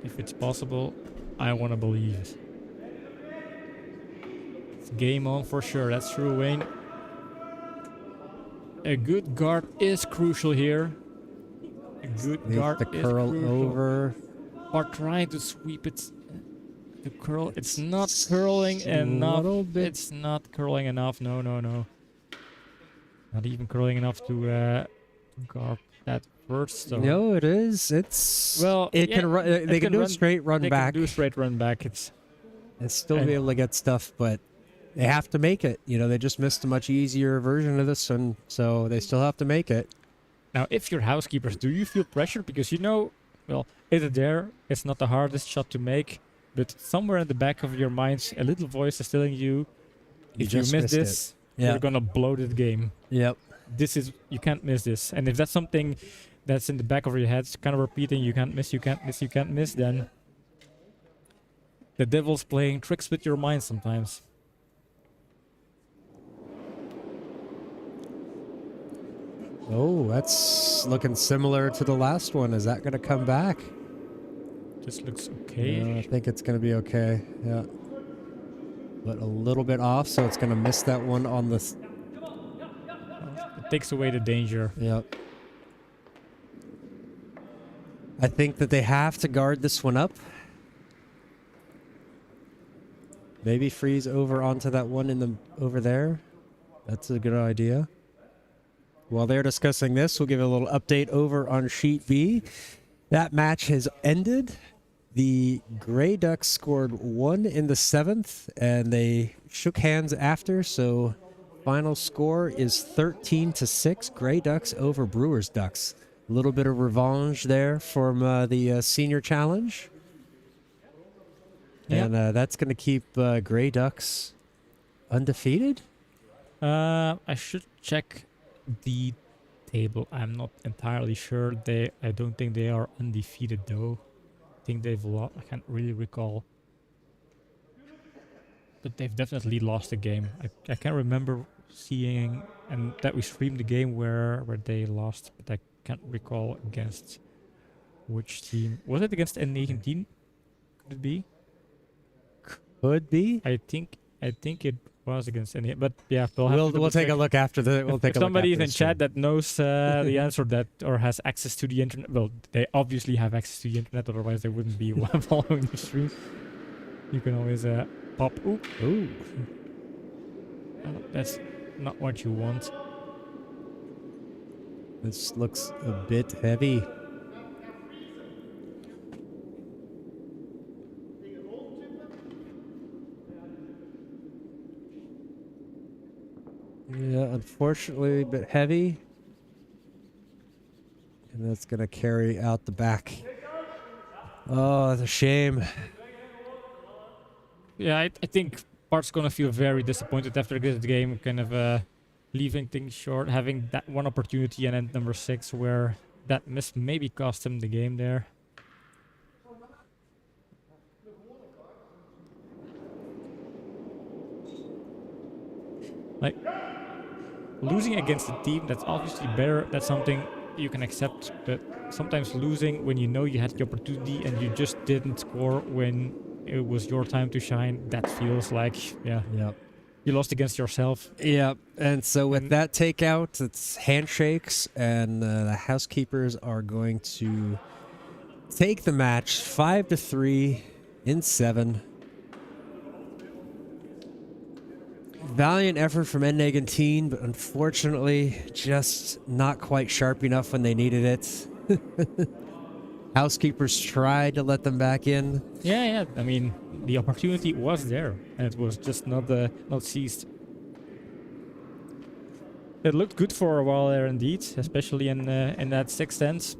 If it's possible, I want to believe. It's game on for sure. That's true, Wayne. A good guard is crucial here. A good guard the is curl crucial. over. Or trying to sweep it to curl. It's not curling enough. It's not curling enough. No. Not even curling enough to guard that first. So. No, it is. It's it can run. They can do a straight run back. They can do a straight run back. It's still be able to get stuff, but they have to make it. They just missed a much easier version of this one, so they still have to make it. Now, if you're housekeepers, do you feel pressure? Because well, it's there. It's not the hardest shot to make, but somewhere in the back of your mind, a little voice is telling you, if you miss this, you're gonna blow this game. Yep. You can't miss this. And if that's something that's in the back of your head, kind of repeating, you can't miss, then the devil's playing tricks with your mind sometimes. Oh, that's looking similar to the last one. Is that going to come back? This looks okay. I think it's going to be okay. Yeah. But a little bit off, so it's going to miss that one on the... It takes away the danger. Yep. I think that they have to guard this one up. Maybe freeze over onto that one over there. That's a good idea. While they're discussing this, we'll give a little update over on Sheet B. That match has ended. The Grey Ducks scored 1 in the 7th, and they shook hands after, so final score is 13-6. Grey Ducks over Brewers Ducks. A little bit of revenge there from the senior challenge. Yep. And that's going to keep Grey Ducks undefeated? I should check the table. I'm not entirely sure. I don't think they are undefeated though. I think they've lost. I can't really recall. But they've definitely lost a game. I can't remember seeing and that we streamed the game where they lost, but I can't recall against which team. Was it against N19? Could it be? Could be. I think it was against any, but yeah, we'll take a look after the. We'll take a look. Somebody after in chat that knows the answer or has access to the internet. Well, they obviously have access to the internet, otherwise they wouldn't be following the stream. You can always pop. Ooh. Oh, that's not what you want. This looks a bit heavy. Yeah, unfortunately a bit heavy. And that's going to carry out the back. Oh, that's a shame. Yeah, I think Bart's going to feel very disappointed after this game, kind of leaving things short, having that one opportunity and then number 6 where that miss maybe cost him the game there. Like, losing against a team that's obviously better, that's something you can accept, but sometimes losing when you know you had the opportunity and you just didn't score when it was your time to shine, that feels like, you lost against yourself. Yeah, and so with that takeout, it's handshakes, and the housekeepers are going to take the match 5-3 in 7. Valiant effort from N19, but unfortunately just not quite sharp enough when they needed it. Housekeepers tried to let them back in. Yeah. I mean, the opportunity was there, and it was just not seized. It looked good for a while there, indeed, especially in that 6th end.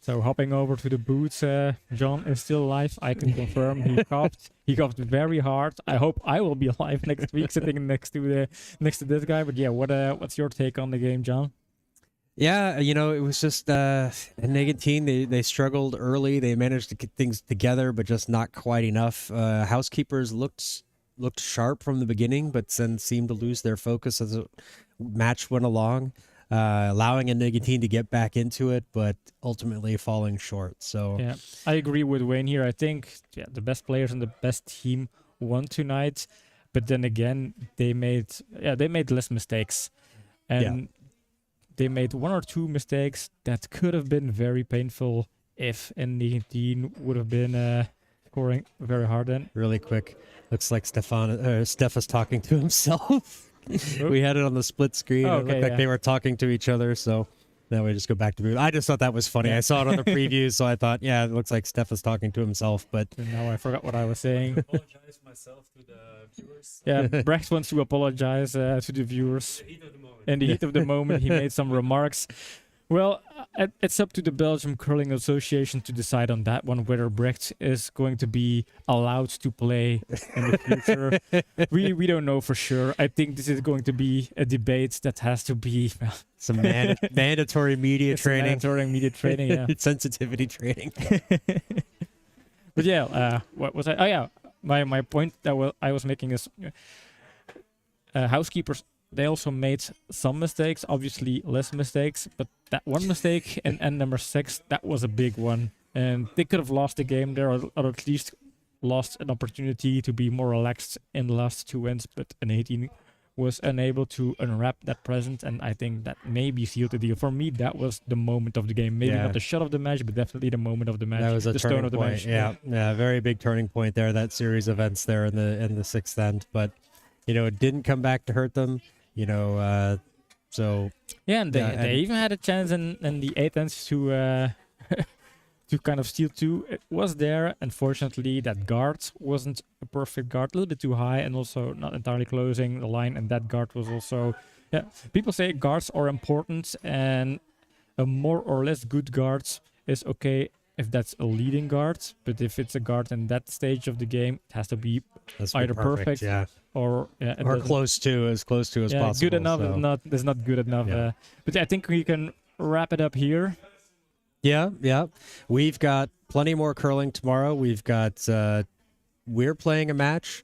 So hopping over to the boots, John is still alive. I can confirm he coughed. He coughed very hard. I hope I will be alive next week, sitting next to this guy. But yeah, what's your take on the game, John? Yeah, it was just N19. They struggled early. They managed to get things together, but just not quite enough. Housekeepers looked sharp from the beginning, but then seemed to lose their focus as the match went along. allowing N19 to get back into it, but ultimately falling short. So Yeah, I agree with Wayne here. I think the best players and the best team won tonight, but then again, they made less mistakes, and they made 1 or 2 mistakes that could have been very painful if N19 would have been scoring very hard. Then really quick, looks like Steph is talking to himself. We had it on the split screen. Oh, It looked like they were talking to each other. So now we just go back to move. I just thought that was funny. I saw it on the preview, so I thought, yeah, it looks like Steph is talking to himself. But now I forgot what I was saying. Apologize myself to the viewers. Yeah, Brecht wants to apologize to the viewers. In the heat of the moment, he made some remarks. Well, it's up to the Belgian Curling Association to decide on that one, whether Brecht is going to be allowed to play in the future. we don't know for sure. I think this is going to be a debate that has to be some mandatory media training. Mandatory media training, yeah. Sensitivity training. But yeah, what was I? Oh yeah, my point that I was making is housekeepers. They also made some mistakes, obviously less mistakes, but that one mistake in number 6, that was a big one. And they could have lost the game there, or at least lost an opportunity to be more relaxed in the last 2 ends, but N18 was unable to unwrap that present, and I think that maybe sealed the deal. For me, that was the moment of the game. Maybe not the shot of the match, but definitely the moment of the match. That was a the turning stone of the point. match. Yeah, very big turning point there, that series of events there in the 6th end. But, it didn't come back to hurt them. So yeah, and they even had a chance in the 8th ends to to kind of steal 2. It was there. Unfortunately, that guard wasn't a perfect guard, a little bit too high, and also not entirely closing the line. And that guard was also, people say guards are important, and a more or less good guard is okay if that's a leading guard. But if it's a guard in that stage of the game, it has to be either perfect or close to as possible. Good enough So. is not good enough. But I think we can wrap it up here. Yeah. We've got plenty more curling tomorrow. We've got we're playing a match.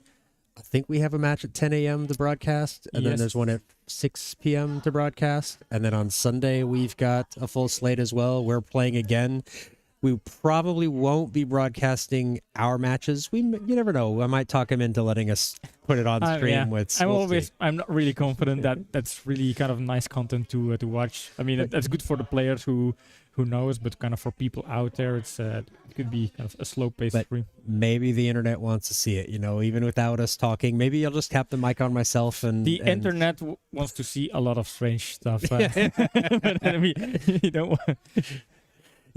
I think we have a match at 10 a.m. to broadcast, and then there's one at 6 p.m. to broadcast. And then on Sunday, we've got a full slate as well. We're playing again. We probably won't be broadcasting our matches. You never know. I might talk him into letting us put it on stream with. I'm not really confident that that's really kind of nice content to watch. I mean, that's good for the players who knows, but kind of for people out there, it could be kind of a slow-paced stream. Maybe the internet wants to see it. Even without us talking. Maybe I'll just tap the mic on myself the internet wants to see a lot of strange stuff. But I mean, you don't want.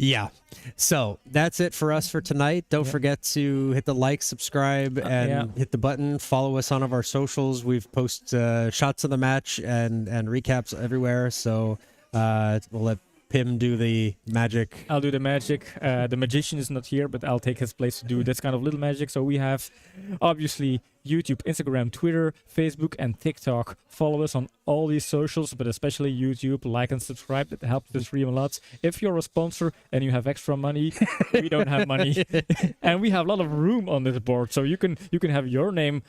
Yeah. So that's it for us for tonight. Don't forget to hit the like, subscribe, and hit the button. Follow us on all of our socials. We've posted shots of the match and recaps everywhere. So we'll let Pim do the magic. I'll do the magic. The magician is not here, but I'll take his place to do this kind of little magic. So we have, obviously, YouTube, Instagram, Twitter, Facebook, and TikTok. Follow us on all these socials, but especially YouTube. Like and subscribe. That helps the stream a lot. If you're a sponsor and you have extra money, we don't have money. And we have a lot of room on this board. So you can have your name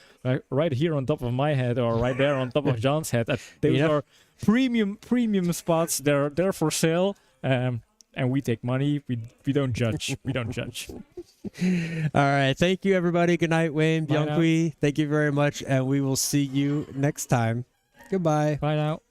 right here on top of my head, or right there on top of John's head. Those are premium spots. They're for sale. And we take money. We don't judge. We don't judge. All right. Thank you, everybody. Good night, Wayne, Bye Bianqui. Thank you very much. And we will see you next time. Goodbye. Bye now.